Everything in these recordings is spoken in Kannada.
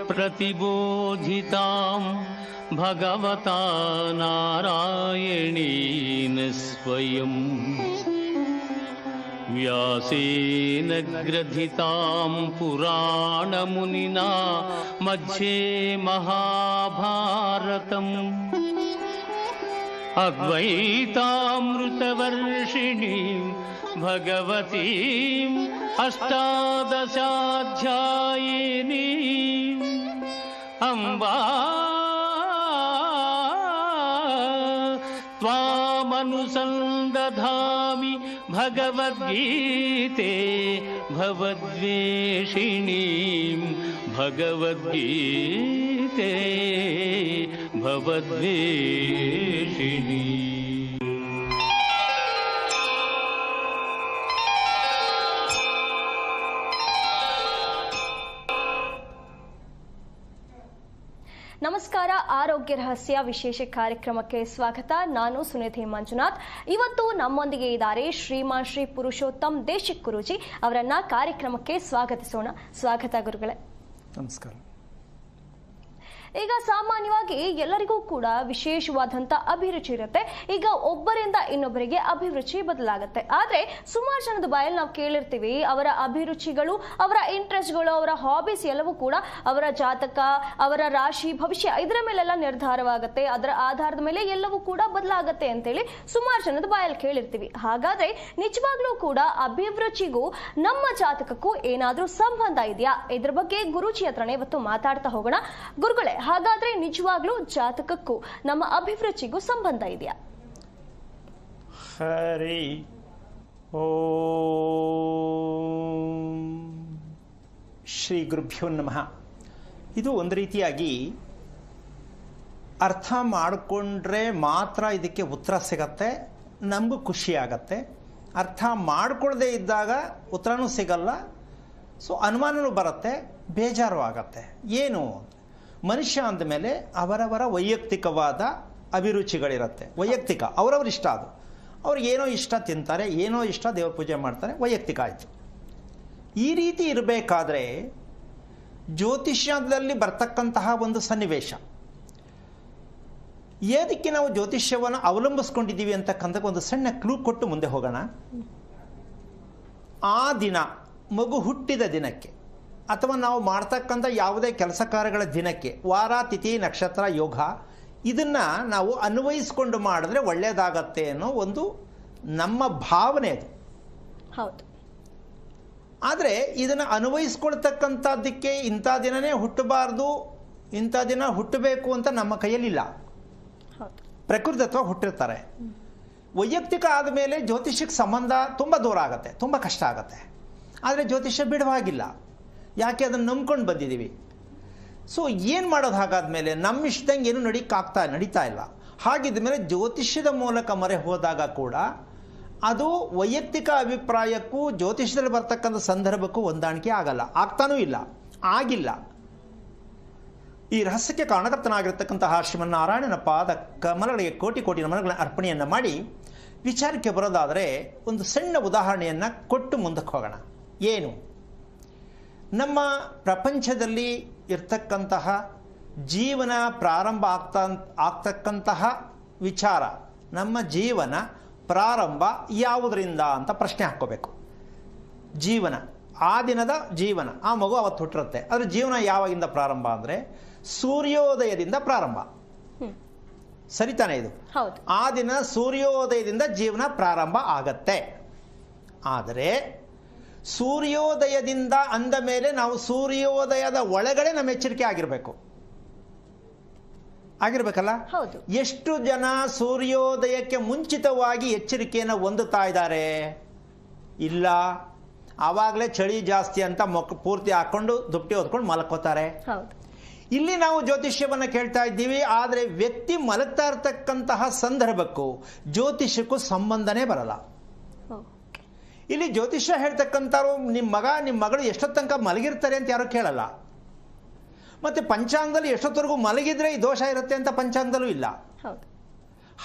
प्रतिबोधितां भगवता नारायणेन स्वयं व्यासेन ग्रथितां पुराणमुनिना मध्ये महाभारतम् अद्वैतामृतवर्षिणीं भगवतीम् अष्टादशाध्यायिनीम् अम्बा त्वामनुसन्दधामि भगवद्गीते भवद्वेषिणीं भगवद्गीते भवद्वेषिणी। ನಮಸ್ಕಾರ. ಆರೋಗ್ಯ ರಹಸ್ಯ ವಿಶೇಷ ಕಾರ್ಯಕ್ರಮಕ್ಕೆ ಸ್ವಾಗತ. ನಾನು ಸುನಿಧಿ ಮಂಜುನಾಥ್. ಇವತ್ತು ನಮ್ಮೊಂದಿಗೆ ಇದ್ದಾರೆ ಶ್ರೀಮಾನ್ ಶ್ರೀ ಪುರುಷೋತ್ತಮ್ ದೇಶಿಕ್ ಗುರೂಜಿ. ಅವರನ್ನ ಕಾರ್ಯಕ್ರಮಕ್ಕೆ ಸ್ವಾಗತಿಸೋಣ. ಸ್ವಾಗತ ಗುರುಗಳೇ. ನಮಸ್ಕಾರ. ಈಗ ಸಾಮಾನ್ಯವಾಗಿ ಎಲ್ಲರಿಗೂ ಕೂಡ ವಿಶೇಷವಾದಂತ ಅಭಿರುಚಿ ಇರುತ್ತೆ. ಈಗ ಒಬ್ಬರಿಂದ ಇನ್ನೊಬ್ಬರಿಗೆ ಅಭಿರುಚಿ ಬದಲಾಗುತ್ತೆ. ಆದ್ರೆ ಸುಮಾರು ಜನದ ಬಾಯಲ್ಲಿ ನಾವು ಕೇಳಿರ್ತೀವಿ ಅವರ ಅಭಿರುಚಿಗಳು, ಅವರ ಇಂಟ್ರೆಸ್ಟ್ಗಳು, ಅವರ ಹಾಬೀಸ್ ಎಲ್ಲವೂ ಕೂಡ ಅವರ ಜಾತಕ, ಅವರ ರಾಶಿ, ಭವಿಷ್ಯ ಇದರ ಮೇಲೆಲ್ಲ ನಿರ್ಧಾರವಾಗುತ್ತೆ. ಅದರ ಆಧಾರದ ಮೇಲೆ ಎಲ್ಲವೂ ಕೂಡ ಬದಲಾಗುತ್ತೆ ಅಂತೇಳಿ ಸುಮಾರು ಜನದ ಬಾಯಲ್ಲಿ ಕೇಳಿರ್ತೀವಿ. ಹಾಗಾದ್ರೆ ನಿಜವಾಗ್ಲೂ ಕೂಡ ಅಭಿರುಚಿಗೂ ನಮ್ಮ ಜಾತಕಕ್ಕೂ ಏನಾದ್ರೂ ಸಂಬಂಧ ಇದೆಯಾ? ಇದ್ರ ಬಗ್ಗೆ ಗುರೂಜಿ ಹತ್ರನೇ ಇವತ್ತು ಮಾತಾಡ್ತಾ ಹೋಗೋಣ. ಗುರುಗಳೇ, ಹಾಗಾದ್ರೆ ನಿಜವಾಗ್ಲೂ ಜಾತಕಕ್ಕೂ ನಮ್ಮ ಅಭಿರುಚಿಗೂ ಸಂಬಂಧ ಇದೆಯಾ? ಹರಿ ಓಂ ಶ್ರೀ ಗುರುಭ್ಯೋ ನಮಃ. ಇದು ಒಂದು ರೀತಿಯಾಗಿ ಅರ್ಥ ಮಾಡಿಕೊಂಡ್ರೆ ಮಾತ್ರ ಇದಕ್ಕೆ ಉತ್ತರ ಸಿಗತ್ತೆ, ನಮಗೂ ಖುಷಿ ಆಗತ್ತೆ. ಅರ್ಥ ಮಾಡಿಕೊಳ್ಳದೆ ಇದ್ದಾಗ ಉತ್ತರನೂ ಸಿಗಲ್ಲ, ಸೊ ಅನುಮಾನನೂ ಬರುತ್ತೆ, ಬೇಜಾರು ಆಗತ್ತೆ. ಏನು ಮನುಷ್ಯ ಅಂದಮೇಲೆ ಅವರವರ ವೈಯಕ್ತಿಕವಾದ ಅಭಿರುಚಿಗಳಿರುತ್ತೆ. ವೈಯಕ್ತಿಕ ಅವರವ್ರ ಇಷ್ಟ, ಅದು ಅವ್ರಿಗೆ ಏನೋ ಇಷ್ಟ ತಿಂತಾರೆ, ಏನೋ ಇಷ್ಟ ದೇವ್ರ ಪೂಜೆ ಮಾಡ್ತಾರೆ, ವೈಯಕ್ತಿಕ ಆಯಿತು. ಈ ರೀತಿ ಇರಬೇಕಾದ್ರೆ ಜ್ಯೋತಿಷ್ಯದಲ್ಲಿ ಬರ್ತಕ್ಕಂತಹ ಒಂದು ಸನ್ನಿವೇಶ, ಏದಕ್ಕೆ ನಾವು ಜ್ಯೋತಿಷ್ಯವನ್ನು ಅವಲಂಬಿಸ್ಕೊಂಡಿದ್ದೀವಿ ಅಂತಕ್ಕಂಥ ಒಂದು ಸಣ್ಣ ಕ್ಲೂ ಕೊಟ್ಟು ಮುಂದೆ ಹೋಗೋಣ. ಆ ದಿನ ಮಗು ಹುಟ್ಟಿದ ದಿನಕ್ಕೆ ಅಥವಾ ನಾವು ಮಾಡ್ತಕ್ಕಂಥ ಯಾವುದೇ ಕೆಲಸ ಕಾರ್ಯಗಳ ದಿನಕ್ಕೆ ವಾರ, ತಿಥಿ, ನಕ್ಷತ್ರ, ಯೋಗ ಇದನ್ನು ನಾವು ಅನ್ವಯಿಸ್ಕೊಂಡು ಮಾಡಿದ್ರೆ ಒಳ್ಳೆಯದಾಗತ್ತೆ ಅನ್ನೋ ಒಂದು ನಮ್ಮ ಭಾವನೆ ಅದು. ಹೌದು. ಆದರೆ ಇದನ್ನು ಅನ್ವಯಿಸ್ಕೊಳ್ತಕ್ಕಂಥದ್ದಕ್ಕೆ ಇಂಥ ದಿನನೇ ಹುಟ್ಟಬಾರ್ದು, ಇಂಥ ದಿನ ಹುಟ್ಟಬೇಕು ಅಂತ ನಮ್ಮ ಕೈಯಲ್ಲಿಲ್ಲ. ಪ್ರಕೃತಿ ಅಥವಾ ಹುಟ್ಟಿರ್ತಾರೆ. ವೈಯಕ್ತಿಕ ಆದಮೇಲೆ ಜ್ಯೋತಿಷ್ಯಕ್ಕೆ ಸಂಬಂಧ ತುಂಬ ದೂರ ಆಗುತ್ತೆ, ತುಂಬ ಕಷ್ಟ ಆಗುತ್ತೆ. ಆದರೆ ಜ್ಯೋತಿಷ್ಯ ಬಿಡುವಾಗಿಲ್ಲ, ಯಾಕೆ ಅದನ್ನು ನಂಬ್ಕೊಂಡು ಬಂದಿದ್ದೀವಿ. ಸೊ ಏನು ಮಾಡೋದು? ಹಾಗಾದ್ಮೇಲೆ ನಮ್ಮ ಇಷ್ಟದಂಗೆ ಏನು ನಡೀತಾ ಇಲ್ಲ. ಹಾಗಿದ್ದ ಮೇಲೆ ಜ್ಯೋತಿಷ್ಯದ ಮೂಲಕ ಮೊರೆ ಹೋದಾಗ ಕೂಡ ಅದು ವೈಯಕ್ತಿಕ ಅಭಿಪ್ರಾಯಕ್ಕೂ ಜ್ಯೋತಿಷ್ಯದಲ್ಲಿ ಬರ್ತಕ್ಕಂಥ ಸಂದರ್ಭಕ್ಕೂ ಹೊಂದಾಣಿಕೆ ಆಗಲ್ಲ, ಆಗ್ತಾನೂ ಇಲ್ಲ, ಆಗಿಲ್ಲ. ಈ ರಹಸ್ಯಕ್ಕೆ ಕಾರಣಕರ್ತನಾಗಿರ್ತಕ್ಕಂತಹ ಶ್ರೀಮನ್ನಾರಾಯಣನ ಪಾದ ಕಮಲಗಳಿಗೆ ಕೋಟಿ ಕೋಟಿ ನಮನಗಳ ಅರ್ಪಣೆಯನ್ನು ಮಾಡಿ ವಿಚಾರಕ್ಕೆ ಬರೋದಾದರೆ ಒಂದು ಸಣ್ಣ ಉದಾಹರಣೆಯನ್ನು ಕೊಟ್ಟು ಮುಂದಕ್ಕೆ ಹೋಗೋಣ. ಏನು? ನಮ್ಮ ಪ್ರಪಂಚದಲ್ಲಿ ಇರ್ತಕ್ಕಂತಹ ಜೀವನ ಪ್ರಾರಂಭ ಆಗ್ತಕ್ಕಂತಹ ವಿಚಾರ, ನಮ್ಮ ಜೀವನ ಪ್ರಾರಂಭ ಯಾವುದರಿಂದ ಅಂತ ಪ್ರಶ್ನೆ ಹಾಕ್ಕೋಬೇಕು. ಜೀವನ, ಆ ದಿನದ ಜೀವನ, ಆ ಮಗು ಅವತ್ತು ಹುಟ್ಟಿರುತ್ತೆ, ಅದರ ಜೀವನ ಯಾವಾಗಿಂದ ಪ್ರಾರಂಭ ಅಂದರೆ ಸೂರ್ಯೋದಯದಿಂದ ಪ್ರಾರಂಭ. ಸರಿತಾನೆ ಇದು? ಆ ದಿನ ಸೂರ್ಯೋದಯದಿಂದ ಜೀವನ ಪ್ರಾರಂಭ ಆಗತ್ತೆ. ಆದರೆ ಸೂರ್ಯೋದಯದಿಂದ ಅಂದ ಮೇಲೆ ನಾವು ಸೂರ್ಯೋದಯದ ಒಳಗಡೆ ನಮ್ಮ ಎಚ್ಚರಿಕೆ ಆಗಿರ್ಬೇಕಲ್ಲ? ಎಷ್ಟು ಜನ ಸೂರ್ಯೋದಯಕ್ಕೆ ಮುಂಚಿತವಾಗಿ ಎಚ್ಚರಿಕೆಯನ್ನು ಹೊಂದುತ್ತಾ ಇದ್ದಾರೆ? ಇಲ್ಲ. ಆವಾಗಲೇ ಚಳಿ ಜಾಸ್ತಿ ಅಂತ ಪೂರ್ತಿ ಹಾಕೊಂಡು ದುಪ್ಪಟಿ ಹೊದ್ಕೊಂಡು ಮಲಕೋತಾರೆ. ಇಲ್ಲಿ ನಾವು ಜ್ಯೋತಿಷ್ಯವನ್ನು ಕೇಳ್ತಾ ಇದ್ದೀವಿ, ಆದರೆ ವ್ಯಕ್ತಿ ಮಲಗ್ತಾ ಇರತಕ್ಕಂತಹ ಸಂದರ್ಭಕ್ಕೂ ಜ್ಯೋತಿಷ್ಯಕ್ಕೂ ಸಂಬಂಧನೇ ಬರಲ್ಲ. ಇಲ್ಲಿ ಜ್ಯೋತಿಷ್ಯ ಹೇಳ್ತಕ್ಕಂಥವ್ರು ನಿಮ್ಮ ಮಗ ನಿಮ್ಮ ಮಗಳು ಎಷ್ಟೊತ್ತು ತನಕ ಮಲಗಿರ್ತಾರೆ ಅಂತ ಯಾರು ಕೇಳಲ್ಲ. ಮತ್ತು ಪಂಚಾಂಗದಲ್ಲಿ ಎಷ್ಟೊತ್ತವರೆಗೂ ಮಲಗಿದ್ರೆ ಈ ದೋಷ ಇರುತ್ತೆ ಅಂತ ಪಂಚಾಂಗದಲ್ಲೂ ಇಲ್ಲ.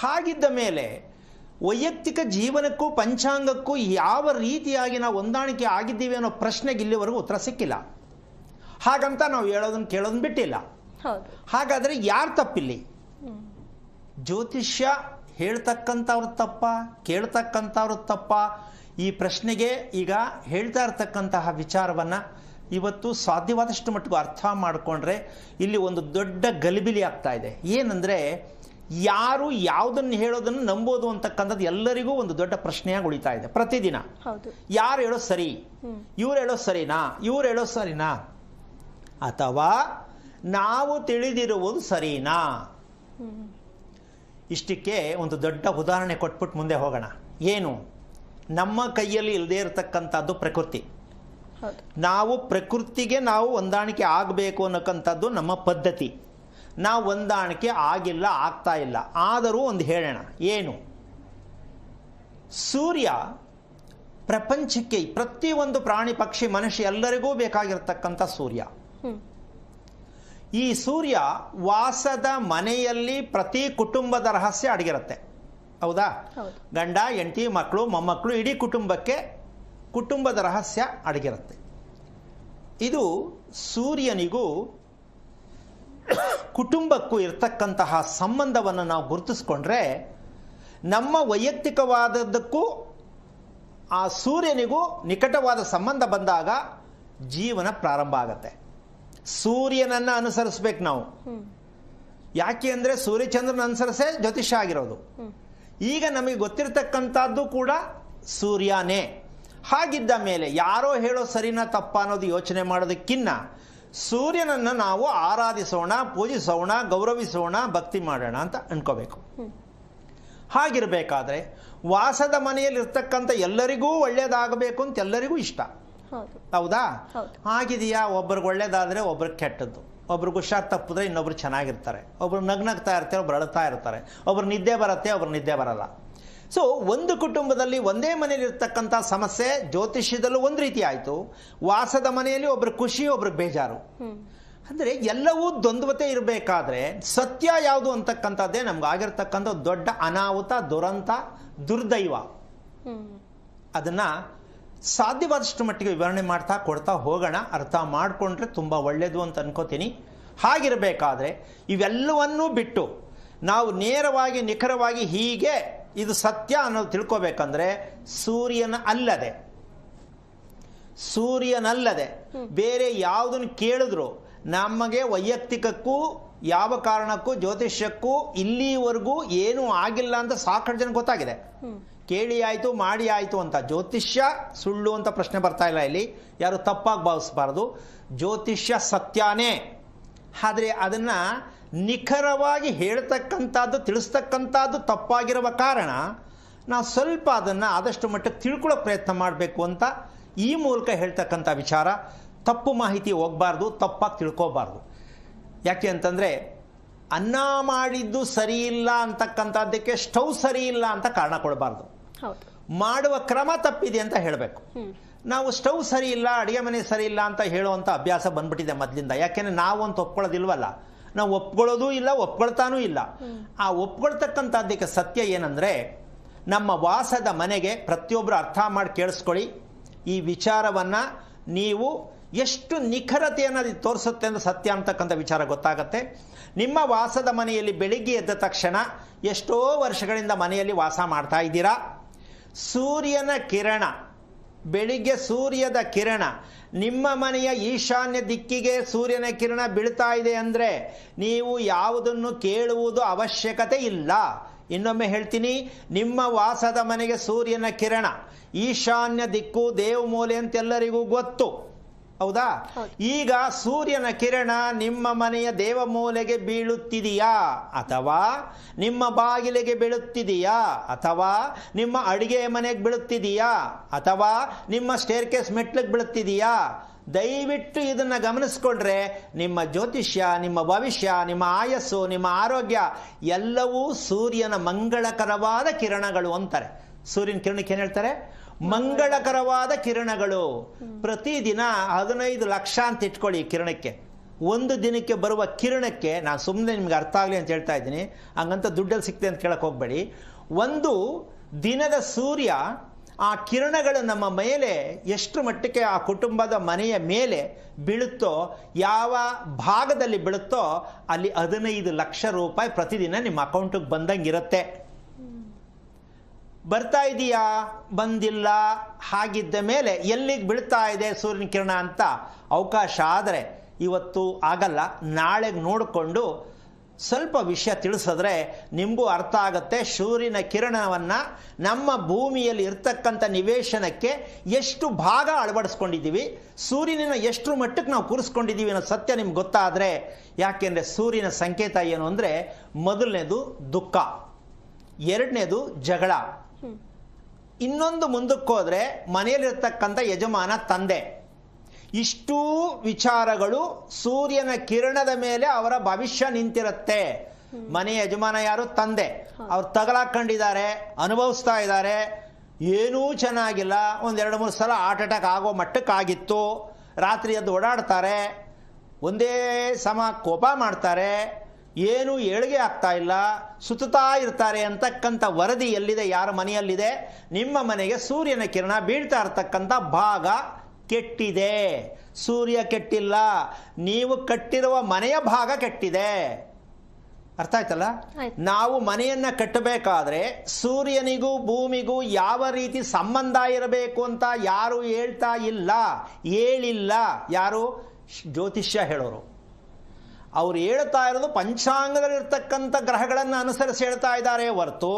ಹಾಗಿದ್ದ ಮೇಲೆ ವೈಯಕ್ತಿಕ ಜೀವನಕ್ಕೂ ಪಂಚಾಂಗಕ್ಕೂ ಯಾವ ರೀತಿಯಾಗಿ ನಾವು ಹೊಂದಾಣಿಕೆ ಆಗಿದ್ದೀವಿ ಅನ್ನೋ ಪ್ರಶ್ನೆಗೆ ಇಲ್ಲಿವರೆಗೂ ಉತ್ತರ ಸಿಕ್ಕಿಲ್ಲ. ಹಾಗಂತ ನಾವು ಹೇಳೋದನ್ನ ಕೇಳೋದನ್ನ ಬಿಟ್ಟಿಲ್ಲ. ಹೌದು. ಹಾಗಾದರೆ ಯಾರು ತಪ್ಪಿಲ್ಲಿ? ಜ್ಯೋತಿಷ್ಯ ಹೇಳ್ತಕ್ಕಂಥವ್ರು ತಪ್ಪ, ಕೇಳ್ತಕ್ಕಂಥವ್ರು ತಪ್ಪ? ಈ ಪ್ರಶ್ನೆಗೆ ಈಗ ಹೇಳ್ತಾ ಇರ್ತಕ್ಕಂತಹ ವಿಚಾರವನ್ನು ಇವತ್ತು ಸಾಧ್ಯವಾದಷ್ಟು ಮಟ್ಟಿಗೆ ಅರ್ಥ ಮಾಡಿಕೊಂಡ್ರೆ ಇಲ್ಲಿ ಒಂದು ದೊಡ್ಡ ಗಲಿಬಿಲಿ ಆಗ್ತಾ ಇದೆ. ಏನಂದರೆ ಯಾರು ಯಾವುದನ್ನು ಹೇಳೋದನ್ನು ನಂಬೋದು ಅಂತಕ್ಕಂಥದ್ದು ಎಲ್ಲರಿಗೂ ಒಂದು ದೊಡ್ಡ ಪ್ರಶ್ನೆಯಾಗಿ ಉಳಿತಾ ಇದೆ ಪ್ರತಿದಿನ. ಯಾರು ಹೇಳೋ ಸರಿ, ಇವ್ರು ಹೇಳೋ ಸರಿನಾ, ಇವ್ರು ಹೇಳೋ ಸರಿನಾ, ಅಥವಾ ನಾವು ತಿಳಿದಿರುವುದು ಸರಿನಾ? ಇಷ್ಟಕ್ಕೆ ಒಂದು ದೊಡ್ಡ ಉದಾಹರಣೆ ಕೊಟ್ಬಿಟ್ಟು ಮುಂದೆ ಹೋಗೋಣ. ಏನು? ನಮ್ಮ ಕೈಯಲ್ಲಿ ಇಲ್ಲದೇ ಇರತಕ್ಕಂಥದ್ದು ಪ್ರಕೃತಿ. ನಾವು ಪ್ರಕೃತಿಗೆ ನಾವು ಹೊಂದಾಣಿಕೆ ಆಗಬೇಕು ಅನ್ನೋಕ್ಕಂಥದ್ದು ನಮ್ಮ ಪದ್ಧತಿ. ನಾವು ಹೊಂದಾಣಿಕೆ ಆಗಿಲ್ಲ, ಆಗ್ತಾ ಇಲ್ಲ. ಆದರೂ ಒಂದು ಹೇಳೋಣ. ಏನು? ಸೂರ್ಯ ಪ್ರಪಂಚಕ್ಕೆ, ಪ್ರತಿಯೊಂದು ಪ್ರಾಣಿ ಪಕ್ಷಿ ಮನುಷ್ಯ ಎಲ್ಲರಿಗೂ ಬೇಕಾಗಿರ್ತಕ್ಕಂಥ ಸೂರ್ಯ. ಈ ಸೂರ್ಯ ವಾಸದ ಮನೆಯಲ್ಲಿ ಪ್ರತಿ ಕುಟುಂಬದ ರಹಸ್ಯ ಅಡಗಿರುತ್ತೆ. ಹೌದಾ? ಗಂಡ, ಹೆಂಡತಿ, ಮಕ್ಕಳು, ಮೊಮ್ಮಕ್ಕಳು, ಇಡೀ ಕುಟುಂಬಕ್ಕೆ ಕುಟುಂಬದ ರಹಸ್ಯ ಅಡಗಿರುತ್ತೆ. ಇದು ಸೂರ್ಯನಿಗೂ ಕುಟುಂಬಕ್ಕೂ ಇರ್ತಕ್ಕಂತಹ ಸಂಬಂಧವನ್ನು ನಾವು ಗುರುತಿಸ್ಕೊಂಡ್ರೆ ನಮ್ಮ ವೈಯಕ್ತಿಕವಾದದ್ದಕ್ಕೂ ಆ ಸೂರ್ಯನಿಗೂ ನಿಕಟವಾದ ಸಂಬಂಧ ಬಂದಾಗ ಜೀವನ ಪ್ರಾರಂಭ ಆಗತ್ತೆ. ಸೂರ್ಯನನ್ನು ಅನುಸರಿಸ್ಬೇಕು ನಾವು. ಯಾಕೆ ಅಂದರೆ ಸೂರ್ಯಚಂದ್ರನ ಅನುಸರಿಸೇ ಜ್ಯೋತಿಷ್ಯ ಆಗಿರೋದು. ಈಗ ನಮಗೆ ಗೊತ್ತಿರತಕ್ಕಂಥದ್ದು ಕೂಡ ಸೂರ್ಯನೇ. ಹಾಗಿದ್ದ ಮೇಲೆ ಯಾರೋ ಹೇಳೋ ಸರಿನಾ ತಪ್ಪ ಅನ್ನೋದು ಯೋಚನೆ ಮಾಡೋದಕ್ಕಿನ್ನ ಸೂರ್ಯನನ್ನು ನಾವು ಆರಾಧಿಸೋಣ, ಪೂಜಿಸೋಣ, ಗೌರವಿಸೋಣ, ಭಕ್ತಿ ಮಾಡೋಣ ಅಂತ ಅನ್ಕೋಬೇಕು. ಹಾಗಿರಬೇಕಾದ್ರೆ ವಾಸದ ಮನೆಯಲ್ಲಿ ಇರ್ತಕ್ಕಂಥ ಎಲ್ಲರಿಗೂ ಒಳ್ಳೇದಾಗಬೇಕು ಅಂತ ಎಲ್ಲರಿಗೂ ಇಷ್ಟ. ಹೌದಾ? ಆಗಿದೆಯಾ? ಒಬ್ರಿಗೆ ಒಳ್ಳೇದಾದರೆ ಒಬ್ರಿಗೆ ಕೆಟ್ಟದ್ದು, ಒಬ್ರಿಗೆ ಹುಷಾರು ತಪ್ಪಿದ್ರೆ ಇನ್ನೊಬ್ರು ಚೆನ್ನಾಗಿರ್ತಾರೆ, ಒಬ್ರು ನಗ್ನಗ್ತಾ ಇರ್ತಾರೆ, ಒಬ್ರು ಅಳ್ತಾ ಇರ್ತಾರೆ, ಒಬ್ರು ನಿದ್ದೆ ಬರುತ್ತೆ, ಒಬ್ರು ನಿದ್ದೆ ಬರಲ್ಲ. ಸೊ ಒಂದು ಕುಟುಂಬದಲ್ಲಿ ಒಂದೇ ಮನೆಯಲ್ಲಿ ಇರ್ತಕ್ಕಂಥ ಸಮಸ್ಯೆ ಜ್ಯೋತಿಷ್ಯದಲ್ಲೂ ಒಂದು ರೀತಿ ಆಯಿತು, ವಾಸದ ಮನೆಯಲ್ಲಿ ಒಬ್ರು ಖುಷಿ, ಒಬ್ರಿಗೆ ಬೇಜಾರು. ಅಂದರೆ ಎಲ್ಲವೂ ದ್ವಂದ್ವತೆ ಇರಬೇಕಾದ್ರೆ ಸತ್ಯ ಯಾವುದು ಅಂತಕ್ಕಂಥದ್ದೇ ನಮ್ಗೆ ಆಗಿರ್ತಕ್ಕಂಥ ದೊಡ್ಡ ಅನಾಹುತ, ದುರಂತ, ದುರ್ದೈವ. ಅದನ್ನು ಸಾಧ್ಯವಾದಷ್ಟು ಮಟ್ಟಿಗೆ ವಿವರಣೆ ಮಾಡ್ತಾ ಕೊಡ್ತಾ ಹೋಗೋಣ. ಅರ್ಥ ಮಾಡಿಕೊಂಡ್ರೆ ತುಂಬ ಒಳ್ಳೆಯದು ಅಂತ ಅನ್ಕೋತೀನಿ. ಹಾಗಿರಬೇಕಾದ್ರೆ ಇವೆಲ್ಲವನ್ನೂ ಬಿಟ್ಟು ನಾವು ನೇರವಾಗಿ ನಿಖರವಾಗಿ ಹೀಗೆ ಇದು ಸತ್ಯ ಅನ್ನೋದು ತಿಳ್ಕೊಬೇಕಂದ್ರೆ ಸೂರ್ಯನಲ್ಲದೆ ಬೇರೆ ಯಾವುದನ್ನು ಕೇಳಿದ್ರು ನಮಗೆ ವೈಯಕ್ತಿಕಕ್ಕೂ ಯಾವ ಕಾರಣಕ್ಕೂ ಜ್ಯೋತಿಷ್ಯಕ್ಕೂ ಇಲ್ಲಿವರೆಗೂ ಏನೂ ಆಗಿಲ್ಲ ಅಂತ ಸಾಕಷ್ಟು ಜನ ಗೊತ್ತಾಗಿದೆ. ಕೇಳಿ ಆಯಿತು, ಮಾಡಿ ಆಯಿತು ಅಂತ. ಜ್ಯೋತಿಷ್ಯ ಸುಳ್ಳು ಅಂತ ಪ್ರಶ್ನೆ ಬರ್ತಾ ಇಲ್ಲ ಇಲ್ಲಿ, ಯಾರು ತಪ್ಪಾಗಿ ಭಾವಿಸಬಾರ್ದು. ಜ್ಯೋತಿಷ್ಯ ಸತ್ಯನೇ. ಆದರೆ ಅದನ್ನು ನಿಖರವಾಗಿ ಹೇಳ್ತಕ್ಕಂಥದ್ದು, ತಿಳಿಸ್ತಕ್ಕಂಥದ್ದು ತಪ್ಪಾಗಿರುವ ಕಾರಣ ನಾವು ಸ್ವಲ್ಪ ಅದನ್ನು ಆದಷ್ಟು ಮಟ್ಟಕ್ಕೆ ತಿಳ್ಕೊಳ್ಳೋ ಪ್ರಯತ್ನ ಮಾಡಬೇಕು ಅಂತ ಈ ಮೂಲಕ ಹೇಳ್ತಕ್ಕಂಥ ವಿಚಾರ. ತಪ್ಪು ಮಾಹಿತಿ ಹೋಗಬಾರ್ದು, ತಪ್ಪಾಗಿ ತಿಳ್ಕೋಬಾರ್ದು. ಯಾಕೆ ಅಂತಂದರೆ ಅನ್ನ ಮಾಡಿದ್ದು ಸರಿ ಇಲ್ಲ ಅಂತಕ್ಕಂಥದ್ದಕ್ಕೆ ಸ್ಟವ್ ಸರಿ ಇಲ್ಲ ಅಂತ ಕಾರಣ ಕೊಡಬಾರ್ದು. ಮಾಡುವ ಕ್ರಮ ತಪ್ಪಿದೆ ಅಂತ ಹೇಳಬೇಕು. ನಾವು ಸ್ಟವ್ ಸರಿ ಇಲ್ಲ, ಅಡುಗೆ ಮನೆ ಸರಿ ಇಲ್ಲ ಅಂತ ಹೇಳುವಂಥ ಅಭ್ಯಾಸ ಬಂದ್ಬಿಟ್ಟಿದೆ ಮೊದಲಿಂದ. ಯಾಕೆಂದರೆ ನಾವು ಅಂತ ಒಪ್ಕೊಳ್ಳೋದಿಲ್ವಲ್ಲ, ನಾವು ಒಪ್ಕೊಳ್ಳೋದೂ ಇಲ್ಲ, ಒಪ್ಕೊಳ್ತಾನೂ ಇಲ್ಲ. ಆ ಒಪ್ಕೊಳ್ತಕ್ಕಂಥದ್ದಕ್ಕೆ ಸತ್ಯ ಏನಂದರೆ ನಮ್ಮ ವಾಸದ ಮನೆಗೆ ಪ್ರತಿಯೊಬ್ಬರು ಅರ್ಥ ಮಾಡಿ ಕೇಳಿಸ್ಕೊಳ್ಳಿ. ಈ ವಿಚಾರವನ್ನು ನೀವು ಎಷ್ಟು ನಿಖರತೆಯನ್ನು ಅದು ತೋರಿಸುತ್ತೆ ಅಂದರೆ ಸತ್ಯ ಅಂತಕ್ಕಂಥ ವಿಚಾರ ಗೊತ್ತಾಗತ್ತೆ. ನಿಮ್ಮ ವಾಸದ ಮನೆಯಲ್ಲಿ ಬೆಳಿಗ್ಗೆ ಎದ್ದ ತಕ್ಷಣ ಎಷ್ಟೋ ವರ್ಷಗಳಿಂದ ಮನೆಯಲ್ಲಿ ವಾಸ ಮಾಡ್ತಾ ಇದ್ದೀರಾ. ಸೂರ್ಯನ ಕಿರಣ, ಬೆಳಿಗ್ಗೆ ಸೂರ್ಯದ ಕಿರಣ ನಿಮ್ಮ ಮನೆಯ ಈಶಾನ್ಯ ದಿಕ್ಕಿಗೆ ಸೂರ್ಯನ ಕಿರಣ ಬೀಳ್ತಾ ಇದೆ ಅಂದರೆ ನೀವು ಯಾವುದನ್ನು ಕೇಳುವುದು ಅವಶ್ಯಕತೆ ಇಲ್ಲ. ಇನ್ನೊಮ್ಮೆ ಹೇಳ್ತೀನಿ, ನಿಮ್ಮ ವಾಸದ ಮನೆಗೆ ಸೂರ್ಯನ ಕಿರಣ ಈಶಾನ್ಯ ದಿಕ್ಕು, ದೇವಮೂಲೆ ಅಂತೆಲ್ಲರಿಗೂ ಗೊತ್ತು. ಹೌದಾ? ಈಗ ಸೂರ್ಯನ ಕಿರಣ ನಿಮ್ಮ ಮನೆಯ ದೇವಮೂಲೆಗೆ ಬೀಳುತ್ತಿದೆಯಾ, ಅಥವಾ ನಿಮ್ಮ ಬಾಗಿಲಿಗೆ ಬೀಳುತ್ತಿದೆಯಾ, ಅಥವಾ ನಿಮ್ಮ ಅಡುಗೆ ಮನೆಗೆ ಬೀಳುತ್ತಿದೆಯಾ, ಅಥವಾ ನಿಮ್ಮ ಸ್ಟೇರ್ಕೇಸ್ ಮೆಟ್ಲಿಗೆ ಬೀಳುತ್ತಿದೆಯಾ? ದಯವಿಟ್ಟು ಇದನ್ನು ಗಮನಿಸ್ಕೊಂಡ್ರೆ ನಿಮ್ಮ ಜ್ಯೋತಿಷ್ಯ, ನಿಮ್ಮ ಭವಿಷ್ಯ, ನಿಮ್ಮ ಆಯಸ್ಸು, ನಿಮ್ಮ ಆರೋಗ್ಯ ಎಲ್ಲವೂ ಸೂರ್ಯನ ಮಂಗಳಕರವಾದ ಕಿರಣಗಳು ಅಂತಾರೆ. ಸೂರ್ಯನ ಕಿರಣಕ್ಕೆ ಏನು ಹೇಳ್ತಾರೆ? ಮಂಗಳಕರವಾದ ಕಿರಣಗಳು. ಪ್ರತಿದಿನ 15 ಲಕ್ಷ ಅಂತ ಇಟ್ಕೊಳ್ಳಿ ಕಿರಣಕ್ಕೆ. ಒಂದು ದಿನಕ್ಕೆ ಬರುವ ಕಿರಣಕ್ಕೆ, ನಾನು ಸುಮ್ಮನೆ ನಿಮ್ಗೆ ಅರ್ಥ ಆಗಲಿ ಅಂತ ಹೇಳ್ತಾ ಇದ್ದೀನಿ, ಹಂಗಂತ ದುಡ್ಡಲ್ಲಿ ಸಿಗ್ತದೆ ಅಂತ ಕೇಳಕ್ಕೆ ಹೋಗಬೇಡಿ. ಒಂದು ದಿನದ ಸೂರ್ಯ ಆ ಕಿರಣಗಳು ನಮ್ಮ ಮೇಲೆ ಎಷ್ಟು ಮಟ್ಟಕ್ಕೆ ಆ ಕುಟುಂಬದ ಮನೆಯ ಮೇಲೆ ಬೀಳುತ್ತೋ, ಯಾವ ಭಾಗದಲ್ಲಿ ಬೀಳುತ್ತೋ ಅಲ್ಲಿ 15 ಲಕ್ಷ ರೂಪಾಯಿ ಪ್ರತಿದಿನ ನಿಮ್ಮ ಅಕೌಂಟಿಗೆ ಬಂದಂಗಿರುತ್ತೆ. ಬರ್ತಾ ಇದೆಯಾ, ಬಂದಿಲ್ಲ, ಹಾಗಿದ್ದ ಮೇಲೆ ಎಲ್ಲಿಗೆ ಬೀಳ್ತಾ ಇದೆ ಸೂರ್ಯನ ಕಿರಣ ಅಂತ ಅವಕಾಶ ಆದರೆ ಇವತ್ತು ಆಗಲ್ಲ, ನಾಳೆಗೆ ನೋಡಿಕೊಂಡು ಸ್ವಲ್ಪ ವಿಷಯ ತಿಳಿಸಿದ್ರೆ ನಿಮಗೂ ಅರ್ಥ ಆಗುತ್ತೆ. ಸೂರ್ಯನ ಕಿರಣವನ್ನು ನಮ್ಮ ಭೂಮಿಯಲ್ಲಿ ಇರ್ತಕ್ಕಂಥ ನಿವೇಶನಕ್ಕೆ ಎಷ್ಟು ಭಾಗ ಅಳವಡಿಸ್ಕೊಂಡಿದ್ದೀವಿ, ಸೂರ್ಯನ ಎಷ್ಟು ಮಟ್ಟಕ್ಕೆ ನಾವು ಕೂರಿಸ್ಕೊಂಡಿದ್ದೀವಿ ಅನ್ನೋ ಸತ್ಯ ನಿಮ್ಗೆ ಗೊತ್ತಾದರೆ, ಯಾಕೆಂದರೆ ಸೂರ್ಯನ ಸಂಕೇತ ಏನು ಅಂದರೆ ಮೊದಲನೇದು ದುಃಖ, ಎರಡನೇದು ಜಗಳ, ಇನ್ನೊಂದು ಮುಂದಕ್ಕೆ ಹೋದರೆ ಮನೆಯಲ್ಲಿರ್ತಕ್ಕಂಥ ಯಜಮಾನ ತಂದೆ. ಇಷ್ಟೂ ವಿಚಾರಗಳು ಸೂರ್ಯನ ಕಿರಣದ ಮೇಲೆ ಅವರ ಭವಿಷ್ಯ ನಿಂತಿರುತ್ತೆ. ಮನೆಯ ಯಜಮಾನ ಯಾರು? ತಂದೆ. ಅವ್ರು ತಗಲಾಕೊಂಡಿದ್ದಾರೆ, ಅನುಭವಿಸ್ತಾ ಇದ್ದಾರೆ, ಏನೂ ಚೆನ್ನಾಗಿಲ್ಲ, ಒಂದು 2-3 ಸಲ ಹಾರ್ಟ್ ಅಟ್ಯಾಕ್ ಆಗೋ ಮಟ್ಟಕ್ಕಾಗಿತ್ತು, ರಾತ್ರಿ ಎದ್ದು ಓಡಾಡ್ತಾರೆ, ಒಂದೇ ಸಮ ಕೋಪ ಮಾಡ್ತಾರೆ, ಏನೂ ಏಳಿಗೆ ಆಗ್ತಾ ಇಲ್ಲ, ಸುತ್ತಾ ಇರ್ತಾರೆ ಅಂತಕ್ಕಂಥ ವರದಿ ಎಲ್ಲಿದೆ? ಯಾರ ಮನೆಯಲ್ಲಿದೆ? ನಿಮ್ಮ ಮನೆಗೆ ಸೂರ್ಯನ ಕಿರಣ ಬೀಳ್ತಾ ಇರ್ತಕ್ಕಂಥ ಭಾಗ ಕೆಟ್ಟಿದೆ. ಸೂರ್ಯ ಕೆಟ್ಟಿಲ್ಲ, ನೀವು ಕಟ್ಟಿರುವ ಮನೆಯ ಭಾಗ ಕೆಟ್ಟಿದೆ. ಅರ್ಥ ಆಯ್ತಲ್ಲ? ನಾವು ಮನೆಯನ್ನ ಕಟ್ಟಬೇಕಾದ್ರೆ ಸೂರ್ಯನಿಗೂ ಭೂಮಿಗೂ ಯಾವ ರೀತಿ ಸಂಬಂಧ ಇರಬೇಕು ಅಂತ ಯಾರು ಹೇಳ್ತಾ ಇಲ್ಲ, ಹೇಳಿಲ್ಲ. ಯಾರು? ಜ್ಯೋತಿಷ್ಯ ಹೇಳೋರು. ಅವ್ರು ಹೇಳ್ತಾ ಇರೋದು ಪಂಚಾಂಗದಲ್ಲಿರ್ತಕ್ಕಂಥ ಗ್ರಹಗಳನ್ನು ಅನುಸರಿಸಿ ಹೇಳ್ತಾ ಇದ್ದಾರೆ ಹೊರತು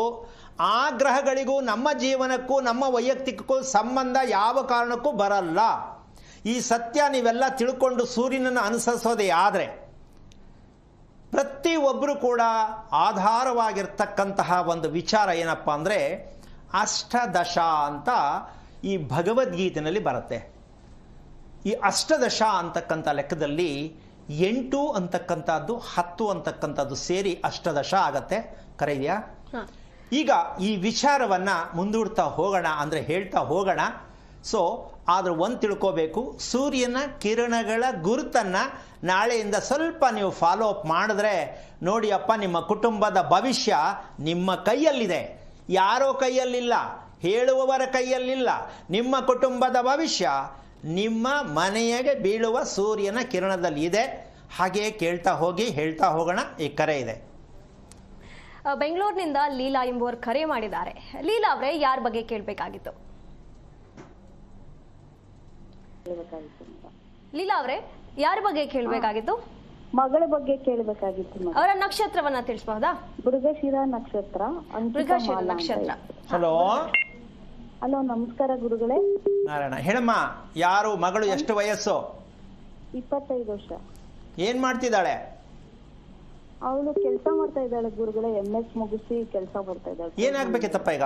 ಆ ಗ್ರಹಗಳಿಗೂ ನಮ್ಮ ಜೀವನಕ್ಕೂ ನಮ್ಮ ವೈಯಕ್ತಿಕಕ್ಕೂ ಸಂಬಂಧ ಯಾವ ಕಾರಣಕ್ಕೂ ಬರಲ್ಲ. ಈ ಸತ್ಯ ನೀವೆಲ್ಲ ತಿಳ್ಕೊಂಡು ಸೂರ್ಯನನ್ನು ಅನುಸರಿಸೋದೇ ಆದರೆ ಪ್ರತಿಯೊಬ್ಬರು ಕೂಡ ಆಧಾರವಾಗಿರ್ತಕ್ಕಂತಹ ಒಂದು ವಿಚಾರ ಏನಪ್ಪ ಅಂದರೆ ಅಷ್ಟದಶ ಅಂತ ಈ ಭಗವದ್ಗೀತೆಯಲ್ಲಿ ಬರುತ್ತೆ. ಈ ಅಷ್ಟದಶ ಅಂತಕ್ಕಂಥ ಲೆಕ್ಕದಲ್ಲಿ 8 ಅಂತಕ್ಕಂಥದ್ದು 10 ಅಂತಕ್ಕಂಥದ್ದು ಸೇರಿ ಅಷ್ಟದಶ ಆಗತ್ತೆ. ಕರೆಯಾ? ಈಗ ಈ ವಿಚಾರವನ್ನು ಮುಂದೂಡ್ತಾ ಹೋಗೋಣ, ಅಂದರೆ ಹೇಳ್ತಾ ಹೋಗೋಣ. ಸೊ ಆದ್ರೆ ಒಂದು ತಿಳ್ಕೋಬೇಕು, ಸೂರ್ಯನ ಕಿರಣಗಳ ಗುರುತನ್ನು ನಾಳೆಯಿಂದ ಸ್ವಲ್ಪ ನೀವು ಫಾಲೋ ಅಪ್ ಮಾಡಿದ್ರೆ ನೋಡಿ ಅಪ್ಪ, ನಿಮ್ಮ ಕುಟುಂಬದ ಭವಿಷ್ಯ ನಿಮ್ಮ ಕೈಯಲ್ಲಿದೆ, ಯಾರೋ ಕೈಯಲ್ಲಿಲ್ಲ, ಹೇಳುವವರ ಕೈಯಲ್ಲಿಲ್ಲ. ನಿಮ್ಮ ಕುಟುಂಬದ ಭವಿಷ್ಯ ನಿಮ್ಮ ಮನೆಗೆ ಬೀಳುವ ಸೂರ್ಯನ ಕಿರಣದಲ್ಲಿ ಇದೆ. ಹಾಗೆಯೇ ಕೇಳ್ತಾ ಹೋಗಿ, ಹೇಳ್ತಾ ಹೋಗೋಣ. ಈ ಕರೆ ಇದೆ. ಬೆಂಗಳೂರಿನಿಂದ ಲೀಲಾ ಎಂಬುವರು ಕರೆ ಮಾಡಿದ್ದಾರೆ. ಲೀಲಾ ಅವರೇ, ಯಾರ ಬಗ್ಗೆ ಕೇಳಬೇಕಾಗಿತ್ತು? ಲೀಲಾ ಅವರೇ, ಯಾರ ಬಗ್ಗೆ ಕೇಳಬೇಕಾಗಿತ್ತು? ಮಗಳ ಬಗ್ಗೆ ಕೇಳಬೇಕಾಗಿತ್ತು. ಅವರ ನಕ್ಷತ್ರವನ್ನ ತಿಳಿಸಬಹುದಾ? ಮೃಗಶಿರ ನಕ್ಷತ್ರ. ಮೃಗಶಿರ ನಕ್ಷತ್ರ. ಹಲೋ ಹಲೋ, ನಮಸ್ಕಾರ ಗುರುಗಳೇ. ನಾರಾಯಣ. ಹೇಳಮ್ಮ, ಯಾರು ಮಗಳು? ಎಷ್ಟು ವಯಸ್ಸು? 25 ವರ್ಷ. ಏನ್ ಮಾಡ್ತಿದ್ದಾಳೆ? ಅವಳು ಕೆಲಸ ಮಾಡ್ತಾ ಇದ್ದಾಳೆ ಗುರುಗಳೇ. MS ಮುಗಿಸಿ ಕೆಲಸ ಮಾಡ್ತಾ ಇದ್ದಾಳೆ. ಏನಾಗ್ಬೇಕಿತ್ತಪ್ಪ ಈಗ?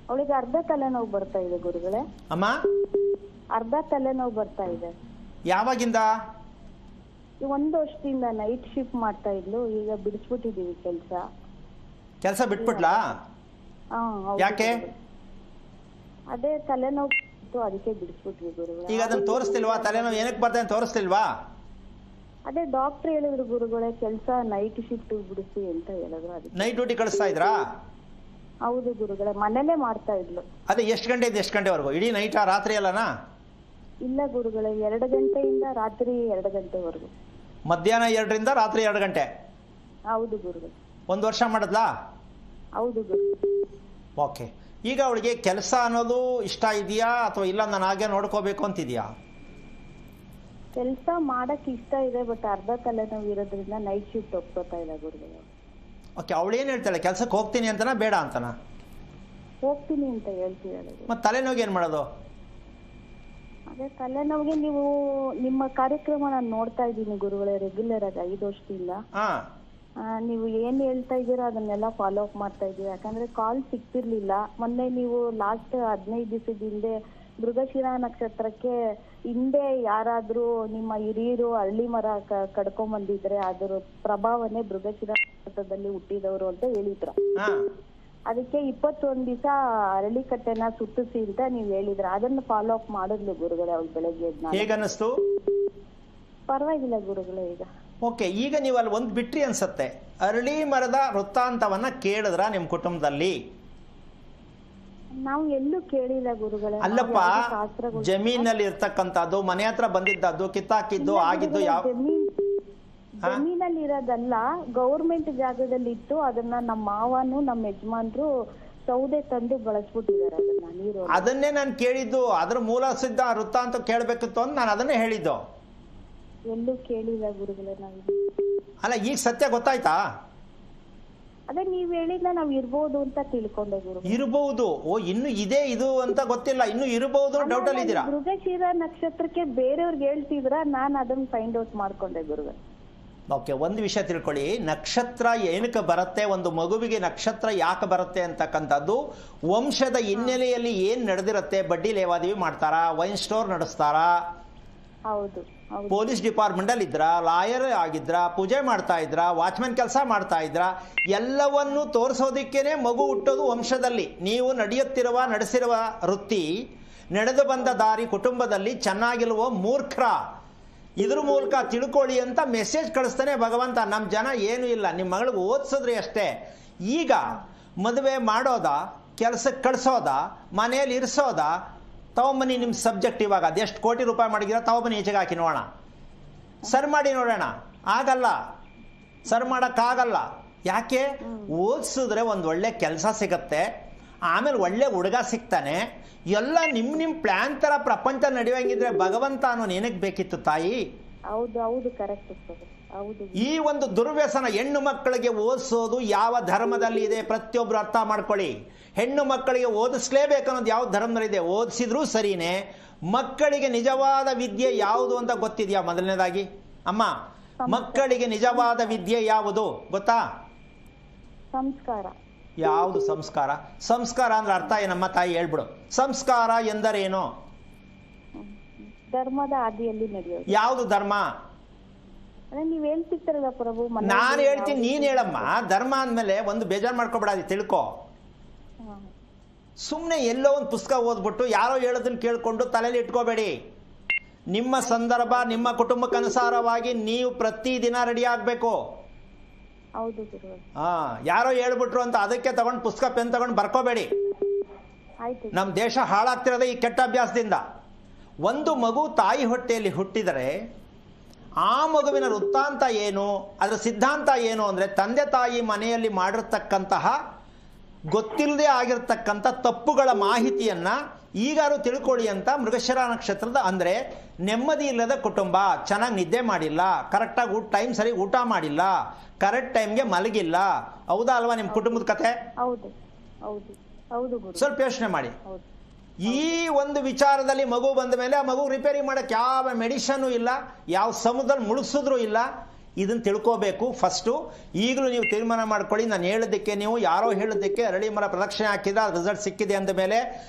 ಅವಳಿಗೆ ಅರ್ಧ ತಲೆನೋವು ಬರ್ತಾ ಇದೆ ಗುರುಗಳೇ. ಅಮ್ಮ, ಅರ್ಧ ತಲೆನೋವು ಬರ್ತಾ ಇದೆ. ಯಾವಾಗಿಂದ? 1 ವರ್ಷದಿಂದ ನೈಟ್ ಶಿಫ್ಟ್ ಮಾಡ್ತಾ ಇದ್ಲು. ಈಗ ಬಿಡಿಸ್ಬಿಟ್ಟಿದೀವಿ ಕೆಲಸ ಬಿಟ್ಬಿಟ್ಲಾ? ಯಾಕೆ? ಅದೇ ತಲೆನೋವು ಇತ್ತು, ಅದಕ್ಕೆ ಬಿಡಿಸ್ಬಿಟ್ವಿ ಗುರುಗಳೇ. ಈಗ ಅದನ್ನ ತೋರಿಸ್ತಿಲ್ವಾ? ತಲೆನೋವು ಏನಕ್ಕೆ ಬರ್ತದೆ ಅಂತ ತೋರಿಸ್ತಿಲ್ವಾ? ಅದೇ ಡಾಕ್ಟರ್ ಹೇಳಿದ್ರು ಗುರುಗಳೇ, ಕೆಲಸ ನೈಟ್ ಶಿಫ್ಟ್ ಬಿಡಿಸಿ ಅಂತ ಹೇಳಿದ್ರು. ಅದಕ್ಕೆ ನೈಟ್ ಡ್ಯೂಟಿ ಕಳಿಸ್ತಾ ಇದ್ರಾ? ಹೌದು ಗುರುಗಳೇ, ಮನೇಲೆ ಮಾಡ್ತಾ ಇದ್ಲು. ಅದೇ ಎಷ್ಟು ಗಂಟೆಯಿಂದ ಎಷ್ಟು ಗಂಟೆವರೆಗೂ? ಇಡೀ ನೈಟಾ, ರಾತ್ರಿ ಅಲ್ಲನಾ? ಇಲ್ಲ ಗುರುಗಳೇ, 2 ಗಂಟೆಯಿಂದ ರಾತ್ರಿ 2 ಗಂಟೆವರೆಗೂ. ಮಧ್ಯಾಹ್ನ 2ರಿಂದ ರಾತ್ರಿ 2 ಗಂಟೆ? ಹೌದು ಗುರುಗಳೇ. 1 ವರ್ಷ ಮಾಡಿದ್ಲಾ? ಹೌದು ಗುರು. ಓಕೆ. ಈಗ ಅವಳಿಗೆ ಕೆಲಸ ಅನ್ನೋದು ಇಷ್ಟ ಇದೆಯಾ ಅಥವಾ ಇಲ್ಲ ನಾನು ಹಾಗೆ ನೋಡ್ಕೋಬೇಕು ಅಂತಿದ್ಯಾ? ಕೆಲಸ ಮಾಡಕ್ ಇಷ್ಟ ಇದೆ, ಬಟ್ ಅರ್ಧ ತಲೆನೋವು ಇರೋದ್ರಿಂದ ನೈಟ್ ಶಿಫ್ಟ್ ಒಪ್ಕೋತಾ ಇಲ್ಲ ಗುರುಗಳೇ. ಓಕೆ. ಅವಳು ಏನು ಹೇಳ್ತಾಳೆ? ಕೆಲಸಕ್ಕೆ ಹೋಗ್ತೀನಿ ಅಂತನಾ ಬೇಡ ಅಂತನಾ? ಹೋಗ್ತೀನಿ ಅಂತ ಹೇಳ್ತಿದ್ದಾಳೆ. ಮತ್ತೆ ತಲೆನೋವು ಏನು ಮಾಡೋದು? ಅದೇ ತಲೆನೋವಿಗೆ ನೀವು ನಿಮ್ಮ ಕಾರ್ಯಕ್ರಮ ನಾನು ನೋಡ್ತಾ ಇದ್ದೀನಿ ಗುರುಗಳೇ, ರೆಗ್ಯುಲರ್ ಆಗಿ 5 ವರ್ಷದಿಂದ. ನೀವು ಏನ್ ಹೇಳ್ತಾ ಇದ್ದೀರಾ ಅದನ್ನೆಲ್ಲ ಫಾಲೋ ಅಪ್ ಮಾಡ್ತಾ ಇದ್ದೀವಿ. ಯಾಕಂದ್ರೆ ಕಾಲ್ ಸಿಗ್ತಿರ್ಲಿಲ್ಲ. ಮೊನ್ನೆ ನೀವು ಲಾಸ್ಟ್ 15 ದಿವಸದ ಹಿಂದೆ ಮೃಗಶಿರ ನಕ್ಷತ್ರಕ್ಕೆ ಹಿಂದೆ ಯಾರಾದ್ರೂ ನಿಮ್ಮ ಹಿರಿಯರು ಹಳ್ಳಿ ಮರ ಕಡ್ಕೊಂಡ್ ಬಂದಿದ್ರೆ ಅದರ ಪ್ರಭಾವನೆ ಮೃಗಶಿರ ನಕ್ಷತ್ರದಲ್ಲಿ ಹುಟ್ಟಿದವರು ಅಂತ ಹೇಳಿದ್ರು. ಅದಕ್ಕೆ 21 ದಿವಸ ಅರಳಿ ಕಟ್ಟೆನ ಸುತ್ತಿಸಿ ಅಂತ ನೀವ್ ಹೇಳಿದ್ರ. ಅದನ್ನ ಫಾಲೋ ಅಪ್ ಮಾಡಿದ್ಲು ಗುರುಗಳೇ ಅವ್ಳು ಬೆಳಗ್ಗೆ. ಹೇಗನ್ನಿಸ್ತು? ಪರವಾಗಿಲ್ಲ ಗುರುಗಳೇ ಈಗ. ಓಕೆ. ಈಗ ನೀವು ಅಲ್ಲಿ ಒಂದು ಬಿಟ್ರಿ ಅನ್ಸತ್ತೆ. ಅರಳಿ ಮರದ ವೃತ್ತಾಂತವನ್ನ ಕೇಳಿದ್ರ ನಿಮ್ಮ ಕುಟುಂಬದಲ್ಲಿ? ನಾವು ಎಲ್ಲೂ ಕೇಳಿಲ್ಲ ಗುರುಗಳೇ. ಅಲ್ಲಪ್ಪ, ಜಮೀನಲ್ಲಿ ಇರ್ತಕ್ಕಂಥದ್ದು, ಮನೆ ಹತ್ರ ಬಂದಿದ್ದದ್ದು, ಕಿತ್ತಾಕಿದ್ದು, ಆಗಿದ್ದು ಯಾವ ಜಮೀನಲ್ಲಿ ಇರೋದಲ್ಲ, ಗೌರ್ಮೆಂಟ್ ಜಾಗದಲ್ಲಿ ಇತ್ತು. ಅದನ್ನ ನಮ್ಮ ಮಾವನು ನಮ್ಮ ಯಜಮಾನ್ರು ಸೌದೆ ತಂದು ಬಳಸ್ಬಿಟ್ಟಿದ್ದಾರೆ ಅದನ್ನ ನೀರು. ಅದನ್ನೇ ನಾನು ಕೇಳಿದ್ದು, ಅದ್ರ ಮೂಲ ಸಿದ್ಧ ವೃತ್ತ ಅಂತ ಕೇಳಬೇಕಿತ್ತು ಅಂತ ನಾನು ಅದನ್ನೇ ಹೇಳಿದ್ದು. ಎಲ್ಲೂ ಕೇಳಿಲ್ಲ ಗುರುಗಳೇ ನಾವು. ಅಲ್ಲ, ಈಗ ಸತ್ಯ ಗೊತ್ತಾಯ್ತಾ? ಅದೇ ನೀವ್ ಹೇಳಿದ್ನ ನಾವ್ ಇರ್ಬೋದು ಅಂತ ತಿಳ್ಕೊಂಡೆ ಗುರು. ಇರಬಹುದು. ಓ, ಇನ್ನು ಇದೆ ಇದು ಅಂತ ಗೊತ್ತಿಲ್ಲ, ಇನ್ನು ಇರಬಹುದು ಡೌಟ್ ಅಲ್ಲಿ ಇದ್ದೀರಾ. ಮೃಗಶಿರ ನಕ್ಷತ್ರಕ್ಕೆ ಬೇರೆಯವ್ರಿಗೆ ಹೇಳ್ತಿದ್ರ, ನಾನು ಅದನ್ನ ಫೈಂಡ್ ಔಟ್ ಮಾಡ್ಕೊಂಡೆ ಗುರುಗಳೇ. ಓಕೆ, ಒಂದು ವಿಷಯ ತಿಳ್ಕೊಳ್ಳಿ. ನಕ್ಷತ್ರ ಏನಕ್ಕೆ ಬರುತ್ತೆ, ಒಂದು ಮಗುವಿಗೆ ನಕ್ಷತ್ರ ಯಾಕೆ ಬರುತ್ತೆ ಅಂತಕ್ಕಂಥದ್ದು ವಂಶದ ಹಿನ್ನೆಲೆಯಲ್ಲಿ ಏನ್ ನಡೆದಿರುತ್ತೆ. ಬಡ್ಡಿ ಲೇವಾದೇವಿ ಮಾಡ್ತಾರಾ, ವೈನ್ ಸ್ಟೋರ್ ನಡೆಸ್ತಾರಾ, ಹೌದು, ಪೊಲೀಸ್ ಡಿಪಾರ್ಟ್ಮೆಂಟ್ ಅಲ್ಲಿ ಇದ್ರ, ಲಾಯರ್ ಆಗಿದ್ರ, ಪೂಜೆ ಮಾಡ್ತಾ ಇದ್ರ, ವಾಚ್ಮನ್ ಕೆಲಸ ಮಾಡ್ತಾ ಇದ್ರ, ಎಲ್ಲವನ್ನೂ ತೋರಿಸೋದಿಕ್ಕೇನೆ ಮಗು ಹುಟ್ಟೋದು ವಂಶದಲ್ಲಿ. ನೀವು ನಡೆಸಿರುವ ವೃತ್ತಿ, ನಡೆದು ಬಂದ ದಾರಿ, ಕುಟುಂಬದಲ್ಲಿ ಚೆನ್ನಾಗಿಲ್ವೋ ಮೂರ್ಖರ, ಇದ್ರ ಮೂಲಕ ತಿಳ್ಕೊಳ್ಳಿ ಅಂತ ಮೆಸೇಜ್ ಕಳಿಸ್ತಾನೆ ಭಗವಂತ. ನಮ್ಮ ಜನ ಏನೂ ಇಲ್ಲ, ನಿಮ್ಮ ಮಗಳಿಗೆ ಓದಿಸಿದ್ರಿ ಅಷ್ಟೇ. ಈಗ ಮದುವೆ ಮಾಡೋದ, ಕೆಲಸಕ್ಕೆ ಕಳಿಸೋದ, ಮನೆಯಲ್ಲಿ ಇರಿಸೋದ, ತಗೊಂಬನ್ನಿ ನಿಮ್ಮ ಸಬ್ಜೆಕ್ಟ್. ಇವಾಗ ಅದೆಷ್ಟು ಕೋಟಿ ರೂಪಾಯಿ ಮಾಡಿದ್ದೀರಾ, ತಗೊಂಬನ್ನಿ ಈಚೆಗೆ ಹಾಕಿ ನೋಡೋಣ, ಸರ್ ಮಾಡಿ ನೋಡೋಣ. ಆಗಲ್ಲ, ಸರ್ ಮಾಡೋಕ್ಕಾಗಲ್ಲ. ಯಾಕೆ? ಓದಿಸಿದ್ರೆ ಒಂದು ಒಳ್ಳೆ ಕೆಲಸ ಸಿಗತ್ತೆ, ಆಮೇಲೆ ಒಳ್ಳೆ ಹುಡುಗ ಸಿಗ್ತಾನೆ, ಎಲ್ಲ ನಿಮ್ಮ ಪ್ಲಾನ್ ತರ ಪ್ರಪಂಚ ನಡೆಯುವಂಗಿದ್ರೆ ಭಗವಂತ ಅನ್ನೋ ಏನಕ್ಕೆ ಬೇಕಿತ್ತು ತಾಯಿ? ಹೌದು, ಕರೆಕ್ಟ್. ಹೌದು. ಈ ಒಂದು ದುರ್ವ್ಯಸನ ಹೆಣ್ಣು ಮಕ್ಕಳಿಗೆ ಓದಿಸೋದು ಯಾವ ಧರ್ಮದಲ್ಲಿ ಇದೆ ಪ್ರತಿಯೊಬ್ರು ಅರ್ಥ ಮಾಡ್ಕೊಳ್ಳಿ. ಹೆಣ್ಣು ಮಕ್ಕಳಿಗೆ ಓದಿಸ್ಲೇಬೇಕು ಅನ್ನೋದು ಯಾವ ಧರ್ಮದಲ್ಲಿದೆ. ಓದಿಸಿದ್ರು ಸರಿನೇ. ಮಕ್ಕಳಿಗೆ ನಿಜವಾದ ವಿದ್ಯೆ ಯಾವುದು ಅಂತ ಗೊತ್ತಿದೆಯಾ? ಮೊದಲನೇದಾಗಿ ಅಮ್ಮ, ಮಕ್ಕಳಿಗೆ ನಿಜವಾದ ವಿದ್ಯೆ ಯಾವುದು ಗೊತ್ತಾ? ಸಂಸ್ಕಾರ. ಯಾವುದು ಸಂಸ್ಕಾರ? ಸಂಸ್ಕಾರ ಅಂದ್ರೆ ಅರ್ಥ ಏನಮ್ಮ ತಾಯಿ ಹೇಳ್ಬಿಡು. ಸಂಸ್ಕಾರ ಎಂದರೇನು? ಧರ್ಮದ ಹಾದಿಯಲ್ಲಿ ನಡೆಯೋದು. ಯಾವುದು ಧರ್ಮ? ನೀವ್ ಹೇಳ್ತಿರ್ತಾರಲ್ಲ ಪ್ರಭು. ನಾನು ಹೇಳ್ತೀನಿ, ನೀನ್ ಹೇಳಮ್ಮ. ಧರ್ಮ ಅಂದ್ಮೇಲೆ ಒಂದು ಬೇಜಾರು ಮಾಡ್ಕೊಬೇಡ, ತಿಳ್ಕೊ. ಸುಮ್ಮನೆ ಎಲ್ಲೋ ಒಂದು ಪುಸ್ತಕ ಓದ್ಬಿಟ್ಟು ಯಾರೋ ಹೇಳೋದನ್ನ ಕೇಳ್ಕೊಂಡು ತಲೆಯಲ್ಲಿ ಇಟ್ಕೋಬೇಡಿ. ನಿಮ್ಮ ಸಂದರ್ಭ, ನಿಮ್ಮ ಕುಟುಂಬಕ್ಕನುಸಾರವಾಗಿ ನೀವು ಪ್ರತಿದಿನ ರೆಡಿ ಆಗ್ಬೇಕು. ಯಾರೋ ಹೇಳ್ಬಿಟ್ರು ಅಂತ ಅದಕ್ಕೆ ತಗೊಂಡು ಪುಸ್ತಕ ಪೆನ್ ತಗೊಂಡು ಬರ್ಕೋಬೇಡಿ. ನಮ್ಮ ದೇಶ ಹಾಳಾಗ್ತಿರೋದೇ ಈ ಕೆಟ್ಟ ಅಭ್ಯಾಸದಿಂದ. ಒಂದು ಮಗು ತಾಯಿ ಹೊಟ್ಟೆಯಲ್ಲಿ ಹುಟ್ಟಿದರೆ ಆ ಮಗುವಿನ ವೃತ್ತಾಂತ ಏನು, ಅದರ ಸಿದ್ಧಾಂತ ಏನು ಅಂದರೆ, ತಂದೆ ತಾಯಿ ಮನೆಯಲ್ಲಿ ಮಾಡಿರ್ತಕ್ಕಂತಹ ಗೊತ್ತಿಲ್ಲದೆ ಆಗಿರ್ತಕ್ಕಂಥ ತಪ್ಪುಗಳ ಮಾಹಿತಿಯನ್ನ ಈಗಾರು ತಿಳ್ಕೊಳ್ಳಿ ಅಂತ ಮೃಗಶಿರ ನಕ್ಷತ್ರದ. ಅಂದರೆ ನೆಮ್ಮದಿ ಇಲ್ಲದ ಕುಟುಂಬ, ಚೆನ್ನಾಗಿ ನಿದ್ದೆ ಮಾಡಿಲ್ಲ, ಕರೆಕ್ಟಾಗಿ ಟೈಮ್ ಸರಿ ಊಟ ಮಾಡಿಲ್ಲ, ಕರೆಕ್ಟ್ ಟೈಮ್ಗೆ ಮಲಗಿಲ್ಲ. ಹೌದಾ ಅಲ್ವಾ ನಿಮ್ಮ ಕುಟುಂಬದ ಕತೆ? ಸ್ವಲ್ಪ ಯೋಚನೆ ಮಾಡಿ. ಈ ಒಂದು ವಿಚಾರದಲ್ಲಿ ಮಗು ಬಂದ ಮೇಲೆ ಆ ಮಗು ರಿಪೇರಿ ಮಾಡಕ್ಕೆ ಯಾವ ಮೆಡಿಷನ್ನು ಇಲ್ಲ, ಯಾವ ಸಮುದ್ರದಲ್ಲಿ ಮುಳುಗಿಸಿದ್ರು ಇಲ್ಲ. ಇದನ್ನು ತಿಳ್ಕೋಬೇಕು ಫಸ್ಟು. ಈಗಲೂ ನೀವು ತೀರ್ಮಾನ ಮಾಡ್ಕೊಳ್ಳಿ. ನಾನು ಹೇಳೋದಕ್ಕೆ, ನೀವು ಯಾರೋ ಹೇಳೋದಕ್ಕೆ ಅರಳಿ ಮರ ಪ್ರದಕ್ಷಿಣೆ ಹಾಕಿದ್ರೆ ರಿಸಲ್ಟ್ ಸಿಕ್ಕಿದೆ ಅಂದ ಮೇಲೆ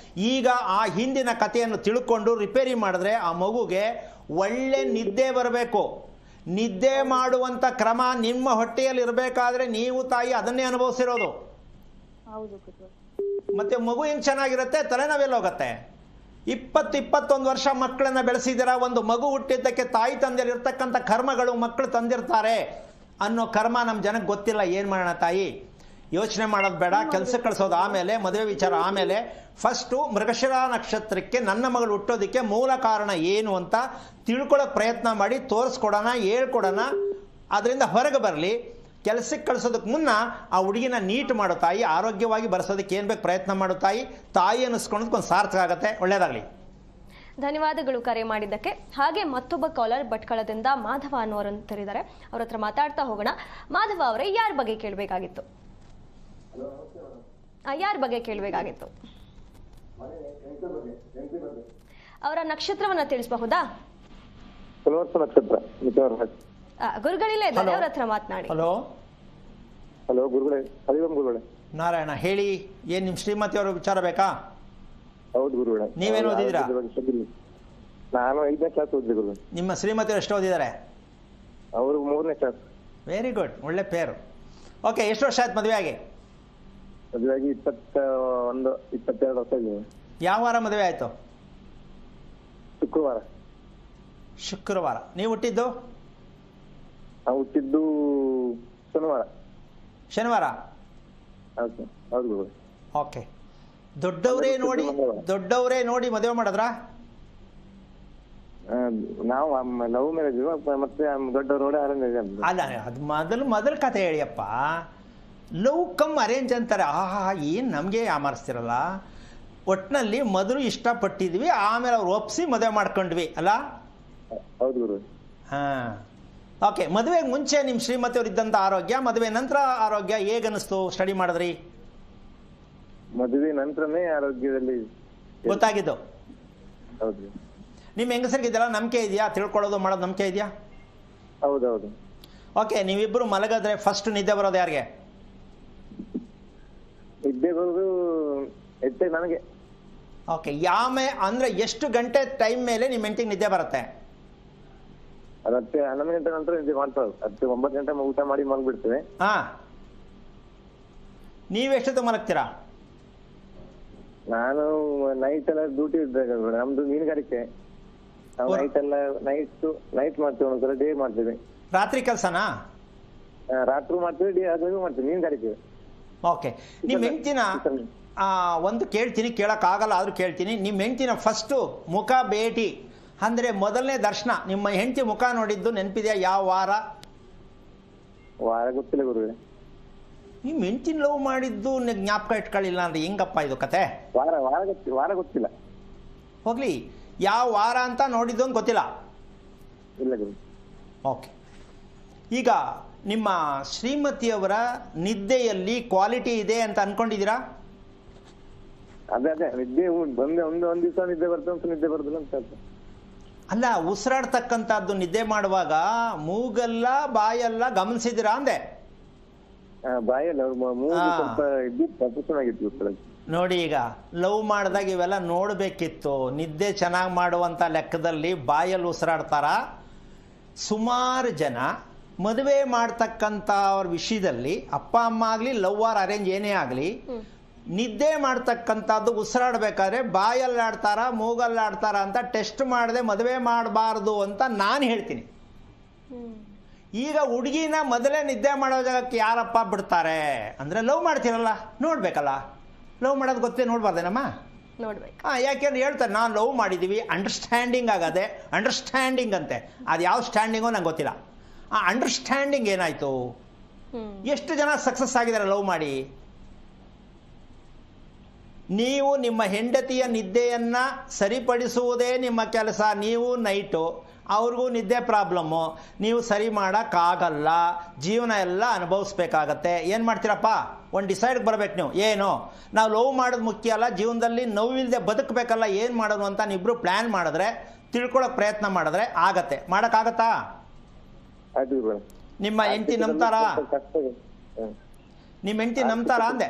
ಈಗ ಆ ಹಿಂದಿನ ಕಥೆಯನ್ನು ತಿಳ್ಕೊಂಡು ರಿಪೇರಿ ಮಾಡಿದ್ರೆ ಆ ಮಗುಗೆ ಒಳ್ಳೆ ನಿದ್ದೆ ಬರಬೇಕು. ನಿದ್ದೆ ಮಾಡುವಂಥ ಕ್ರಮ ನಿಮ್ಮ ಹೊಟ್ಟೆಯಲ್ಲಿ ಇರಬೇಕಾದ್ರೆ ನೀವು ತಾಯಿ ಅದನ್ನೇ ಅನುಭವಿಸಿರೋದು. ಮತ್ತೆ ಮಗು ಹೆಂಗೆ ಚೆನ್ನಾಗಿರುತ್ತೆ, ತಲೆನೋವೆಲ್ಲ ಹೋಗುತ್ತೆ. 20-21 ವರ್ಷ ಮಕ್ಕಳನ್ನ ಬೆಳೆಸಿದಿರ. ಒಂದು ಮಗು ಹುಟ್ಟಿದ್ದಕ್ಕೆ ತಾಯಿ ತಂದೆಯಲ್ಲಿ ಇರ್ತಕ್ಕಂಥ ಕರ್ಮಗಳು ಮಕ್ಕಳು ತಂದಿರ್ತಾರೆ ಅನ್ನೋ ಕರ್ಮ ನಮ್ಮ ಜನಕ್ಕೆ ಗೊತ್ತಿಲ್ಲ. ಏನು ಮಾಡೋಣ ತಾಯಿ? ಯೋಚನೆ ಮಾಡೋದು ಬೇಡ, ಕೆಲಸಕ್ಕೆ ಕಳಿಸೋದು ಆಮೇಲೆ, ಮದುವೆ ವಿಚಾರ ಆಮೇಲೆ. ಫಸ್ಟು ಮೃಗಶಿರ ನಕ್ಷತ್ರಕ್ಕೆ ನನ್ನ ಮಗಳು ಹುಟ್ಟೋದಕ್ಕೆ ಮೂಲ ಕಾರಣ ಏನು ಅಂತ ತಿಳ್ಕೊಳ್ಳೋಕೆ ಪ್ರಯತ್ನ ಮಾಡಿ, ತೋರಿಸ್ಕೊಡೋಣ, ಹೇಳ್ಕೊಡೋಣ. ಅದರಿಂದ ಹೊರಗೆ ಬರಲಿ. ಕೆಲಸಕ್ಕೆ ಕಳಿಸೋದಕ್ಕೆ ಮುನ್ನ ಆ ಹುಡುಗಿನ ನೀಟ್ ಮಾಡೋ ತಾಯಿ, ಆರೋಗ್ಯವಾಗಿ ಬರೆಸೋದಕ್ಕೆ ಏನು ಬೇಕು ಪ್ರಯತ್ನ ಮಾಡೋ ತಾಯಿ. ತಾಯಿ ಅನ್ನಿಸ್ಕೊಳ್ಳೋದಕ್ಕೊಂದು ಸಾರ್ಥಕ ಆಗುತ್ತೆ. ಒಳ್ಳೆಯದಾಗಲಿ. ಧನ್ಯವಾದಗಳು ಕರೆ ಮಾಡಿದ್ದಕ್ಕೆ. ಹಾಗೆ ಮತ್ತೊಬ್ಬ ಕಾಲರ್ ಭಟ್ಕಳದಿಂದ ಮಾಧವ ಅನ್ನೋರಂತರಿದ್ದಾರೆ, ಅವ್ರ ಹತ್ರ ಮಾತಾಡ್ತಾ ಹೋಗೋಣ. ಮಾಧವ ಅವರೇ, ಯಾರ ಬಗ್ಗೆ ಕೇಳಬೇಕಾಗಿತ್ತು? ಅವರ ನಕ್ಷತ್ರವನ್ನ ತಿಳಿಸಬಹುದಾ? ಗುರುಗಳಿಲ್ಲ ಇದ್ದಾರೆ, ಅವ್ರ ಹತ್ರ ಮಾತನಾಡಿ. ಹಲೋ ಗುರುಗಳೇ. ಗುರುಗಳೇ ನಾರಾಯಣ ಹೇಳಿ. ಏನ್ ನಿಮ್ ಶ್ರೀಮತಿ ಅವರ ವಿಚಾರ ಬೇಕಾ? ಹೌದು ಗುರುಗಳೇ. ನೀವೇನು ಓದಿದ್ರಾ? ನಾನು 5ನೇ ಕ್ಲಾಸ್ ಓದಿದೆ ಗುರುಗಳೇ. ನಿಮ್ಮ ಶ್ರೀಮತಿ ಅವರು ಎಷ್ಟು ಓದಿದ್ದಾರೆ? ಅವರು 3ನೇ ಕ್ಲಾಸ್. ವೆರಿ ಗುಡ್, ಒಳ್ಳೆ ಪೇರು. ಓಕೆ, ಎಷ್ಟು ವರ್ಷ ಆಯ್ತು ಮದುವೆ ಆಗಿ? ಮದುವೆ ಆಗಿ 22 ವರ್ಷ ಆಗಿದೆ. ಯಾವ ವಾರ ಮದುವೆ ಆಯ್ತು? ಶುಕ್ರವಾರ. ನೀವು ಹುಟ್ಟಿದ್ದು? ನಾವು ಹುಟ್ಟಿದ್ದು ಶನಿವಾರ. ಶನಿವಾರ? ಹೌದು ಗುರುಗಳೇ. ಓಕೆ, ದೊಡ್ಡವರೇ ನೋಡಿ ಮದುವೆ ಮಾಡಿದ್ರಾ? ನಾವು ಲವ್ ಮ್ಯಾರೇಜ್ ಮತ್ತೆ ದೊಡ್ಡವರು ನೋಡಿ ಅರೇಂಜ್. ಅಲ್ಲ, ಅದು ಮೊದಲು ಕತೆ ಹೇಳಿಯಪ್ಪ. ಲವ್ ಕಮ್ ಅರೇಂಜ್ ಅಂತಾರೆ. ಆಹಾ, ಏನು ನಮಗೆ ಯಾಮಾರಿಸ್ತಿರಲ್ಲ. ಒಟ್ಟಿನಲ್ಲಿ ಮೊದಲು ಇಷ್ಟಪಟ್ಟಿದ್ವಿ, ಆಮೇಲೆ ಅವ್ರು ಒಪ್ಪಿಸಿ ಮದುವೆ ಮಾಡ್ಕೊಂಡ್ವಿ ಅಲ್ಲ? ಹೌದು ಗುರು. ಹಾಂ, ಓಕೆ. ಮದುವೆಗೆ ಮುಂಚೆ ನಿಮ್ಮ ಶ್ರೀಮತಿಯವ್ರು ಇದ್ದಂಥ ಆರೋಗ್ಯ, ಮದುವೆ ನಂತರ ಆರೋಗ್ಯ ಹೇಗನ್ನಿಸ್ತು? ಸ್ಟಡಿ ಮಾಡಿದ್ರಿ? ಮದುವೆ ನಂತರನೇ ಆರೋಗ್ಯದಲ್ಲಿ ಗೊತ್ತಾಗಿದ್ದು? ಹೌದು. ನಿಮ್ಮ ಹೆಂಗಸರಿಗಿದೆಲ್ಲ ನಂಬಿಕೆ ಇದೆಯಾ? ತಿಳ್ಕೊಳ್ಳೋದು ಮಾಡೋದು ನಂಬಿಕೆ ಇದೆಯಾ? ಹೌದೌದು. ಓಕೆ, ನೀವಿಬ್ಬರು ಮಲಗಿದ್ರೆ ಫಸ್ಟ್ ನಿದ್ದೆ ಬರೋದು ಯಾರಿಗೆ? ನಿದ್ದೆ ಬರೋದು ಹೆಚ್ಚಾಗಿ ನನಗೆ. ಓಕೆ, ಅಂದರೆ ಎಷ್ಟು ಗಂಟೆ ಟೈಮ್ ಮೇಲೆ ನಿಮ್ಮ ಹೆಂಡತಿಗೆ ನಿದ್ದೆ ಬರುತ್ತೆ? ಅದು 11 ಗಂಟೆ ನಂತರ ನಿದ್ದೆ ಮಾಡ್ತಾರೆ. 9 ಗಂಟೆ ಊಟ ಮಾಡಿ ಮಲಗ್ಬಿಡ್ತೇವೆ. ಹಾಂ, ನೀವೆಷ್ಟೊತ್ತು ಮಲಗ್ತೀರಾ? ನಾನು ನೈಟ್ ಎಲ್ಲ ಡ್ಯೂಟಿ ಇದ್ದಾಗ, ನಮ್ದು ಮೀನುಗಾರಿಕೆ, ನಾವು ನೈಟ್ ಮಾಡ್ತೇವೆ, ಒಂದ್ಸಲ ಡೇ ಮಾಡ್ತೇವೆ. ರಾತ್ರಿ ಕೆಲಸನಾ? ರಾತ್ರಿ ಮಾಡ್ತೇವೆ, ಡೇ ಆದ್ಮೇಲೆ ಮಾಡ್ತೇವೆ ಮೀನುಗಾರಿಕೆ. ಓಕೆ, ನಿಮ್ಮ ಹೆಂಡ್ತಿನ ಒಂದು ಕೇಳ್ತೀನಿ, ಕೇಳೋಕ್ಕಾಗಲ್ಲ ಆದರೂ ಕೇಳ್ತೀನಿ. ನಿಮ್ಮ ಹೆಂಡ್ತಿನ ಫಸ್ಟು ಮುಖ ಭೇಟಿ ಅಂದರೆ ಮೊದಲನೇ ದರ್ಶನ, ನಿಮ್ಮ ಹೆಂಡತಿ ಮುಖ ನೋಡಿದ್ದು ನೆನಪಿದೆಯಾ? ಯಾವ ವಾರ? ಗೊತ್ತಿಲ್ಲ ಗುರುವೆ. ನಿಮ್ಮ ಹೆಂಡ್ತಿನ ಲವ್ ಮಾಡಿದ್ದು ಜ್ಞಾಪಕ ಇಟ್ಕೊಳ್ಳಿಲ್ಲ ಅಂದ್ರೆ ಹೆಂಗಪ್ಪ ಇದು ಕತೆ? ವಾರ ಗೊತ್ತಿಲ್ಲ. ಹೋಗ್ಲಿ, ಯಾವ ವಾರ ಅಂತ ನೋಡಿದ್ದು ಅಂತ ಗೊತ್ತಿಲ್ಲ? ಇಲ್ಲ ಗುರು. ಓಕೆ, ಈಗ ನಿಮ್ಮ ಶ್ರೀಮತಿಯವರ ನಿದ್ದೆಯಲ್ಲಿ ಕ್ವಾಲಿಟಿ ಇದೆ ಅಂತ ಅನ್ಕೊಂಡಿದ್ದೀರಾ? ಅದೇ ನಿದ್ದೆ ಒಂದ್ ದಿವಸ ನಿದ್ದೆ ಬರ್ತದೆ, ನಿದ್ದೆ ಬರೋದಿಲ್ಲ ಅಂತ. ಅಲ್ಲ, ಉಸಿರಾಡ್ತಕ್ಕಂಥದ್ದು ನಿದ್ದೆ ಮಾಡುವಾಗ ಮೂಗಲ್ಲ ಬಾಯಲ್ಲ ಗಮನಿಸಿದಿರಾ ಅಂದೆ? ಬಾಯಲ್ಲ, ಸ್ವಲ್ಪ ನೋಡಿ, ಈಗ ಲವ್ ಮಾಡಿದಾಗ ಇವೆಲ್ಲ ನೋಡಬೇಕಿತ್ತು. ನಿದ್ದೆ ಚೆನ್ನಾಗಿ ಮಾಡುವಂಥ ಲೆಕ್ಕದಲ್ಲಿ ಬಾಯಲ್ಲಿ ಉಸಿರಾಡ್ತಾರ. ಸುಮಾರು ಜನ ಮದುವೆ ಮಾಡ್ತಕ್ಕಂಥ ಅವ್ರ ವಿಷಯದಲ್ಲಿ, ಅಪ್ಪ ಅಮ್ಮ ಆಗಲಿ ಲವ್ ಆರ್ ಅರೇಂಜ್ ಏನೇ ಆಗಲಿ, ನಿದ್ದೆ ಮಾಡ್ತಕ್ಕಂಥದ್ದು ಉಸಿರಾಡಬೇಕಾದ್ರೆ ಬಾಯಲ್ಲಾಡ್ತಾರ ಮೂಗಲ್ಲಾಡ್ತಾರ ಅಂತ ಟೆಸ್ಟ್ ಮಾಡದೆ ಮದುವೆ ಮಾಡಬಾರ್ದು ಅಂತ ನಾನು ಹೇಳ್ತೀನಿ. ಈಗ ಹುಡುಗಿನ ಮೊದಲೇ ನಿದ್ದೆ ಮಾಡೋ ಜಾಗಕ್ಕೆ ಯಾರಪ್ಪ ಬಿಡ್ತಾರೆ ಅಂದರೆ ಲವ್ ಮಾಡ್ತೀರಲ್ಲ, ನೋಡ್ಬೇಕಲ್ಲ. ಲವ್ ಮಾಡೋದು ಗೊತ್ತೇ, ನೋಡ್ಬಾರ್ದೇನಮ್ಮ? ನೋಡ್ಬೇಕು. ಯಾಕೆಂದ್ರೆ ಹೇಳ್ತಾರೆ ನಾವು ಲವ್ ಮಾಡಿದ್ದೀವಿ, ಅಂಡರ್ಸ್ಟ್ಯಾಂಡಿಂಗ್ ಆಗದೆ. ಅಂಡರ್ಸ್ಟ್ಯಾಂಡಿಂಗ್ ಅಂತೆ, ಅದು ಯಾವ ಸ್ಟ್ಯಾಂಡಿಂಗೋ ನಂಗೆ ಗೊತ್ತಿಲ್ಲ. ಆ ಅಂಡರ್ಸ್ಟ್ಯಾಂಡಿಂಗ್ ಏನಾಯ್ತು? ಎಷ್ಟು ಜನ ಸಕ್ಸಸ್ ಆಗಿದ್ದಾರೆ ಲವ್ ಮಾಡಿ? ನೀವು ನಿಮ್ಮ ಹೆಂಡತಿಯ ನಿದ್ದೆಯನ್ನು ಸರಿಪಡಿಸುವುದೇ ನಿಮ್ಮ ಕೆಲಸ. ನೀವು ನೈಟು, ಅವ್ರಿಗೂ ನಿದ್ದೆ ಪ್ರಾಬ್ಲಮ್ಮು, ನೀವು ಸರಿ ಮಾಡೋಕ್ಕಾಗಲ್ಲ. ಜೀವನ ಎಲ್ಲ ಅನುಭವಿಸ್ಬೇಕಾಗತ್ತೆ. ಏನು ಮಾಡ್ತೀರಪ್ಪ? ಒಂದು ಡಿಸೈಡ್ಗೆ ಬರ್ಬೇಕು ನೀವು. ಏನು, ನಾವು ಲವ್ ಮಾಡೋದು ಮುಖ್ಯ ಅಲ್ಲ, ಜೀವನದಲ್ಲಿ ನೋವಿಲ್ಲದೆ ಬದುಕಬೇಕಲ್ಲ, ಏನು ಮಾಡೋದು ಅಂತ ನೀವಿಬ್ರು ಪ್ಲ್ಯಾನ್ ಮಾಡಿದ್ರೆ, ತಿಳ್ಕೊಳ್ಳೋಕೆ ಪ್ರಯತ್ನ ಮಾಡಿದ್ರೆ ಆಗತ್ತೆ. ಮಾಡೋಕ್ಕಾಗತ್ತಾ? ನಿಮ್ಮ ಹೆಂಡತಿ ನಂಬ್ತಾರ? ನಿಮ್ಮ ಹೆಂಡತಿ ನಂಬ್ತಾರ ಅಂದೆ?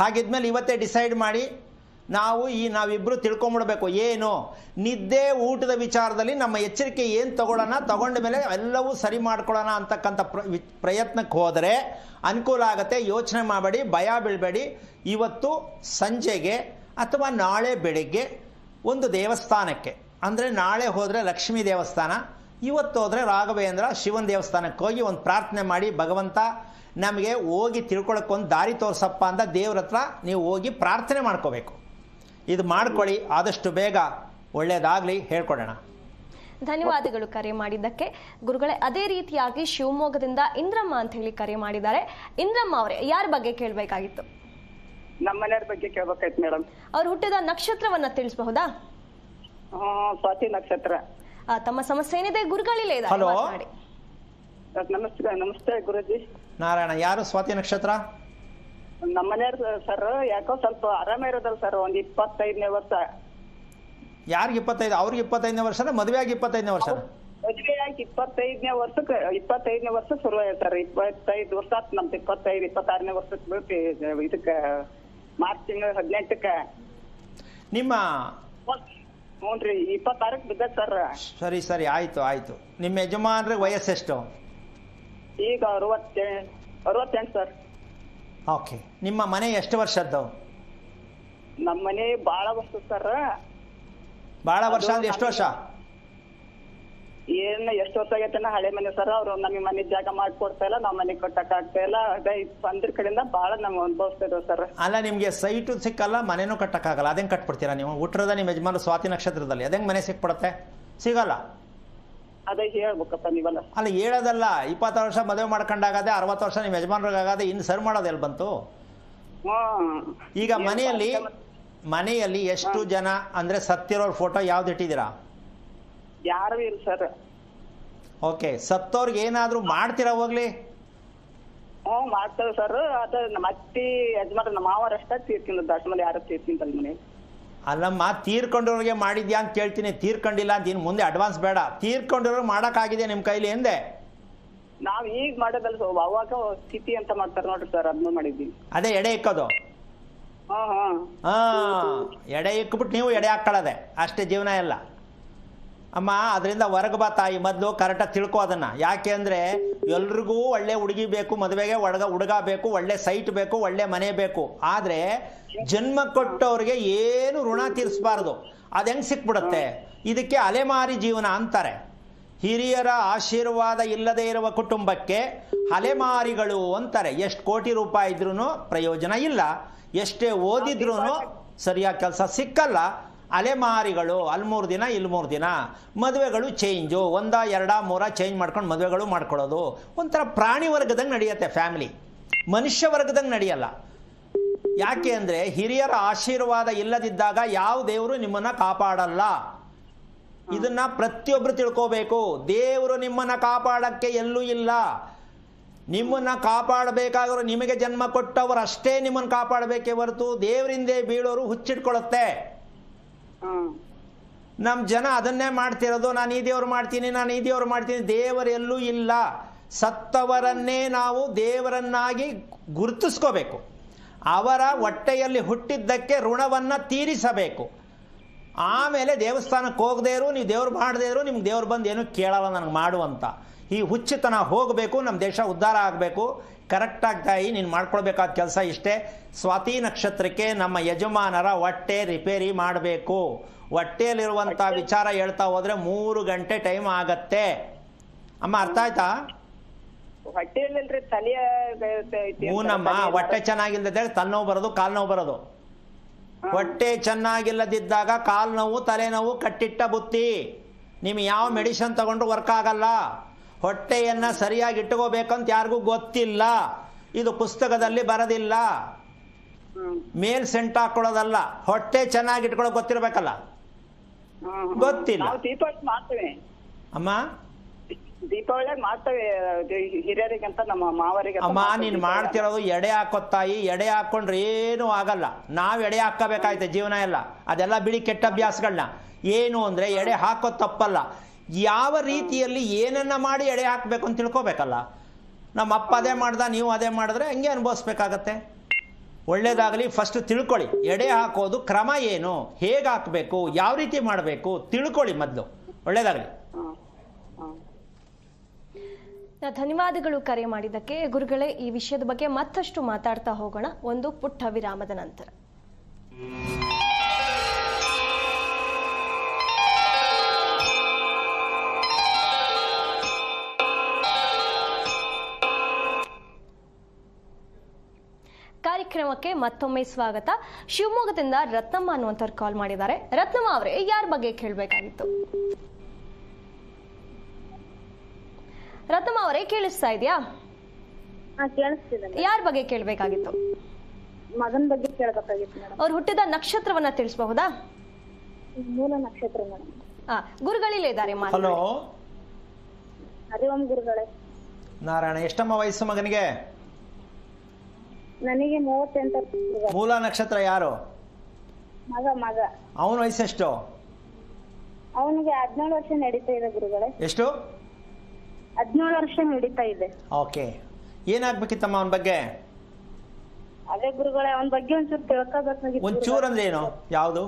ಹಾಗಿದ್ಮೇಲೆ ಇವತ್ತೇ ಡಿಸೈಡ್ ಮಾಡಿ, ನಾವಿಬ್ಬರು ತಿಳ್ಕೊಂಬಿಡ್ಬೇಕು. ಏನು ನಿದ್ದೆ ಊಟದ ವಿಚಾರದಲ್ಲಿ ನಮ್ಮ ಎಚ್ಚರಿಕೆ ಏನು ತಗೊಳ್ಳೋಣ, ತಗೊಂಡ ಮೇಲೆ ಎಲ್ಲವೂ ಸರಿ ಮಾಡ್ಕೊಳ್ಳೋಣ ಅಂತಕ್ಕಂಥ ಪ್ರಯತ್ನಕ್ಕೆ ಹೋದರೆ ಅನುಕೂಲ ಆಗುತ್ತೆ. ಯೋಚನೆ ಮಾಡಬೇಡಿ, ಭಯ ಬೀಳಬೇಡಿ. ಇವತ್ತು ಸಂಜೆಗೆ ಅಥವಾ ನಾಳೆ ಬೆಳಿಗ್ಗೆ ಒಂದು ದೇವಸ್ಥಾನಕ್ಕೆ, ಅಂದರೆ ನಾಳೆ ಹೋದರೆ ಲಕ್ಷ್ಮೀ ದೇವಸ್ಥಾನ, ಇವತ್ತು ಹೋದರೆ ರಾಘವೇಂದ್ರ ಶಿವನ ದೇವಸ್ಥಾನಕ್ಕೆ ಹೋಗಿ ಒಂದು ಪ್ರಾರ್ಥನೆ ಮಾಡಿ, ಭಗವಂತ ನಮಗೆ ಹೋಗಿ ತಿಳ್ಕೊಳಕ್ಕೊಂದು ದಾರಿ ತೋರಿಸಪ್ಪ ಅಂತ ದೇವ್ರ ಹತ್ರ ನೀವು ಹೋಗಿ ಪ್ರಾರ್ಥನೆ ಮಾಡ್ಕೋಬೇಕು. ಇದು ಮಾಡ್ಕೊಳ್ಳಿ, ಆದಷ್ಟು ಬೇಗ ಒಳ್ಳೆಯದಾಗಲಿ. ಹೇಳ್ಕೊಡೋಣ. ಧನ್ಯವಾದಗಳು ಕರೆ ಮಾಡಿದ್ದಕ್ಕೆ ಗುರುಗಳೇ. ಅದೇ ರೀತಿಯಾಗಿ ಶಿವಮೊಗ್ಗದಿಂದ ಇಂದ್ರಮ್ಮ ಅಂತ ಹೇಳಿ ಕರೆ ಮಾಡಿದ್ದಾರೆ. ಇಂದ್ರಮ್ಮ ಅವರೇ, ಯಾರ ಬಗ್ಗೆ ಕೇಳಬೇಕಾಗಿತ್ತು? ನಮ್ಮ ಮನೆಯವ್ರ ಬಗ್ಗೆ ಕೇಳಬೇಕಾಯ್ತು ಮೇಡಮ್. ಅವ್ರು ಹುಟ್ಟಿದ ನಕ್ಷತ್ರವನ್ನ ತಿಳಿಸಬಹುದಾ? ಸ್ವಾತಿ ನಕ್ಷತ್ರ. ತಮ್ಮ ಸಮಸ್ಯೆ ಏನಿದೆ ಗುರುಗಳಿಲ್ಲೇ ಇದೆ, ಮಾತನಾಡಿ. ನಮಸ್ತೆ. ನಮಸ್ತೆ ಗುರುಜಿ. ನಾರಾಯಣ, ಯಾರು ಸ್ವಾತಿ ನಕ್ಷತ್ರ? ನಮ್ಮ ಮನೆಯವ್ರ ಸರ್ ಯಾಕೋ ಸ್ವಲ್ಪ ಆರಾಮ ಇರೋದಲ್ಲ ಸರ್. ಒಂದ್ 25ನೇ ವರ್ಷ. ಯಾರಿಗೆ 25? ಅವ್ರಿಗೆ 25ನೇ ವರ್ಷ? ಮದುವೆ ಆಗಿ 25ನೇ ವರ್ಷ? ಮದುವೆ ಆಗಿ 25ನೇ ವರ್ಷ ಶುರು ಆಯ್ತು ಸರ್. 25 ವರ್ಷ ಆತ್ ನಮ್ದು. 26ನೇ ವರ್ಷಕ್ಕೆ ಬಿಟ್ಟು ಇದಕ್ಕ ಮಾರ್ಚ್ ತಿಂಗಳ 18ಕ್ಕೆ. ನಿಮ್ಮ ಹ್ಞೂನ್ರಿ, 26ಕ್ಕೆ ಬಿದ್ದ ಸರ್. ಸರಿ, ಆಯ್ತು. ನಿಮ್ಮ ಯಜಮಾನ್ರಿಗೆ ವಯಸ್ಸೆಷ್ಟು? ಈಗ 68 ಸರ್. ಓಕೆ. ನಿಮ್ಮ ಮನೆ ಎಷ್ಟು ವರ್ಷದ್ದು? ನಮ್ಮ ಮನೆ ಬಹಳ ವರ್ಷ ಸರ್. ಬಹಳ ವರ್ಷ ಅಂದ್ರೆ ಎಷ್ಟು ವರ್ಷ? ಏನ್ ಎಷ್ಟು ಹೊತ್ತಾಗೈತೆನ ಹಳೆ ಮನೆ ಸರ್, ಅವ್ರು ನಮಗೆ ಮನೆ ಜಾಗ ಮಾಡ್ಕೊಡ್ತಾ ಇಲ್ಲ, ನಾವ್ ಮನೆ ಕಟ್ಟಕ್ ಆಗ್ತಾ ಇಲ್ಲ. ಅದೇ ಬಂದ್ರ ಕಡೆಯಿಂದ ಬಹಳ ನಾವು ಅನುಭವಿಸ್ತಾ ಇದ್ದೇವೆ ಸರ್. ಅಲ್ಲ, ನಿಮ್ಗೆ ಸೈಟು ಸಿಕ್ಕಲ್ಲ, ಮನೆನೂ ಕಟ್ಟಕ್ಕಾಗಲ್ಲ, ಅದೇಂಗ್ ಕಟ್ಬಿಡ್ತೀರಾ ನೀವು? ಹುಟ್ಟರದ ನಿಮ್ಮ ಯಜಮಾನ ಸ್ವಾತಿ ನಕ್ಷತ್ರದಲ್ಲಿ, ಅದೇಂಗ್ ಮನೆ ಸಿಕ್ಬಿಡತ್ತೆ? ಸಿಗಲ್ಲ. ಅದೇ ಹೇಳ್ಬೇಕಪ್ಪ ನೀವಲ್ಲ. ಅಲ್ಲ, ಹೇಳೋದಲ್ಲ. 20 ವರ್ಷ ಮದುವೆ ಮಾಡ್ಕೊಂಡಾಗದೆ, 60 ವರ್ಷ ನಿಮ್ಮ ಯಜಮಾನ್ರಿಗಾಗದೆ, ಇನ್ನು ಸರ್ ಮಾಡೋದು ಎಲ್ಲಿ ಬಂತು? ಈಗ ಮನೆಯಲ್ಲಿ ಎಷ್ಟು ಜನ ಅಂದ್ರೆ ಸತ್ತಿರೋರ್ ಫೋಟೋ ಯಾವ್ದು ಇಟ್ಟಿದ್ದೀರಾ? ಯಾರು ಇಲ್ಲ ಸರ್. ಓಕೆ, ಸತ್ತೋರ್ಗೆ ಏನಾದ್ರು ಮಾಡ್ತೀರಾ ಹೋಗ್ಲಿ? ಮಾಡ್ತೇವೆ ಸರ್. ಅದ ನಮ್ಮ ಅತ್ತಿ ಯಜಮಾನ ನಮ್ಮ ಮಾವರಷ್ಟ ತೀರ್ಕೊಂಡಿದ್ದ, ಅಷ್ಟ ಮಂದಿ ಯಾರು ತೀರ್ಕೊಂತಲ್ಲ ಮನೆ. ಅಲ್ಲಮ್ಮ, ತೀರ್ಕೊಂಡಿರೋರಿಗೆ ಮಾಡಿದ್ಯಾ ಅಂತ ಕೇಳ್ತೀನಿ, ತೀರ್ಕೊಂಡಿಲ್ಲ ಅಂತ ಇನ್ನು ಮುಂದೆ ಅಡ್ವಾನ್ಸ್ ಬೇಡ. ತೀರ್ಕೊಂಡಿರೋರು ಮಾಡೋಕ್ಕಾಗಿದೆ ನಿಮ್ಮ ಕೈಲಿ ಎಂದೆ? ನಾವ್ ಈಗ ಮಾಡೋದಲ್ಲ, ಅವಾಗ ಸ್ಥಿತಿ ಅಂತ ಮಾಡ್ತಾರೆ ನೋಡ್ರಿ ಸರ್, ಅದನ್ನ ಮಾಡಿದ್ವಿ. ಅದೇ ಎಡೆ ಇಕ್ಕೋದು. ಎಡೆ ಇಕ್ಬಿಟ್ಟು ನೀವು ಎಡೆ ಹಾಕೊಳ್ಳೋದೆ ಅಷ್ಟೇ ಜೀವನ ಎಲ್ಲ. ಅಮ್ಮ, ಅದರಿಂದ ಹೊರಗೆ ಬಾ ತಾಯಿ, ಮೊದಲು ಕರೆಕ್ಟಾಗಿ ತಿಳ್ಕೊ ಅದನ್ನು. ಯಾಕೆ ಅಂದರೆ ಎಲ್ರಿಗೂ ಒಳ್ಳೆ ಹುಡುಗಿ ಬೇಕು, ಮದುವೆಗೆ ಹುಡುಗ ಬೇಕು, ಒಳ್ಳೆ ಸೈಟ್ ಬೇಕು, ಒಳ್ಳೆ ಮನೆ ಬೇಕು. ಆದರೆ ಜನ್ಮ ಕೊಟ್ಟವ್ರಿಗೆ ಏನು ಋಣ ತೀರಿಸಬಾರ್ದು. ಅದು ಹೆಂಗೆ ಸಿಕ್ಬಿಡುತ್ತೆ? ಇದಕ್ಕೆ ಅಲೆಮಾರಿ ಜೀವನ ಅಂತಾರೆ. ಹಿರಿಯರ ಆಶೀರ್ವಾದ ಇಲ್ಲದೆ ಇರುವ ಕುಟುಂಬಕ್ಕೆ ಅಲೆಮಾರಿಗಳು ಅಂತಾರೆ. ಎಷ್ಟು ಕೋಟಿ ರೂಪಾಯಿ ಇದ್ರೂ ಪ್ರಯೋಜನ ಇಲ್ಲ, ಎಷ್ಟೇ ಓದಿದ್ರೂ ಸರಿಯಾಗಿ ಕೆಲಸ ಸಿಕ್ಕಲ್ಲ. ಅಲೆಮಾರಿಗಳು, ಅಲ್ಲಿ 3 ದಿನ ಇಲ್ಲಿ 3 ದಿನ, ಮದುವೆಗಳು ಚೇಂಜು, 1, 2, 3 ಚೇಂಜ್ ಮಾಡ್ಕೊಂಡು ಮದುವೆಗಳು ಮಾಡ್ಕೊಳ್ಳೋದು. ಒಂಥರ ಪ್ರಾಣಿ ವರ್ಗದಂಗೆ ನಡೆಯುತ್ತೆ ಫ್ಯಾಮಿಲಿ, ಮನುಷ್ಯ ವರ್ಗದಂಗೆ ನಡೆಯಲ್ಲ. ಯಾಕೆ ಅಂದರೆ ಹಿರಿಯರ ಆಶೀರ್ವಾದ ಇಲ್ಲದಿದ್ದಾಗ ಯಾವ ದೇವರು ನಿಮ್ಮನ್ನು ಕಾಪಾಡಲ್ಲ. ಇದನ್ನ ಪ್ರತಿಯೊಬ್ಬರು ತಿಳ್ಕೋಬೇಕು. ದೇವರು ನಿಮ್ಮನ್ನು ಕಾಪಾಡಕ್ಕೆ ಎಲ್ಲೂ ಇಲ್ಲ. ನಿಮ್ಮನ್ನ ಕಾಪಾಡಬೇಕಾದ್ರು ನಿಮಗೆ ಜನ್ಮ ಕೊಟ್ಟವರು ಅಷ್ಟೇ ನಿಮ್ಮನ್ನು ಕಾಪಾಡಬೇಕೇ ಹೊರತು ದೇವರಿಂದೇ ಬೀಳೋರು ಹುಚ್ಚಿಟ್ಕೊಳ್ಳುತ್ತೆ. ನಮ್ಮ ಜನ ಅದನ್ನೇ ಮಾಡ್ತಿರೋದು. ನಾನು ಈ ದೇವ್ರು ಮಾಡ್ತೀನಿ, ನಾನು ಈ ದೇವ್ರು ಮಾಡ್ತೀನಿ. ದೇವರೆಲ್ಲೂ ಇಲ್ಲ. ಸತ್ತವರನ್ನೇ ನಾವು ದೇವರನ್ನಾಗಿ ಗುರುತಿಸ್ಕೋಬೇಕು. ಅವರ ಹೊಟ್ಟೆಯಲ್ಲಿ ಹುಟ್ಟಿದ್ದಕ್ಕೆ ಋಣವನ್ನು ತೀರಿಸಬೇಕು. ಆಮೇಲೆ ದೇವಸ್ಥಾನಕ್ಕೆ ಹೋಗದೇ ಇರು, ನೀವು ದೇವ್ರು ಮಾಡದೇ ಇರು, ನಿಮ್ಗೆ ದೇವ್ರು ಬಂದು ಏನೂ ಕೇಳಲ್ಲ ನನಗೆ ಮಾಡುವಂತ. ಈ ಹುಚ್ಚುತನ ಹೋಗಬೇಕು, ನಮ್ಮ ದೇಶ ಉದ್ಧಾರ ಆಗಬೇಕು. ಕರೆಕ್ಟಾಗಿ ತಾಯಿ ನೀನು ಮಾಡ್ಕೊಳ್ಬೇಕಾದ ಕೆಲಸ ಇಷ್ಟೇ. ಸ್ವಾತಿ ನಕ್ಷತ್ರಕ್ಕೆ ನಮ್ಮ ಯಜಮಾನರ ಹೊಟ್ಟೆ ರಿಪೇರಿ ಮಾಡಬೇಕು. ಹೊಟ್ಟೆಯಲ್ಲಿರುವಂಥ ವಿಚಾರ ಹೇಳ್ತಾ ಹೋದರೆ 3 ಗಂಟೆ ಟೈಮ್ ಆಗತ್ತೆ. ಅಮ್ಮ, ಅರ್ಥ ಆಯ್ತಾ? ಹೊಟ್ಟೆಯಲ್ಲಿ ತಲೆಯ ಹೂನಮ್ಮ, ಹೊಟ್ಟೆ ಚೆನ್ನಾಗಿಲ್ಲದೆ ತಲೆನೋವು ಬರೋದು, ಕಾಲು ನೋವು ಬರೋದು. ಹೊಟ್ಟೆ ಚೆನ್ನಾಗಿಲ್ಲದಿದ್ದಾಗ ಕಾಲು ನೋವು, ತಲೆನೋವು ಕಟ್ಟಿಟ್ಟ ಬುತ್ತಿ. ನಿಮಗೆ ಯಾವ ಮೆಡಿಸಿನ್ ತಗೊಂಡ್ರು ವರ್ಕ್ ಆಗಲ್ಲ. ಹೊಟ್ಟೆಯನ್ನು ಸರಿಯಾಗಿ ಇಟ್ಕೋಬೇಕಂತ ಯಾರಿಗೂ ಗೊತ್ತಿಲ್ಲ. ಇದು ಪುಸ್ತಕದಲ್ಲಿ ಬರೋದಿಲ್ಲ. ಮೇಲ್ ಸೆಂಟ್ ಹಾಕೊಳ್ಳೋದಲ್ಲ, ಹೊಟ್ಟೆ ಚೆನ್ನಾಗಿ ಇಟ್ಕೊಳ್ಳೋಕೆ ಗೊತ್ತಿರಬೇಕಲ್ಲ. ಗೊತ್ತಿಲ್ಲ. ಅಮ್ಮ, ದೀಪಾವಳಿ ಮಾಡ್ತೇವೆ ಹಿರಿಯರಿಗೆ ಅಂತ, ನಮ್ಮ ಮಾವರಿಗೆ. ಅಮ್ಮ, ನೀನು ಮಾಡ್ತಿರೋದು ಎಡೆ ಹಾಕೋ ತಾಯಿ. ಎಡೆ ಹಾಕೊಂಡ್ರೆ ಏನೂ ಆಗಲ್ಲ. ನಾವು ಎಡೆ ಹಾಕಬೇಕಾಯ್ತೆ ಜೀವನ ಎಲ್ಲ. ಅದೆಲ್ಲ ಬಿಡಿ ಕೆಟ್ಟ ಅಭ್ಯಾಸಗಳನ್ನ. ಏನು ಅಂದರೆ ಎಡೆ ಹಾಕೋದು ತಪ್ಪಲ್ಲ. ಯಾವ ರೀತಿಯಲ್ಲಿ ಏನನ್ನ ಮಾಡಿ ಎಡೆ ಹಾಕಬೇಕು ಅಂತ ತಿಳ್ಕೊಬೇಕಲ್ಲ. ನಮ್ಮ ಅಪ್ಪ ಅದೇ ಮಾಡ್ದ, ನೀವು ಅದೇ ಮಾಡಿದ್ರೆ ಹಂಗೆ ಅನುಭವಿಸ್ಬೇಕಾಗತ್ತೆ. ಒಳ್ಳೇದಾಗಲಿ, ಫಸ್ಟ್ ತಿಳ್ಕೊಳ್ಳಿ. ಎಡೆ ಹಾಕೋದು ಕ್ರಮ ಏನು, ಹೇಗೆ ಹಾಕಬೇಕು, ಯಾವ ರೀತಿ ಮಾಡಬೇಕು ತಿಳ್ಕೊಳ್ಳಿ ಮೊದಲು. ಒಳ್ಳೇದಾಗಲಿ. ಧನ್ಯವಾದಗಳು ಕರೆ ಮಾಡಿದ್ದಕ್ಕೆ. ಗುರುಗಳೇ, ಈ ವಿಷಯದ ಬಗ್ಗೆ ಮತ್ತಷ್ಟು ಮಾತಾಡ್ತಾ ಹೋಗೋಣ ಒಂದು ಪುಟ್ಟ ವಿರಾಮದ ನಂತರ. ಕಾರ್ಯಕ್ರಮಕ್ಕೆ ಮತ್ತೊಮ್ಮೆ ಸ್ವಾಗತ. ಶಿವಮೊಗ್ಗದಿಂದ ರತ್ನಮ್ಮ ಅನ್ನುವಂಥವ್ರು ಕಾಲ್ ಮಾಡಿದ್ದಾರೆ. ರತ್ನಮ್ಮ ಅವರೇ, ಯಾರ ಬಗ್ಗೆ ಕೇಳಬೇಕಾಗಿತ್ತು? ರತ್ನಮ್ಮ ಅವರೇ, ಕೇಳಿಸ್ತಾ ಇದೆಯಾ? ಯಾರ ಬಗ್ಗೆ ಕೇಳಬೇಕಾಗಿತ್ತು? ಮಗನ ಬಗ್ಗೆ ಕೇಳಬೇಕಾಗಿತ್ತು ಮೇಡಮ್. ಅವ್ರು ಹುಟ್ಟಿದ ನಕ್ಷತ್ರವನ್ನ ತಿಳಿಸಬಹುದಾ? ಮೂಲ ನಕ್ಷತ್ರ ಮೇಡಮ್. ಗುರುಗಳಿಲ್ಲ ಇದ್ದಾರೆ. ಹಲೋ, ಹರಿ ಓಂ ಗುರುಗಳೇ. ನಾರಾಯಣ. ಎಷ್ಟಮ್ಮ ವಯಸ್ಸು ಮಗನಿಗೆ? ನನಗೆ 38. ಮೂಲ ನಕ್ಷತ್ರ ಯಾರು? ಮಗ. ಅವನ ವಯಸ್ಸೆಷ್ಟು? ಅವನಿಗೆ 17 ವರ್ಷ ನಡೀತಾ ಇದೆ ಗುರುಗಳೇ. ಎಷ್ಟು? 17 ವರ್ಷ ನಡೀತಾ ಇದೆ. ಓಕೆ, ಏನಾಗ್ಬೇಕಿತ್ತಮ್ಮ ಅವನ ಬಗ್ಗೆ? ಅದೇ ಗುರುಗಳೇ, ಅವನ ಬಗ್ಗೆ ಒಂಚೂರು ತಿಳ್ಕೊಬೇಕಾಗಿತ್ತು. ಒಂಚೂರು ಅಂದ್ರೆ ಏನು? ಯಾವುದು?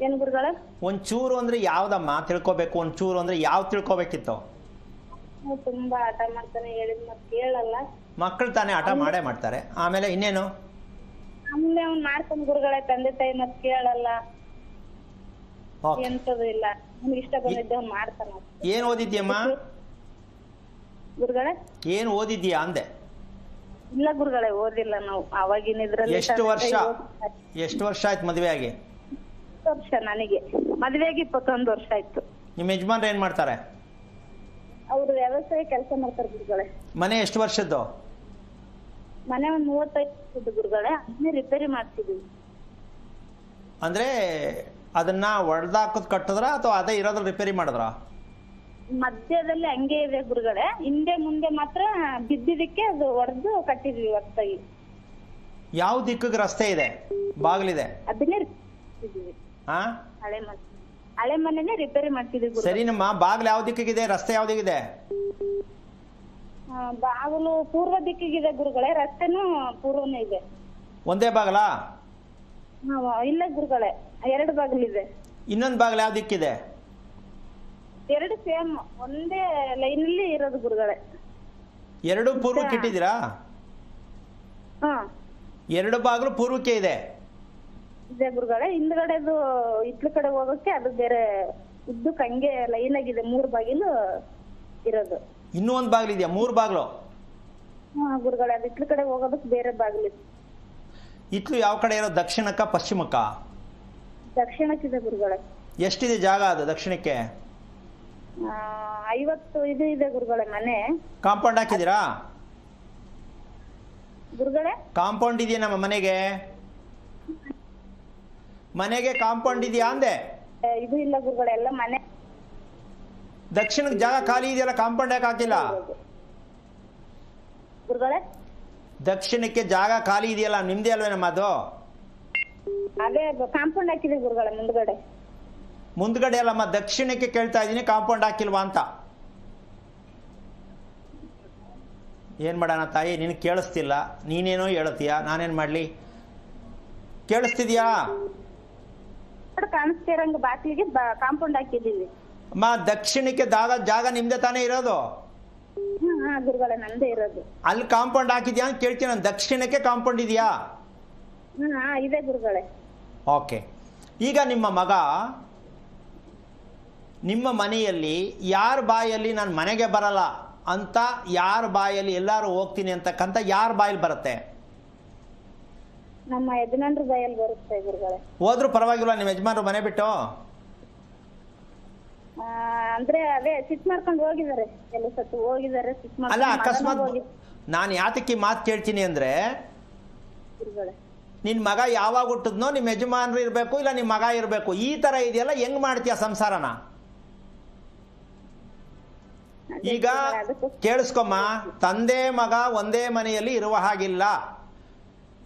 ಏನ್ ಗುರುಗಳೇ? ಒಂಚೂರು ಅಂದ್ರೆ ಯಾವ್ದಮ್ಮ ತಿಳ್ಕೊಬೇಕು? ಒಂಚೂರು ಅಂದ್ರೆ ಯಾವ್ದು ತಿಳ್ಕೊಬೇಕಿತ್ತು? ತುಂಬಾ ಆಟ ಮಾಡ್ತಾನೆ, ಹೇಳಿದ್ ಮತ್ತೆ ಕೇಳಲ್ಲ. ಮಕ್ಕಳು ತಾನೇ ಆಟ ಮಾಡೇ ಮಾಡ್ತಾರೆ. ಆಮೇಲೆ ಇನ್ನೇನು? ಆಮೇಲೆ ಅವ್ನ್ ಮಾಡ್ತಾನೆ ಗುರುಗಳೇ, ತಂದೆ ತಾಯಿ ಮತ್ತೆ ಕೇಳಲ್ಲ. Okay. ಎಂತದು ಇಲ್ಲ, ನಮ್ಗೆ ಇಷ್ಟ ಬಂದಿದ್ದ ಮಾಡ್ತಾನ. ಏನು ಓದಿದ್ಯಮ್ಮ? ಗುರುಗಳೇ ಏನು ಓದಿದ್ಯಾ ಅಂದೆ. ಇಲ್ಲ ಗುರುಗಳೇ, ಓದಿಲ್ಲ ನಾವು. ಅವಾಗಿನ ಇದ್ರಲ್ಲಿ ಎಷ್ಟು ವರ್ಷ ಆಯ್ತು ಮದುವೆ ಆಗಿ? ವರ್ಷ ನನಗೆ ಮದ್ವೆಗೆ 21 ವರ್ಷ ಆಯ್ತು. ನಿಮ್ಮ ಯಜಮಾನ್ರು ಏನ್ ಮಾಡ್ತಾರೆ? ಅವ್ರು ವ್ಯವಸಾಯ ಕೆಲಸ ಮಾಡ್ತಾರೆ ಗುರುಗಳೇ. ಮನೆ ಎಷ್ಟು ವರ್ಷದ್ದು? ಮನೆ ಒಂದ್ 35 ಗುರುಗಳೇ, ಅದನ್ನೇ ರಿಪೇರಿ ಮಾಡ್ತಿದೀವಿ. ಅಂದ್ರೆ ಅದನ್ನ ಒಡೆದಾಕದ್ ಕಟ್ಟಿದ್ರ ಅಥವಾ ಅದೇ ಇರೋದ್ರ ರಿಪೇರಿ ಮಾಡಿದ್ರ? ಮಧ್ಯದಲ್ಲಿ ಹಂಗೆ ಇದೆ ಗುರುಗಳೇ, ಹಿಂದೆ ಮುಂದೆ ಮಾತ್ರ ಬಿದ್ದಿದ್ದಕ್ಕೆ ಅದು ಒಡೆದು ಕಟ್ಟಿದ್ವಿ ಹೊಸದಾಗಿ. ಯಾವ ದಿಕ್ಕಿಗೆ ರಸ್ತೆ ಇದೆ, ಬಾಗಿಲಿದೆ? ಅದನ್ನೇ ಮಾಡ್ತಿದೀವಿ. ಹಾ, ಹಳೆ ಮನೆನೇ ರಿಪೇರಿ ಮಾಡ್ತಿದೀವಿ. ಸರಿ, ನಮ್ಮ ಬಾಗಿಲು ಯಾವ ದಿಕ್ಕಿಗಿದೆ, ರಸ್ತೆ ಯಾವ ದಿಕ್ಕಿದೆ? ಬಾಗಿಲು ಪೂರ್ವ ದಿಕ್ಕಿಗಿದೆ ಗುರುಗಳೇ, ರಸ್ತೆನೂ ಪೂರ್ವನೇ ಇದೆ. ಒಂದೇ ಬಾಗಲಾ? ಇಲ್ಲ ಗುರುಗಳೇ, 2 ಬಾಗಿಲಿದೆ. ಇನ್ನೊಂದು ಬಾಗಿಲು ಯಾವ ದಿಕ್ಕಿದೆ? 2 ಸೇಮ್ ಒಂದೇ ಲೈನ್ ಅಲ್ಲಿ ಇರೋದು ಗುರುಗಳೇ. 2 ಪೂರ್ವಕ್ಕೆ ಇಟ್ಟಿದ್ದೀರಾ? ಹಾ 2 ಬಾಗಿಲು ಪೂರ್ವಕ್ಕೆ ಇದೆ ಗುರುಗಳೇ. ಹಿಂದ್ಗಡೆದು ಇತ್ಲ ಕಡೆ ಹೋಗೋಕೆ ಅದು ಬೇರೆ ಉದ್ದಕ್ಕೆ ಹಂಗೆ ಲೈನ್ ಆಗಿದೆ. 3 ಬಾಗಿಲು ಇರೋದು. ಇನ್ನೂ ಒಂದು ಬಾಗಿಲು ಇದೆಯಾ? 3 ಬಾಗಿಲು? ಹಾ ಗುರುಗಳೇ, ಅದು ಇತ್ಲ ಕಡೆ ಹೋಗೋದಕ್ಕೆ ಬೇರೆ ಬಾಗಿಲು. ಇತ್ಲು ಯಾವ ಕಡೆ ಇರೋ, ದಕ್ಷಿಣಕ್ಕ ಪಶ್ಚಿಮಕ್ಕ? ದಕ್ಷಿಣಕ್ಕಿದೆ ಗುರುಗಳೇ. ಎಷ್ಟಿದೆ ಜಾಗ ಅದು ದಕ್ಷಿಣಕ್ಕೆ? 50 ಇದು ಇದೆ ಗುರುಗಳೇ ಮನೆ. ಕಾಂಪೌಂಡ್ ಹಾಕಿದ್ದೀರಾ ಗುರುಗಳೇ? ಕಾಂಪೌಂಡ್ ಇದೆಯಾ ನಮ್ಮ ಮನೆಗೆ? ಮನೆಗೆ ಕಾಂಪೌಂಡ್ ಇದೆಯಾ ಅಂದೆ? ಇದು ಇಲ್ಲ ಗುರುಗಳೇ, ಎಲ್ಲ ಮನೆ. ದಕ್ಷಿಣಕ್ಕೆ ಜಾಗ ಖಾಲಿ ಇದೆಯಲ್ಲ, ಕಾಂಪೌಂಡ್ ಯಾಕೆ ಹಾಕಿಲ್ಲ ಗುರುಗಳೇ? ದಕ್ಷಿಣಕ್ಕೆ ಜಾಗ ಖಾಲಿ ಇದೆಯಲ್ಲ, ನಿಮ್ದೇ ಅಲ್ವೇನಮ್ಮ ಅದು? ಅದೇ ಕಾಂಪೌಂಡ್ ಹಾಕಿದೆ ಗುರುಗಳೇ ಮುಂದ್ಗಡೆ. ಮುಂದ್ಗಡೆ ಅಲ್ಲಮ್ಮ, ದಕ್ಷಿಣಕ್ಕೆ ಕೇಳ್ತಾ ಇದ್ದೀನಿ, ಕಾಂಪೌಂಡ್ ಹಾಕಿಲ್ವಾ ಅಂತ. ಏನ್ ಮಾಡೋಣ ತಾಯಿ, ನಿನಗೆ ಕೇಳಿಸ್ತಿಲ್ಲ, ನೀನೇನೋ ಹೇಳ್ತೀಯ, ನಾನೇನ್ ಮಾಡ್ಲಿ? ಕೇಳಿಸ್ತಿದ್ಯಾ? ಕಾಣಿಸ್ತಿರಂಗ ಬಾಕ್ಲಿಗೆ ಕಾಂಪೌಂಡ್ ಹಾಕಿದೀವಿ. ಅಮ್ಮ, ದಕ್ಷಿಣಕ್ಕೆ ಜಾಗ ನಿಮ್ದೇ ತಾನೇ ಇರೋದು? ಹಾ ಗುರುಗಳೇ, ನಂದೇ ಇರೋದು. ಅಲ್ಲಿ ಕಾಂಪೌಂಡ್ ಹಾಕಿದ್ಯಾ ಅಂತ ಕೇಳ್ತೀನಿ ನಾನು. ದಕ್ಷಿಣಕ್ಕೆ ಕಾಂಪೌಂಡ್ ಇದೆಯಾ? ಹಾ ಇದೆ ಗುರುಗಳೇ. ಓಕೆ. ಈಗ ನಿಮ್ಮ ಮಗ ನಿಮ್ಮ ಮನೆಯಲ್ಲಿ ಯಾರ ಬಾಯಲ್ಲಿ ನಾನು ಮನೆಗೆ ಬರಲ್ಲ ಅಂತ, ಯಾರ ಬಾಯಲ್ಲಿ ಎಲ್ಲಾರು ಹೋಗ್ತೀನಿ ಅಂತಕ್ಕಂಥ ಯಾರ ಬಾಯಲ್ಲಿ ಬರುತ್ತೆ? ನಮ್ಮ ಯಜಮಾನ್ರ ಬಾಯಲ್ಲಿ ಬರುತ್ತೆ ಗುರುಗಳೇ. ಹೋದ್ರೂ ಪರವಾಗಿಲ್ಲ ನಿಮ್ಮ ಯಜಮಾನ್ರು ಮನೆ ಬಿಟ್ಟು? ಅಂದ್ರೆ ಅದೇ ಸಿಟ್ ಮಾಡ್ಕೊಂಡು ಹೋಗಿದ್ದಾರೆ, ಎಲ್ಲ ಸತ್ತು ಹೋಗಿದ್ದಾರೆ. ಅಲ್ಲ, ಅಕಸ್ಮಾತ್ ನಾನು ಯಾತಕ್ಕೆ ಮಾತು ಕೇಳ್ತೀನಿ ಅಂದ್ರೆ, ನಿನ್ ಮಗ ಯಾವಾಗ ಹುಟ್ಟಿದ್ನೋ ನಿಮ್ಮ ಯಜಮಾನ್ರು ಇರ್ಬೇಕು, ಇಲ್ಲ ನಿಮ್ಮ ಮಗ ಇರ್ಬೇಕು, ಈ ತರ ಇದೆಯಲ್ಲ, ಹೆಂಗ್ ಮಾಡ್ತೀಯ ಸಂಸಾರನ? ಈಗ ಕೇಳಿಸ್ಕೊಮ್ಮ, ತಂದೆ ಮಗ ಒಂದೇ ಮನೆಯಲ್ಲಿ ಇರುವ ಹಾಗಿಲ್ಲ.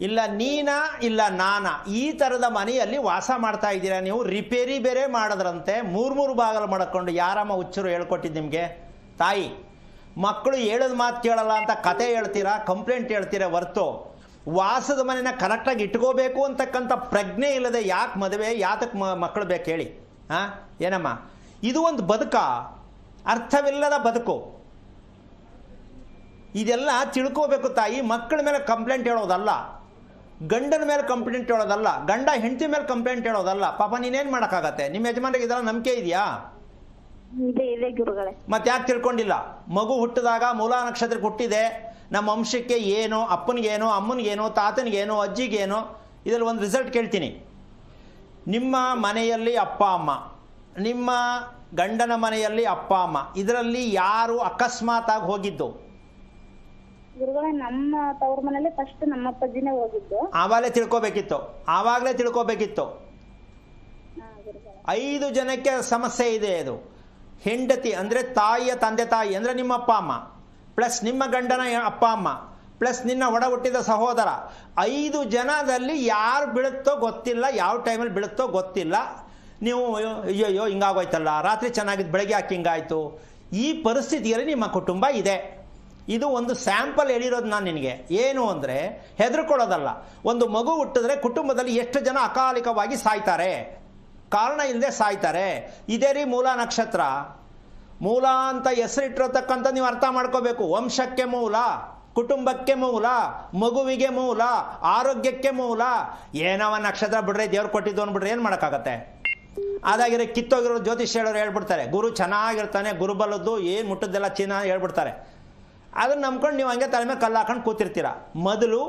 ಇಲ್ಲ ನೀನಾ ಇಲ್ಲ ನಾನಾ, ಈ ತರದ ಮನೆಯಲ್ಲಿ ವಾಸ ಮಾಡ್ತಾ ಇದ್ದೀರಾ ನೀವು. ರಿಪೇರಿ ಬೇರೆ ಮಾಡಿದ್ರಂತೆ, 3 ಬಾಗಿಲು ಮಾಡ್ಕೊಂಡು. ಯಾರಮ್ಮ ಹುಚ್ಚರು ಹೇಳ್ಕೊಟ್ಟಿದ್ದು ನಿಮ್ಗೆ? ತಾಯಿ, ಮಕ್ಕಳು ಹೇಳದ ಮಾತು ಕೇಳಲ್ಲ ಅಂತ ಕತೆ ಹೇಳ್ತೀರಾ, ಕಂಪ್ಲೇಂಟ್ ಹೇಳ್ತೀರಾ ಹೊರ್ತು ವಾಸದ ಮನೆನ ಕರೆಕ್ಟಾಗಿ ಇಟ್ಕೋಬೇಕು ಅಂತಕ್ಕಂಥ ಪ್ರಜ್ಞೆ ಇಲ್ಲದೆ ಯಾಕೆ ಮದುವೆ, ಯಾತಕ್ಕೆ ಮಕ್ಕಳು ಬೇಕು ಹೇಳಿ? ಹಾ ಏನಮ್ಮ, ಇದು ಒಂದು ಬದುಕ? ಅರ್ಥವಿಲ್ಲದ ಬದುಕು. ಇದೆಲ್ಲ ತಿಳ್ಕೋಬೇಕು ತಾಯಿ. ಮಕ್ಕಳ ಮೇಲೆ ಕಂಪ್ಲೇಂಟ್ ಹೇಳೋದಲ್ಲ, ಗಂಡನ ಮೇಲೆ ಕಂಪ್ಲೇಂಟ್ ಹೇಳೋದಲ್ಲ, ಗಂಡ ಹೆಂಡತಿ ಮೇಲೆ ಕಂಪ್ಲೇಂಟ್ ಹೇಳೋದಲ್ಲ. ಪಾಪ ನೀನೇನ್ ಮಾಡೋಕ್ಕಾಗತ್ತೆ? ನಿಮ್ಮ ಯಜಮಾನ್ರಿಗೆ ಇದೆಲ್ಲ ನಂಬಿಕೆ ಇದೆಯಾ? ಮತ್ತೆ ಯಾಕೆ ತಿಳ್ಕೊಂಡಿಲ್ಲ? ಮಗು ಹುಟ್ಟಿದಾಗ ಮೂಲಾ ನಕ್ಷತ್ರಕ್ಕೆ ಹುಟ್ಟಿದೆ, ನಮ್ಮ ವಂಶಕ್ಕೆ ಏನೋ, ಅಪ್ಪನಿಗೇನೋ, ಅಮ್ಮನಿಗೇನೋ, ತಾತನಿಗೇನೋ, ಅಜ್ಜಿಗೇನೋ, ಇದರಲ್ಲಿ ಒಂದು ರಿಸಲ್ಟ್ ಕೇಳ್ತೀನಿ. ನಿಮ್ಮ ಮನೆಯಲ್ಲಿ ಅಪ್ಪ ಅಮ್ಮ, ನಿಮ್ಮ ಗಂಡನ ಮನೆಯಲ್ಲಿ ಅಪ್ಪ ಅಮ್ಮ, ಇದರಲ್ಲಿ ಯಾರು ಅಕಸ್ಮಾತ್ ಆಗಿ ಹೋಗಿದ್ದು? ಗುರುಗಳೇ, ನಮ್ಮ ತವ್ರ ಮನೇಲಿ ಫಸ್ಟ್ ನಮ್ಮ ಅಪ್ಪಾಜಿನೇ ಹೋಗಿದ್ದು. ಆವಾಗಲೇ ತಿಳ್ಕೋಬೇಕಿತ್ತು. 5 ಜನಕ್ಕೆ ಸಮಸ್ಯೆ ಇದೆ. ಅದು ಹೆಂಡತಿ ಅಂದ್ರೆ ತಾಯಿಯ ತಂದೆ ತಾಯಿ ಅಂದ್ರೆ ನಿಮ್ಮ ಅಪ್ಪ ಅಮ್ಮ, ಪ್ಲಸ್ ನಿಮ್ಮ ಗಂಡನ ಅಪ್ಪ ಅಮ್ಮ, ಪ್ಲಸ್ ನಿನ್ನ ಒಡ ಹುಟ್ಟಿದ ಸಹೋದರ. 5 ಜನದಲ್ಲಿ ಯಾರು ಬೀಳುತ್ತೋ ಗೊತ್ತಿಲ್ಲ, ಯಾವ ಟೈಮಲ್ಲಿ ಬೀಳುತ್ತೋ ಗೊತ್ತಿಲ್ಲ. ನೀವು ಅಯ್ಯೋ ಹಿಂಗಾಗೋಯ್ತಲ್ಲ, ರಾತ್ರಿ ಚೆನ್ನಾಗಿದ್ದು ಬೆಳಗ್ಗೆ ಯಾಕೆ ಹಿಂಗಾಯ್ತು, ಈ ಪರಿಸ್ಥಿತಿಯಲ್ಲಿ ನಿಮ್ಮ ಕುಟುಂಬ ಇದೆ. ಇದು ಒಂದು ಸ್ಯಾಂಪಲ್ ಹೇಳಿರೋದು ನಾನು ನಿನಗೆ. ಏನು ಅಂದರೆ ಹೆದರ್ಕೊಳ್ಳೋದಲ್ಲ. ಒಂದು ಮಗು ಹುಟ್ಟಿದ್ರೆ ಕುಟುಂಬದಲ್ಲಿ ಎಷ್ಟು ಜನ ಅಕಾಲಿಕವಾಗಿ ಸಾಯ್ತಾರೆ, ಕಾರಣ ಇಲ್ಲದೆ ಸಾಯ್ತಾರೆ. ಇದೇ ರೀ ಮೂಲ ನಕ್ಷತ್ರ. ಮೂಲ ಅಂತ ಹೆಸರಿಟ್ಟಿರತಕ್ಕಂಥ ನೀವು ಅರ್ಥ ಮಾಡ್ಕೋಬೇಕು. ವಂಶಕ್ಕೆ ಮೂಲ, ಕುಟುಂಬಕ್ಕೆ ಮೂಲ, ಮಗುವಿಗೆ ಮೂಲ, ಆರೋಗ್ಯಕ್ಕೆ ಮೂಲ. ಏನವ ನಕ್ಷತ್ರ ಬಿಡ್ರೆ ದೇವ್ರು ಕೊಟ್ಟಿದ್ದು ಅಂದ್ಬಿಟ್ರೆ ಏನು ಮಾಡೋಕ್ಕಾಗತ್ತೆ? ಅದಾಗಿರೋ ಕಿತ್ತೋಗಿರೋ ಜ್ಯೋತಿಷ್ಯ ಹೇಳೋರು ಹೇಳ್ಬಿಡ್ತಾರೆ, ಗುರು ಚೆನ್ನಾಗಿರ್ತಾನೆ, ಗುರುಬಲದ್ದು ಏನು ಮುಟ್ಟದ್ದೆಲ್ಲ ಚಿನ್ನ ಹೇಳ್ಬಿಡ್ತಾರೆ. ಅದನ್ನು ನಂಬ್ಕೊಂಡು ನೀವು ಹಂಗೆ ತಲೆ ಮೇಲೆ ಕಲ್ಲು ಹಾಕೊಂಡು ಕೂತಿರ್ತೀರ. ಮೊದಲು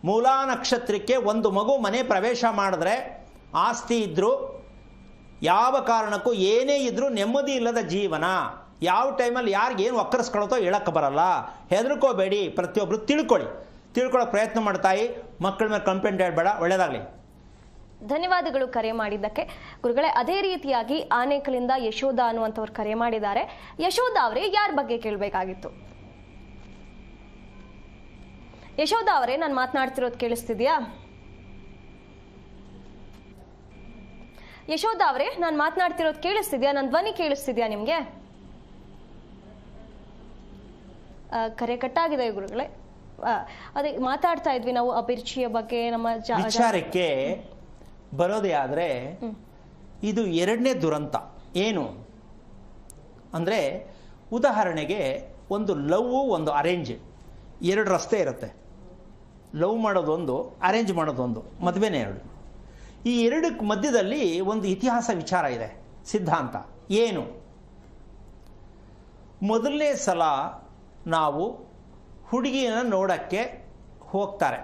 ಮೂಲಾ ನಕ್ಷತ್ರಕ್ಕೆ ಒಂದು ಮಗು ಮನೆ ಪ್ರವೇಶ ಮಾಡಿದ್ರೆ, ಆಸ್ತಿ ಇದ್ದರೂ ಯಾವ ಕಾರಣಕ್ಕೂ ಏನೇ ಇದ್ದರೂ ನೆಮ್ಮದಿ ಇಲ್ಲದ ಜೀವನ, ಯಾವ ಟೈಮಲ್ಲಿ ಯಾರಿಗೇನು ಒಕ್ಕರಿಸ್ಕೊಳ್ಳೋತೋ ಹೇಳಕ್ಕೆ ಬರಲ್ಲ. ಹೆದರ್ಕೋಬೇಡಿ, ಪ್ರತಿಯೊಬ್ಬರು ತಿಳ್ಕೊಳ್ಳೋ ಪ್ರಯತ್ನ ಮಾಡ್ತಾಯಿ. ಮಕ್ಕಳ ಮೇಲೆ ಕಂಪ್ಲೇಂಟ್ ಹೇಳ್ಬೇಡ. ಒಳ್ಳೆಯದಾಗಲಿ. ಧನ್ಯವಾದಗಳು ಕರೆ ಮಾಡಿದ್ದಕ್ಕೆ ಗುರುಗಳೇ. ಅದೇ ರೀತಿಯಾಗಿ ಆನೇಕಲಿಂದ ಯಶೋಧ ಅನ್ನುವಂಥವ್ರು ಕರೆ ಮಾಡಿದ್ದಾರೆ. ಯಶೋಧ ಅವರೇ, ಯಾರ ಬಗ್ಗೆ ಕೇಳಬೇಕಾಗಿತ್ತು? ಯಶೋಧ ಅವರೇ, ನಾನು ಮಾತನಾಡ್ತಿರೋದು ಕೇಳಿಸ್ತಿದ್ಯಾ? ಯಶೋಧ ಅವರೇ, ನಾನು ಮಾತನಾಡ್ತಿರೋದು ಕೇಳಿಸ್ತಿದ್ಯಾ? ನನ್ನ ಧ್ವನಿ ಕೇಳಿಸ್ತಿದ್ಯಾ ನಿಮಗೆ? ಕರೆ ಕಟ್ಟಾಗಿದೆ ಗುರುಗಳೇ. ಅದೇ ಮಾತಾಡ್ತಾ ಇದ್ವಿ ನಾವು ಅಭಿರುಚಿಯ ಬಗ್ಗೆ. ನಮ್ಮ ವಿಚಾರಕ್ಕೆ ಬರೋದೇ ಆದರೆ ಇದು ಎರಡನೇ ದುರಂತ. ಏನು ಅಂದರೆ, ಉದಾಹರಣೆಗೆ ಒಂದು ಲವ್, ಒಂದು ಅರೇಂಜ್, ಎರಡು ರಸ್ತೆ ಇರುತ್ತೆ. ಲವ್ ಮಾಡೋದೊಂದು, ಅರೇಂಜ್ ಮಾಡೋದೊಂದು, ಮದುವೆನೇ ಎರಡು. ಈ ಎರಡಕ್ಕೆ ಮಧ್ಯದಲ್ಲಿ ಒಂದು ಇತಿಹಾಸ ವಿಚಾರ ಇದೆ, ಸಿದ್ಧಾಂತ. ಏನು? ಮೊದಲನೇ ಸಲ ನಾವು ಹುಡುಗಿನ ನೋಡೋಕ್ಕೆ ಹೋಗ್ತಾರೆ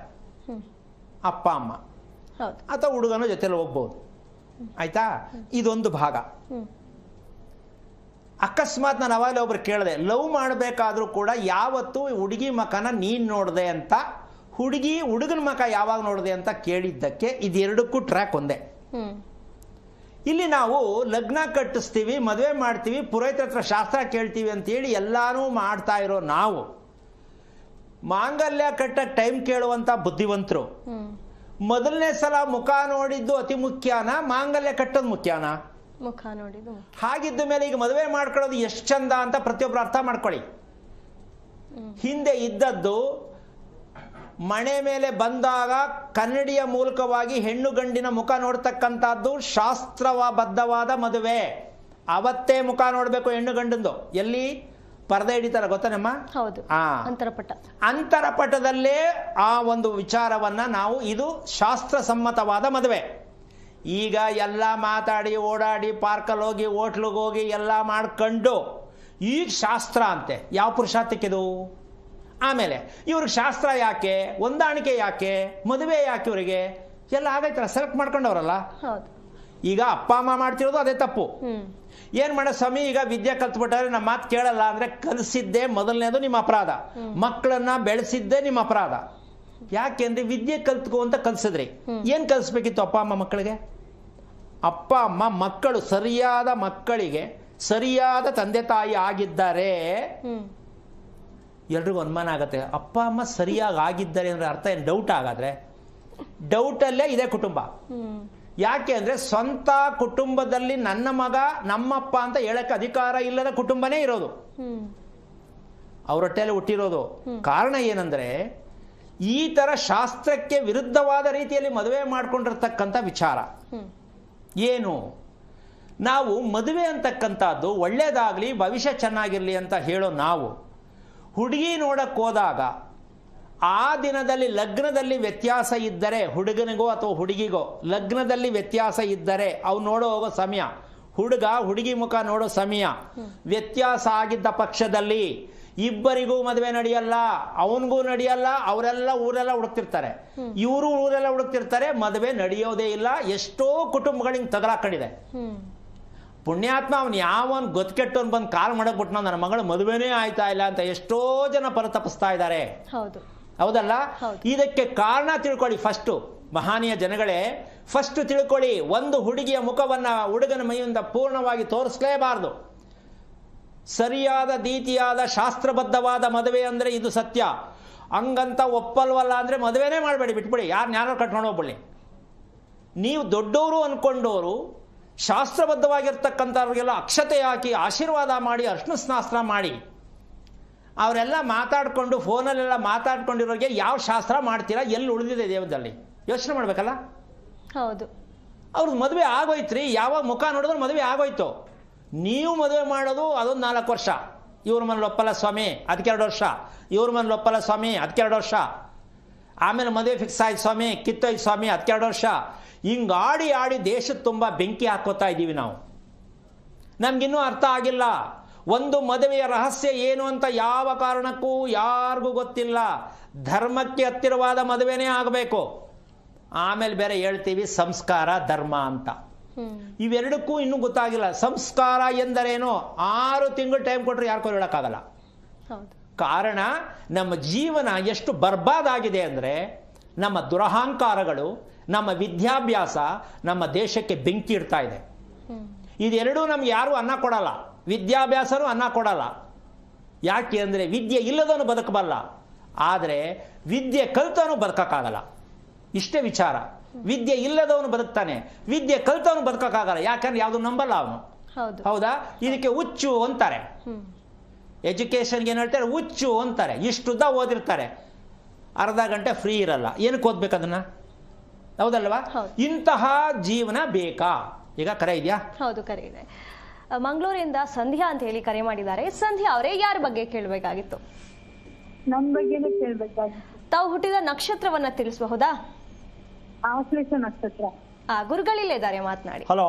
ಅಪ್ಪ ಅಮ್ಮ, ಅಥವಾ ಹುಡುಗನ ಜೊತೆಲಿ ಹೋಗ್ಬೋದು. ಆಯ್ತಾ? ಇದೊಂದು ಭಾಗ. ಅಕಸ್ಮಾತ್ ನಾನು ಅವಾಗಲೇ ಒಬ್ರು ಕೇಳಿದೆ, ಲವ್ ಮಾಡಬೇಕಾದ್ರೂ ಕೂಡ ಯಾವತ್ತು ಹುಡುಗಿ ಮಖನ ನೀನು ನೋಡಿದೆ ಅಂತ, ಹುಡುಗನ ಮಖ ಯಾವಾಗ ನೋಡಿದೆ ಅಂತ ಕೇಳಿದ್ದಕ್ಕೆ ಇದೆರಡಕ್ಕೂ ಟ್ರ್ಯಾಕ್ ಒಂದೇ. ಇಲ್ಲಿ ನಾವು ಲಗ್ನ ಕಟ್ಟಿಸ್ತೀವಿ, ಮದುವೆ ಮಾಡ್ತೀವಿ, ಪುರೋಹಿತರ ಹತ್ರ ಶಾಸ್ತ್ರ ಕೇಳ್ತೀವಿ ಅಂತೇಳಿ ಎಲ್ಲಾನು ಮಾಡ್ತಾ ಇರೋ ನಾವು ಮಾಂಗಲ್ಯ ಕಟ್ಟಕ್ಕೆ ಟೈಮ್ ಕೇಳುವಂಥ ಬುದ್ಧಿವಂತರು ಮೊದಲನೇ ಸಲ ಮುಖ ನೋಡಿದ್ದು ಅತಿ ಮುಖ್ಯನ, ಮಾಂಗಲ್ಯ ಕಟ್ಟೋದು ಮುಖ್ಯನಾ? ಮುಖ ನೋಡಿದ್ದು. ಹಾಗಿದ್ದ ಮೇಲೆ ಈಗ ಮದುವೆ ಮಾಡ್ಕೊಳ್ಳೋದು ಎಷ್ಟು ಚಂದ ಅಂತ ಪ್ರತಿಯೊಬ್ಬರು ಅರ್ಥ ಮಾಡ್ಕೊಳ್ಳಿ. ಹಿಂದೆ ಇದ್ದದ್ದು ಮನೆ ಮೇಲೆ ಬಂದಾಗ ಕನ್ನಡಿಯ ಮೂಲಕವಾಗಿ ಹೆಣ್ಣು ಗಂಡಿನ ಮುಖ ನೋಡ್ತಕ್ಕಂಥದ್ದು ಶಾಸ್ತ್ರಬದ್ಧವಾದ ಮದುವೆ. ಅವತ್ತೇ ಮುಖ ನೋಡಬೇಕು ಹೆಣ್ಣು ಗಂಡಂದು. ಎಲ್ಲಿ ಪರದೆ ಹಿಡಿತಾರ ಗೊತ್ತಾನಮ್ಮ? ಹೌದು, ಅಂತರಪಟ. ಅಂತರಪಟದಲ್ಲೇ ಆ ಒಂದು ವಿಚಾರವನ್ನ ನಾವು, ಇದು ಶಾಸ್ತ್ರ ಸಮ್ಮತವಾದ ಮದುವೆ. ಈಗ ಎಲ್ಲ ಮಾತಾಡಿ ಓಡಾಡಿ ಪಾರ್ಕಲ್ಲಿ ಹೋಗಿ ಹೋಟ್ಲಿಗೆ ಹೋಗಿ ಎಲ್ಲ ಮಾಡ್ಕೊಂಡು ಈಗ ಶಾಸ್ತ್ರ ಅಂತೆ. ಯಾವ ಪುರುಷಾರ್ಥಕ್ಕಿದು? ಆಮೇಲೆ ಇವ್ರಿಗೆ ಶಾಸ್ತ್ರ ಯಾಕೆ, ಹೊಂದಾಣಿಕೆ ಯಾಕೆ, ಮದುವೆ ಯಾಕೆ ಇವರಿಗೆ ಎಲ್ಲ ಆಗೈತಲ್ಲ, ಸೆಲೆಕ್ಟ್ ಮಾಡ್ಕೊಂಡವ್ರಲ್ಲ. ಈಗ ಅಪ್ಪ ಅಮ್ಮ ಮಾಡ್ತಿರೋದು ಅದೇ ತಪ್ಪು. ಏನ್ ಮಾಡೋ ಸ್ವಾಮಿ, ಈಗ ವಿದ್ಯೆ ಕಲ್ತ್ಬಿಟ್ಟಾರೆ ನಮ್ಮ ಮಾತು ಕೇಳಲ್ಲ ಅಂದ್ರೆ ಕಲಿಸಿದ್ದೇ ಮೊದಲನೇದು ನಿಮ್ಮ ಅಪರಾಧ. ಮಕ್ಕಳನ್ನ ಬೆಳೆಸಿದ್ದೇ ನಿಮ್ಮ ಅಪರಾಧ. ಯಾಕೆಂದ್ರೆ ವಿದ್ಯೆ ಕಲ್ತ್ಕೋ ಅಂತ ಕಲ್ಸಿದ್ರಿ. ಏನ್ ಕಲಿಸ್ಬೇಕಿತ್ತು ಅಪ್ಪ ಅಮ್ಮ ಮಕ್ಕಳಿಗೆ? ಅಪ್ಪ ಅಮ್ಮ ಮಕ್ಕಳು ಸರಿಯಾದ ಮಕ್ಕಳಿಗೆ ಸರಿಯಾದ ತಂದೆ ತಾಯಿ ಆಗಿದ್ದಾರೆ. ಎಲ್ರಿಗೂ ಅನುಮಾನ ಆಗತ್ತೆ, ಅಪ್ಪ ಅಮ್ಮ ಸರಿಯಾಗಿ ಆಗಿದ್ದಾರೆ ಅಂದ್ರೆ ಅರ್ಥ ಏನು? ಡೌಟ್ ಆಗಾದ್ರೆ ಡೌಟಲ್ಲೇ ಇದೆ ಕುಟುಂಬ. ಯಾಕೆ ಅಂದ್ರೆ ಸ್ವಂತ ಕುಟುಂಬದಲ್ಲಿ ನನ್ನ ಮಗ ನಮ್ಮಪ್ಪ ಅಂತ ಹೇಳಕ್ಕೆ ಅಧಿಕಾರ ಇಲ್ಲದ ಕುಟುಂಬನೇ ಇರೋದು, ಅವ್ರ ಹೊಟ್ಟೆಯಲ್ಲಿ ಹುಟ್ಟಿರೋದು. ಕಾರಣ ಏನಂದ್ರೆ ಈ ತರ ಶಾಸ್ತ್ರಕ್ಕೆ ವಿರುದ್ಧವಾದ ರೀತಿಯಲ್ಲಿ ಮದುವೆ ಮಾಡ್ಕೊಂಡಿರ್ತಕ್ಕಂಥ ವಿಚಾರ. ಏನು? ನಾವು ಮದುವೆ ಅಂತಕ್ಕಂಥದ್ದು ಒಳ್ಳೇದಾಗ್ಲಿ, ಭವಿಷ್ಯ ಚೆನ್ನಾಗಿರ್ಲಿ ಅಂತ ಹೇಳೋ ನಾವು ಹುಡುಗಿ ನೋಡಕ್ಕೆ ಹೋದಾಗ ಆ ದಿನದಲ್ಲಿ ಲಗ್ನದಲ್ಲಿ ವ್ಯತ್ಯಾಸ ಇದ್ದರೆ, ಹುಡುಗನಿಗೋ ಅಥವಾ ಹುಡುಗಿಗೋ ಲಗ್ನದಲ್ಲಿ ವ್ಯತ್ಯಾಸ ಇದ್ದರೆ ಅವು ನೋಡೋ ಹೋಗೋ ಸಮಯ, ಹುಡುಗ ಹುಡುಗಿ ಮುಖ ನೋಡೋ ಸಮಯ ವ್ಯತ್ಯಾಸ ಆಗಿದ್ದ ಪಕ್ಷದಲ್ಲಿ ಇಬ್ಬರಿಗೂ ಮದುವೆ ನಡೆಯಲ್ಲ, ಅವನಿಗೂ ನಡೆಯಲ್ಲ. ಅವರೆಲ್ಲ ಊರೆಲ್ಲ ಹುಡುಕ್ತಿರ್ತಾರೆ, ಇವರು ಊರೆಲ್ಲ ಹುಡುಕ್ತಿರ್ತಾರೆ, ಮದುವೆ ನಡೆಯೋದೇ ಇಲ್ಲ. ಎಷ್ಟೋ ಕುಟುಂಬಗಳಿಗೆ ತಗಲಾಕೊಂಡಿದೆ. ಪುಣ್ಯಾತ್ಮ ಅವನು ಯಾವನ್ ಗೊತ್ಕೆಟ್ಟವನ್ ಬಂದು ಕಾಲ್ ಮಾಡಕ್ಬಿಟ್ಟು ನನ್ನ ಮಗಳು ಮದುವೆನೇ ಆಯ್ತಾ ಇಲ್ಲ ಅಂತ ಎಷ್ಟೋ ಜನ ಪರಿತಪಿಸ್ತಾ ಇದ್ದಾರೆ. ಹೌದಲ್ಲ? ಇದಕ್ಕೆ ಕಾರಣ ತಿಳ್ಕೊಳ್ಳಿ. ಫಸ್ಟ್ ಮಹಾನೀಯ ಜನಗಳೇ, ಫಸ್ಟ್ ತಿಳ್ಕೊಳ್ಳಿ, ಒಂದು ಹುಡುಗಿಯ ಮುಖವನ್ನ ಹುಡುಗನ ಮೈಯಿಂದ ಪೂರ್ಣವಾಗಿ ತೋರಿಸಲೇಬಾರದು. ಸರಿಯಾದ ರೀತಿಯಾದ ಶಾಸ್ತ್ರಬದ್ಧವಾದ ಮದುವೆ ಅಂದ್ರೆ ಇದು ಸತ್ಯ. ಹಂಗಂತ ಒಪ್ಪಲ್ವಲ್ಲ ಅಂದ್ರೆ ಮದುವೆನೇ ಮಾಡಬೇಡಿ, ಬಿಟ್ಬಿಡಿ. ಯಾರು ಕಟ್ಕೊಂಡು ಹೋಗ್ಬಿಡಿ. ನೀವು ದೊಡ್ಡವರು ಅನ್ಕೊಂಡವರು ಶಾಸ್ತ್ರಬದ್ಧವಾಗಿರ್ತಕ್ಕಂಥವ್ರಿಗೆಲ್ಲ ಅಕ್ಷತೆ ಹಾಕಿ ಆಶೀರ್ವಾದ ಮಾಡಿ ಅರ್ಶಿನ ಸ್ನಾಸ್ತ್ರ ಮಾಡಿ ಅವರೆಲ್ಲ ಮಾತಾಡ್ಕೊಂಡು ಫೋನಲ್ಲೆಲ್ಲ ಮಾತಾಡ್ಕೊಂಡಿರೋರಿಗೆ ಯಾವ ಶಾಸ್ತ್ರ ಮಾಡ್ತೀರಾ? ಎಲ್ಲಿ ಉಳಿದಿದೆ ದೇವದಲ್ಲಿ? ಯೋಚನೆ ಮಾಡ್ಬೇಕಲ್ಲ. ಹೌದು, ಅವ್ರದ್ದು ಮದುವೆ ಆಗೋಯ್ತ್ರಿ. ಯಾವಾಗ ಮುಖ ನೋಡಿದ್ರೆ ಮದುವೆ ಆಗೋಯ್ತು. ನೀವು ಮದುವೆ ಮಾಡೋದು ಅದೊಂದು 4 ವರ್ಷ. ಇವ್ರ ಮನೇಲಿ ಒಪ್ಪಲ್ಲ ಸ್ವಾಮಿ, ಅದಕ್ಕೆ 2 ವರ್ಷ. ಇವ್ರ ಮನೇಲಿ ಒಪ್ಪಲ್ಲ ಸ್ವಾಮಿ, ಅದಕ್ಕೆ 2 ವರ್ಷ. ಆಮೇಲೆ ಮದುವೆ ಫಿಕ್ಸ್ ಆಯ್ತು ಸ್ವಾಮಿ, ಕಿತ್ತೋಯ್ತು ಸ್ವಾಮಿ, 12 ವರ್ಷ. ಹಿಂಗೆ ಆಡಿ ಆಡಿ ದೇಶದ ತುಂಬ ಬೆಂಕಿ ಹಾಕೋತಾ ಇದ್ದೀವಿ ನಾವು. ನಮಗಿನ್ನೂ ಅರ್ಥ ಆಗಿಲ್ಲ ಒಂದು ಮದುವೆಯ ರಹಸ್ಯ ಏನು ಅಂತ. ಯಾವ ಕಾರಣಕ್ಕೂ ಯಾರಿಗೂ ಗೊತ್ತಿಲ್ಲ. ಧರ್ಮಕ್ಕೆ ಹತ್ತಿರವಾದ ಮದುವೆನೇ ಆಗಬೇಕು. ಆಮೇಲೆ ಬೇರೆ ಹೇಳ್ತೀವಿ ಸಂಸ್ಕಾರ ಧರ್ಮ ಅಂತ. ಇವೆರಡಕ್ಕೂ ಇನ್ನೂ ಗೊತ್ತಾಗಿಲ್ಲ. ಸಂಸ್ಕಾರ ಎಂದರೇನು 6 ತಿಂಗಳು ಟೈಮ್ ಕೊಟ್ಟರೆ ಯಾರಿಗೂ ಹೇಳೋಕ್ಕಾಗಲ್ಲ. ಕಾರಣ ನಮ್ಮ ಜೀವನ ಎಷ್ಟು ಬರ್ಬಾದಾಗಿದೆ ಅಂದರೆ ನಮ್ಮ ದುರಹಂಕಾರಗಳು, ನಮ್ಮ ವಿದ್ಯಾಭ್ಯಾಸ ನಮ್ಮ ದೇಶಕ್ಕೆ ಬೆಂಕಿ ಇಡ್ತಾ ಇದೆ. ಇದೆರಡೂ ನಮ್ಗೆ ಯಾರೂ ಅನ್ನ ಕೊಡಲ್ಲ. ವಿದ್ಯಾಭ್ಯಾಸನೂ ಅನ್ನ ಕೊಡಲ್ಲ. ಯಾಕೆ ಅಂದರೆ ವಿದ್ಯೆ ಇಲ್ಲದವನು ಬದುಕಬಲ್ಲ, ಆದರೆ ವಿದ್ಯೆ ಕಲ್ತವನು ಬದುಕಕ್ಕಾಗಲ್ಲ. ಇಷ್ಟೇ ವಿಚಾರ. ವಿದ್ಯೆ ಇಲ್ಲದವನು ಬದುಕ್ತಾನೆ, ವಿದ್ಯೆ ಕಲ್ತವನು ಬದುಕಕ್ಕಾಗಲ್ಲ. ಯಾಕಂದ್ರೆ ಯಾವುದು ನಂಬಲ್ಲ ಅವನು. ಹೌದಾ? ಇದಕ್ಕೆ ಹುಚ್ಚು ಅಂತಾರೆ. ಎಜುಕೇಶನ್ಗೆ ಏನು ಹೇಳ್ತಾರೆ? ಹುಚ್ಚು ಅಂತಾರೆ. ಇಷ್ಟುದ್ದ ಓದಿರ್ತಾರೆ, ಅರ್ಧ ಗಂಟೆ ಫ್ರೀ ಇರಲ್ಲ. ಏನಕ್ಕೆ ಓದ್ಬೇಕು ಅದನ್ನ? ಹೌದಲ್ವಾ? ಇಂತಹ ಜೀವನ ಬೇಕಾ? ಈಗ ಕರೆ ಇದೆಯಾ? ಹೌದು, ಕರೆ ಇದೆ. ಮಂಗಳೂರಿಂದ ಸಂಧ್ಯಾ ಅಂತ ಹೇಳಿ ಕರೆ ಮಾಡಿದ್ದಾರೆ. ಸಂಧ್ಯಾ ಅವರೇ, ಯಾರ ಬಗ್ಗೆ ಕೇಳಬೇಕಾಗಿತ್ತು? ನಮ್ ಬಗ್ಗೆನೇ ಕೇಳ್ಬೇಕಾಗಿತ್ತು. ತಾವು ಹುಟ್ಟಿದ ನಕ್ಷತ್ರವನ್ನ ತಿಳಿಸಬಹುದಾ? ಆಶ್ಲೇಷ ನಕ್ಷತ್ರ. ಗುರುಗಳಿಲ್ಲೇ ಇದ್ದಾರೆ, ಮಾತನಾಡಿ. ಹಲೋ,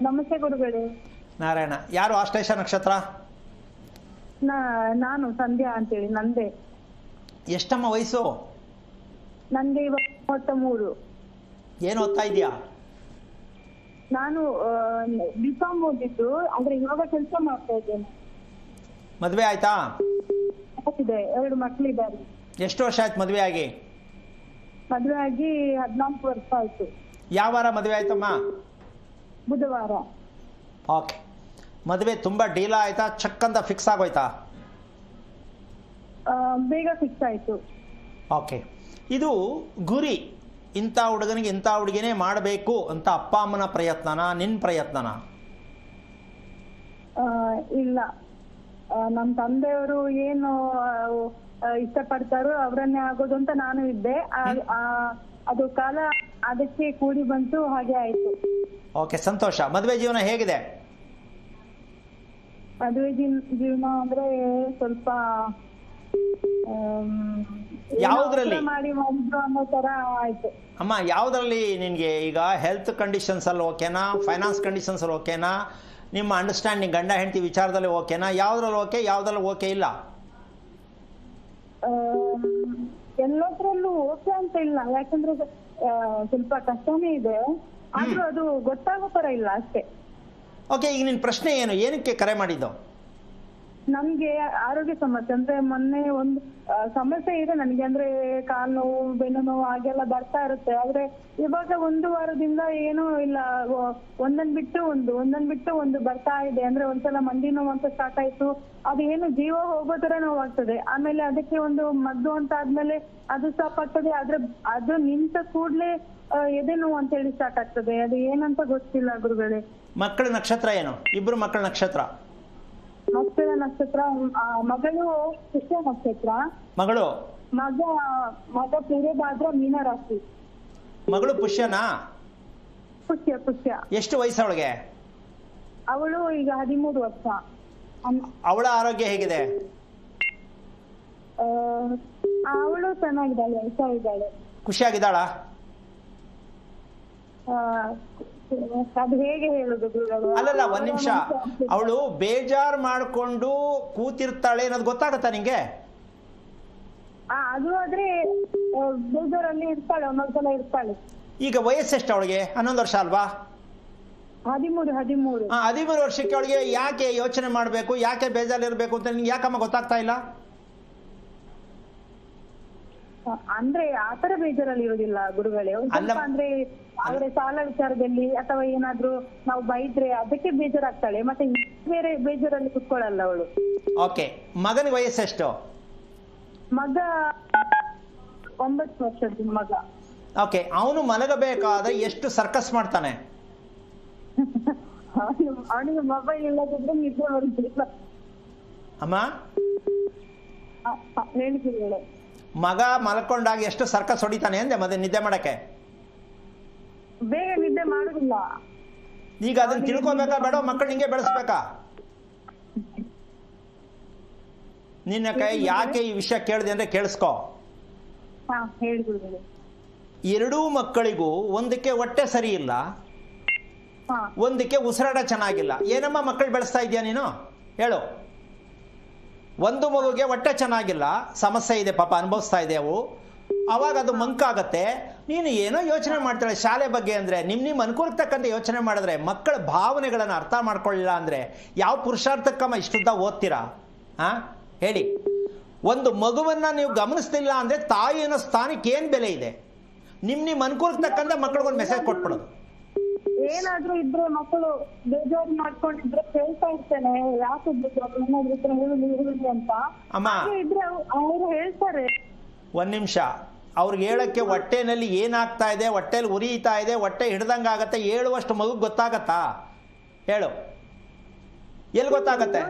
ನಮಸ್ತೆ ಗುರುಗಳೇ. ನಾರಾಯಣ. ಯಾರು ಆಶ್ಲೇಷ ನಕ್ಷತ್ರ? ನಾನು ಸಂಧ್ಯಾ ಅಂತೇಳಿ. ನಂದೇ. ಎಷ್ಟಮ್ಮ ವಯಸ್ಸು? ನಂಗೆ ಇವಾಗ 33. ಏನು ಓದ್ತಾ ಇದೆಯಾ? ನಾನು ಬಿಕಾಮ್ ಓದಿದ್ದು, ಅಂದ್ರೆ ಇವಾಗ ಕೆಲಸ ಮಾಡ್ತಾ ಇದ್ದೇನೆ. ಮದುವೆ ಆಯ್ತಾ? ಇದೆ, 2 ಮಕ್ಕಳಿದ್ದಾರೆ. ಎಷ್ಟು ವರ್ಷ ಆಯ್ತು ಮದುವೆ ಆಗಿ? ಮದುವೆ ಆಗಿ 14 ವರ್ಷ ಆಯ್ತು. ಯಾವ ವಾರ ಮದುವೆ ಆಯ್ತಮ್ಮ? ಬುಧವಾರ. ಓಕೆ. ಮದುವೆ ತುಂಬ ಡೀಲ ಆಯ್ತಾ? ಚಕ್ಕಂತ ಫಿಕ್ಸ್ ಆಗೋಯ್ತಾ? ಬೇಗ ಫಿಕ್ಸ್ ಆಯ್ತು. ಓಕೆ. ಇದು ಗುರಿ. ಇಂಥ ಹುಡುಗನಿಗೆ ಇಂಥ ಹುಡುಗಿನೇ ಮಾಡಬೇಕು ಅಂತ ಅಪ್ಪ ಅಮ್ಮನ ಪ್ರಯತ್ನನಾ, ನಿನ್ನ ಪ್ರಯತ್ನನಾ? ಇಲ್ಲ, ನಮ್ಮ ತಂದೆಯವರು ಏನು ಇಷ್ಟಪಡ್ತಾರೋ ಅವರನ್ನೇ ಆಗೋದು ಅಂತ ನಾನು ಇದ್ದೆ. ಅದು ಕಾಲ ಅದಕ್ಕೆ ಕೂಡಿ ಬಂತು, ಹಾಗೆ ಆಯ್ತು. ಓಕೆ, ಸಂತೋಷ. ಮದುವೆ ಜೀವನ ಹೇಗಿದೆ? ಮದುವೆ ಜೀವನ ಅಂದ್ರೆ ಸ್ವಲ್ಪ ಯಾವುದ್ರಲ್ಲಿ ಮಾಡಿದ್ರು ಅನ್ನೋ ತರ ಆಯ್ತು. ಅಮ್ಮ, ಯಾವುದ್ರಲ್ಲಿ ನಿನಗೆ? ಈಗ ಹೆಲ್ತ್ ಕಂಡೀಷನ್ಸ್ ಅಲ್ಲಿ ಓಕೆನಾ? ಫೈನಾನ್ಸ್ ಕಂಡೀಷನ್ಸ್ ಅಲ್ಲಿ ಓಕೆನಾ? ನಿಮ್ಮ ಅಂಡರ್ಸ್ಟ್ಯಾಂಡಿಂಗ್ ಗಂಡ ಹೆಂಡತಿ ವಿಚಾರದಲ್ಲಿ ಓಕೆನಾ? ಯಾವುದ್ರಲ್ಲಿ ಓಕೆ, ಯಾವುದ್ರಲ್ಲಿ ಓಕೆ ಇಲ್ಲ? ಎಲ್ಲದ್ರಲ್ಲೂ ಓಕೆ ಅಂತ ಇಲ್ಲ, ಯಾಕಂದ್ರೆ ಸ್ವಲ್ಪ ಕಷ್ಟನೇ ಇದೆ. ಆದ್ರೂ ಅದು ಗೊತ್ತಾಗೋ ತರ ಇಲ್ಲ ಅಷ್ಟೇ. ಓಕೆ, ಈಗ ನಿನ್ನ ಪ್ರಶ್ನೆ ಏನು? ಏನಕ್ಕೆ ಕರೆ ಮಾಡಿದ್ದು? ನಮ್ಗೆ ಆರೋಗ್ಯ ಸಮಸ್ಯೆ ಅಂದ್ರೆ ಮೊನ್ನೆ ಒಂದು ಸಮಸ್ಯೆ ಇದೆ ನನಗೆ. ಅಂದ್ರೆ ಕಾಲು ನೋವು, ಬೆನ್ನು ನೋವು ಹಾಗೆಲ್ಲ ಬರ್ತಾ ಇರುತ್ತೆ. ಆದ್ರೆ ಇವಾಗ 1 ವಾರದಿಂದ ಏನೂ ಇಲ್ಲ, ಒಂದನ್ ಬಿಟ್ಟು ಒಂದು ಬರ್ತಾ ಇದೆ. ಅಂದ್ರೆ ಒಂದ್ಸಲ ಮಂಡಿ ನೋವು ಅಂತ ಸ್ಟಾರ್ಟ್ ಆಯ್ತು, ಅದು ಏನು ಜೀವ ಹೋಗೋ ತರ ನೋವಾಗ್ತದೆ. ಆಮೇಲೆ ಅದಕ್ಕೆ ಒಂದು ಮದ್ದು ಅಂತ ಆದ್ಮೇಲೆ ಅದು ಸ್ಟಾಪ್ ಆಗ್ತದೆ. ಆದ್ರೆ ಅದು ನಿಂತ ಕೂಡ್ಲೆ ಎದೆ ನೋವು ಅಂತ ಹೇಳಿ ಸ್ಟಾರ್ಟ್ ಆಗ್ತದೆ. ಅದು ಏನಂತ ಗೊತ್ತಿಲ್ಲ ಗುರುಗಳೇ. ಮಕ್ಕಳ ನಕ್ಷತ್ರ ಏನು? ಇಬ್ರು ಮಕ್ಕಳ ನಕ್ಷತ್ರ? ಮಕ್ಕಳ ನಕ್ಷತ್ರ ಮಗಳು ಪುಷ್ಯ ನಕ್ಷತ್ರ. ಮಗಳು? ಮಗ ಪೂರ್ವಭಾದ್ರ ಮೀನ ರಾಶಿ. ಮಗಳು ಪುಷ್ಯನಾ? ಪುಷ್ಯ. ಎಷ್ಟು ವಯಸ್ಸು ಅವಳಿಗೆ? ಅವಳು ಈಗ 13 ವರ್ಷ. ಅವಳ ಆರೋಗ್ಯ ಹೇಗಿದೆ? ಅವಳು ಚೆನ್ನಾಗಿದ್ದಾಳೆ, ಹುಷಾರಿದ್ದಾಳೆ. ಖುಷಿಯಾಗಿದ್ದಾಳ? ಅದು ಹೇಗೆ ಹೇಳುದು ಗುರುಗಳು? ಅಲ್ಲಲ್ಲ, ಒಂದ್ ನಿಮಿಷ. ಅವಳು ಬೇಜಾರು ಮಾಡ್ಕೊಂಡು ಕೂತಿರ್ತಾಳೆ ಅನ್ನೋದು ಗೊತ್ತಾಗತ್ತಾ ನಿಂಗೆ? ಅದು ಆದ್ರೆ ಬೇಜಾರಲ್ಲಿ ಇರ್ತಾಳೆ, ಒಂದೊಂದ್ಸಲ ಇರ್ತಾಳೆ. ಈಗ ವಯಸ್ಸೆಷ್ಟು ಅವಳಿಗೆ? 11 ವರ್ಷ ಅಲ್ವಾ? 13. 13 ವರ್ಷಕ್ಕೆ ಅವಳಿಗೆ ಯಾಕೆ ಯೋಚನೆ ಮಾಡಬೇಕು, ಯಾಕೆ ಬೇಜಾರಿರ್ಬೇಕು ಅಂತ ನಿಂಗೆ ಯಾಕಮ್ಮ ಗೊತ್ತಾಗ್ತಾ ಇಲ್ಲ? ಅಂದ್ರೆ ಆತರ ಬೇಜಾರಲ್ಲಿ ಇರೋದಿಲ್ಲ ಗುರುಗಳೇ. ಅಂದ್ರೆ ಅವರ ಸಾಲ ವಿಚಾರದಲ್ಲಿ ಅಥವಾ ಏನಾದ್ರೂ ನಾವು ಬೈದ್ರೆ ಅದಕ್ಕೆ ಬೇಜಾರಾಗ್ತಾಳೆ, ಮತ್ತೆ ಬೇರೆ ಬೇಜಾರಲ್ಲಿ ಕುತ್ಕೊಳ್ಳಲ್ಲ ಅವಳು. ಓಕೆ. ಮಗನ ವಯಸ್ಸೆಷ್ಟು? ಮಗ 9 ವರ್ಷದ ಮಗ. ಓಕೆ. ಅವನು ಮಲಗಬೇಕಾದ್ರೆ ಎಷ್ಟು ಸರ್ಕಸ್ ಮಾಡ್ತಾನೆ? ಅವನಿಗೆ ಮೊಬೈಲ್ ಇಲ್ಲದಿದ್ರೆ ನಿದ್ದೆ ಬರುದಿಲ್ಲ. ಅಮ್ಮ ಹೇಳ್ತೀವಿ. ಮಗ ಮಲ್ಕೊಂಡಾಗ ಎಷ್ಟು ಸರ್ಕಸ್ ಹೊಡಿತಾನೆ ಅಂದೆ ಮತ್ತೆ ನಿದ್ದೆ ಮಾಡಕ್ಕೆ? ಬೇಗ ನಿದ್ದೆ ಮಾಡುದಿಲ್ಲ. ಈಗ ಅದನ್ನ ತಿಳ್ಕೊಬೇಕಾ ಬೇಡ? ಮಕ್ಕಳು ನಿಂಗೆ ಬೆಳೆಸ್ಬೇಕಾ? ನಿನ್ನ ಕೈ ಯಾಕೆ ಈ ವಿಷಯ ಕೇಳಿದೆ ಅಂದ್ರೆ ಕೇಳಿಸ್ಕೊ. ಹಾ ಹೇಳಿ ಗುರುಗಳೇ. ಎರಡೂ ಮಕ್ಕಳಿಗೂ ಒಂದಕ್ಕೆ ಹೊಟ್ಟೆ ಸರಿ ಇಲ್ಲ, ಹಾ ಒಂದಕ್ಕೆ ಉಸಿರಾಟ ಚೆನ್ನಾಗಿಲ್ಲ. ಏನಮ್ಮ ಮಕ್ಕಳು ಬೆಳೆಸ್ತಾ ಇದೆಯಾ ನೀನು ಹೇಳು? ಒಂದು ಮಗುಗೆ ಹೊಟ್ಟೆ ಚೆನ್ನಾಗಿಲ್ಲ, ಸಮಸ್ಯೆ ಇದೆ ಪಾಪ, ಅನುಭವಿಸ್ತಾ ಇದೆ ಅವು. ಅವಾಗ ಅದು ಮಂಕಾಗತ್ತೆ. ನೀನು ಏನೋ ಯೋಚನೆ ಮಾಡ್ತಾಳೆ ಶಾಲೆ ಬಗ್ಗೆ ಅಂದರೆ, ನಿಮ್ಮ ಅನುಕೂಲಕ್ಕೆ ತಕ್ಕಂತೆ ಯೋಚನೆ ಮಾಡಿದ್ರೆ, ಮಕ್ಕಳ ಭಾವನೆಗಳನ್ನು ಅರ್ಥ ಮಾಡ್ಕೊಳ್ಳಿಲ್ಲ ಅಂದರೆ ಯಾವ ಪುರುಷಾರ್ಥಕ್ಕಮ್ಮ ಇಷ್ಟುದ್ದ ಓದ್ತೀರಾ? ಹಾಂ ಹೇಳಿ. ಒಂದು ಮಗುವನ್ನು ನೀವು ಗಮನಿಸ್ತಿಲ್ಲ ಅಂದರೆ ತಾಯಿ ಅನ್ನೋ ಸ್ಥಾನಕ್ಕೆ ಏನು ಬೆಲೆ ಇದೆ? ನಿಮ್ಮ ಅನುಕೂಲಕ್ಕೆ ತಕ್ಕಂತೆ ಮಕ್ಕಳಿಗೊಂದು ಮೆಸೇಜ್ ಕೊಟ್ಬಿಡೋದು. ಏನಾದ್ರೂ ಇದ್ರೆ ಮಕ್ಕಳು ಬೇಜಾರು ಮಾಡ್ಕೊಂಡಿದ್ರೆ ಕೇಳ್ತಾ ಇರ್ತೇನೆ, ಯಾಕೆ ಬೇಜಾರು ಏನಾದ್ರು ಇದ್ರೆ ಹೇಳಿ ಅಂತ ಅಮ್ಮ ಇದ್ರೆ ಅವ್ರು ಹೇಳ್ತಾರೆ. ಒಂದು ನಿಮಿಷ, ಅವ್ರಿಗೆ ಹೇಳಕ್ಕೆ ಹೊಟ್ಟೆನಲ್ಲಿ ಏನಾಗ್ತಾ ಇದೆ, ಹೊಟ್ಟೆಲಿ ಉರಿತಾ ಇದೆ, ಹೊಟ್ಟೆ ಹಿಡ್ದಂಗೆ ಆಗತ್ತೆ, ಹೇಳುವಷ್ಟು ಮಗುಗೆ ಗೊತ್ತಾಗತ್ತಾ? ಹೇಳು, ಎಲ್ಲಿ ಗೊತ್ತಾಗತ್ತೆ?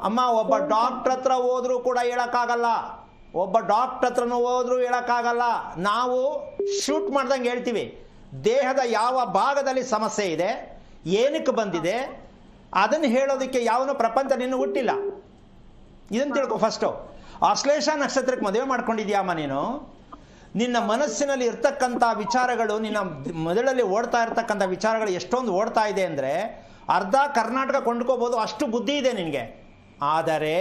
ಅಮ್ಮ ಒಬ್ಬ ಡಾಕ್ಟ್ರ್ ಹತ್ರ ಹೋದ್ರೂ ಕೂಡ ಹೇಳಕ್ಕಾಗಲ್ಲ, ಒಬ್ಬ ಡಾಕ್ಟ್ರ್ ಹತ್ರನೂ ಹೋದ್ರೂ ಹೇಳಕ್ಕಾಗಲ್ಲ. ನಾವು ಶೂಟ್ ಮಾಡ್ದಂಗೆ ಹೇಳ್ತೀವಿ. ದೇಹದ ಯಾವ ಭಾಗದಲ್ಲಿ ಸಮಸ್ಯೆ ಇದೆ, ಏನಕ್ಕೆ ಬಂದಿದೆ, ಅದನ್ನು ಹೇಳೋದಕ್ಕೆ ಯಾವನೋ ಪ್ರಪಂಚ ನಿನ್ನ ಹುಟ್ಟಿಲ್ಲ. ಇದನ್ನು ತಿಳ್ಕೊ ಫಸ್ಟು. ಆಶ್ಲೇಷ ನಕ್ಷತ್ರಕ್ಕೆ ಮದುವೆ ಮಾಡ್ಕೊಂಡಿದ್ಯಾಮ್ಮ ನೀನು? ನಿನ್ನ ಮನಸ್ಸಿನಲ್ಲಿ ಇರ್ತಕ್ಕಂಥ ವಿಚಾರಗಳು, ನಿನ್ನ ಮೊದಲಲ್ಲಿ ಓಡ್ತಾ ಇರ್ತಕ್ಕಂಥ ವಿಚಾರಗಳು ಎಷ್ಟೊಂದು ಓಡ್ತಾ ಇದೆ ಅಂದರೆ ಅರ್ಧ ಕರ್ನಾಟಕ ಕೊಂಡ್ಕೋಬೋದು, ಅಷ್ಟು ಬುದ್ಧಿ ಇದೆ ನಿನಗೆ. ಆದರೆ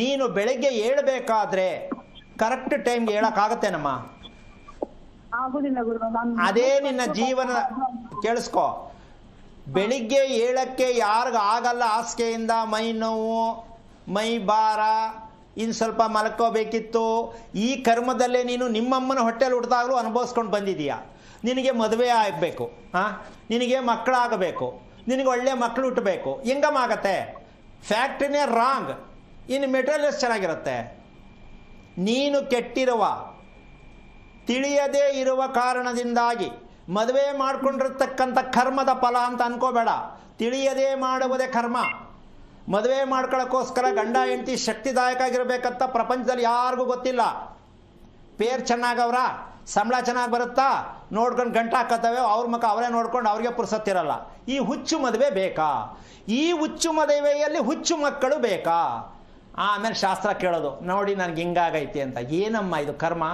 ನೀನು ಬೆಳಗ್ಗೆ ಏಳಬೇಕಾದ್ರೆ ಕರೆಕ್ಟ್ ಟೈಮ್ಗೆ ಹೇಳೋಕ್ಕಾಗತ್ತೇನಮ್ಮ? ಆಗುದಿಲ್ಲ ಗುರು. ಅದೇ ನಿನ್ನ ಜೀವನ. ಕೇಳಿಸ್ಕೊ, ಬೆಳಿಗ್ಗೆ ಏಳಕ್ಕೆ ಯಾರಿಗ ಆಗಲ್ಲ, ಹಾಸಿಗೆಯಿಂದ ಮೈ ನೋವು, ಮೈ ಭಾರ, ಇನ್ನು ಸ್ವಲ್ಪ ಮಲ್ಕೋಬೇಕಿತ್ತು. ಈ ಕರ್ಮದಲ್ಲೇ ನೀನು ನಿಮ್ಮಮ್ಮನ ಹೊಟ್ಟೆಲಿ ಹುಟ್ಟಿದಾಗಲೂ ಅನುಭವಿಸ್ಕೊಂಡು ಬಂದಿದೀಯಾ. ನಿನಗೆ ಮದುವೆ ಆಗಬೇಕು, ನಿನಗೆ ಮಕ್ಕಳಾಗಬೇಕು, ನಿನಗೆ ಒಳ್ಳೆ ಮಕ್ಕಳು ಹುಟ್ಟಬೇಕು. ಹೆಂಗಮ್ಮ ಆಗತ್ತೆ? ಫ್ಯಾಕ್ಟ್ರಿನೇ ರಾಂಗ್, ಇನ್ನು ಮೆಟೀರಿಯಲ್ಸ್ ಚೆನ್ನಾಗಿರುತ್ತೆ. ನೀನು ಕೆಟ್ಟಿರುವ, ತಿಳಿಯದೇ ಇರುವ ಕಾರಣದಿಂದಾಗಿ ಮದುವೆ ಮಾಡ್ಕೊಂಡಿರ್ತಕ್ಕಂಥ ಕರ್ಮದ ಫಲ ಅಂತ ಅನ್ಕೋಬೇಡ. ತಿಳಿಯದೇ ಮಾಡುವುದೇ ಕರ್ಮ. ಮದುವೆ ಮಾಡ್ಕೊಳ್ಳೋಕ್ಕೋಸ್ಕರ ಗಂಡ ಹೆಂಡತಿ ಶಕ್ತಿದಾಯಕ ಆಗಿರ್ಬೇಕಂತ ಪ್ರಪಂಚದಲ್ಲಿ ಯಾರಿಗೂ ಗೊತ್ತಿಲ್ಲ. ಪೇರ್ ಚೆನ್ನಾಗವ್ರ, ಸಂಬಳ ಚೆನ್ನಾಗಿ ಬರುತ್ತಾ ನೋಡ್ಕೊಂಡು ಗಂಟೆ ಹಾಕತ್ತವೆ, ಅವ್ರ ಮುಖ ಅವರೇ ನೋಡ್ಕೊಂಡು ಅವ್ರಿಗೆ ಪುರ್ಸತ್ತಿರಲ್ಲ. ಈ ಹುಚ್ಚು ಮದುವೆ ಬೇಕಾ? ಈ ಹುಚ್ಚು ಮದುವೆಯಲ್ಲಿ ಹುಚ್ಚು ಮಕ್ಕಳು ಬೇಕಾ? ಆಮೇಲೆ ಶಾಸ್ತ್ರ ಕೇಳೋದು, ನೋಡಿ ನನಗೆ ಹಿಂಗಾಗೈತಿ ಅಂತ. ಏನಮ್ಮ ಇದು ಕರ್ಮ?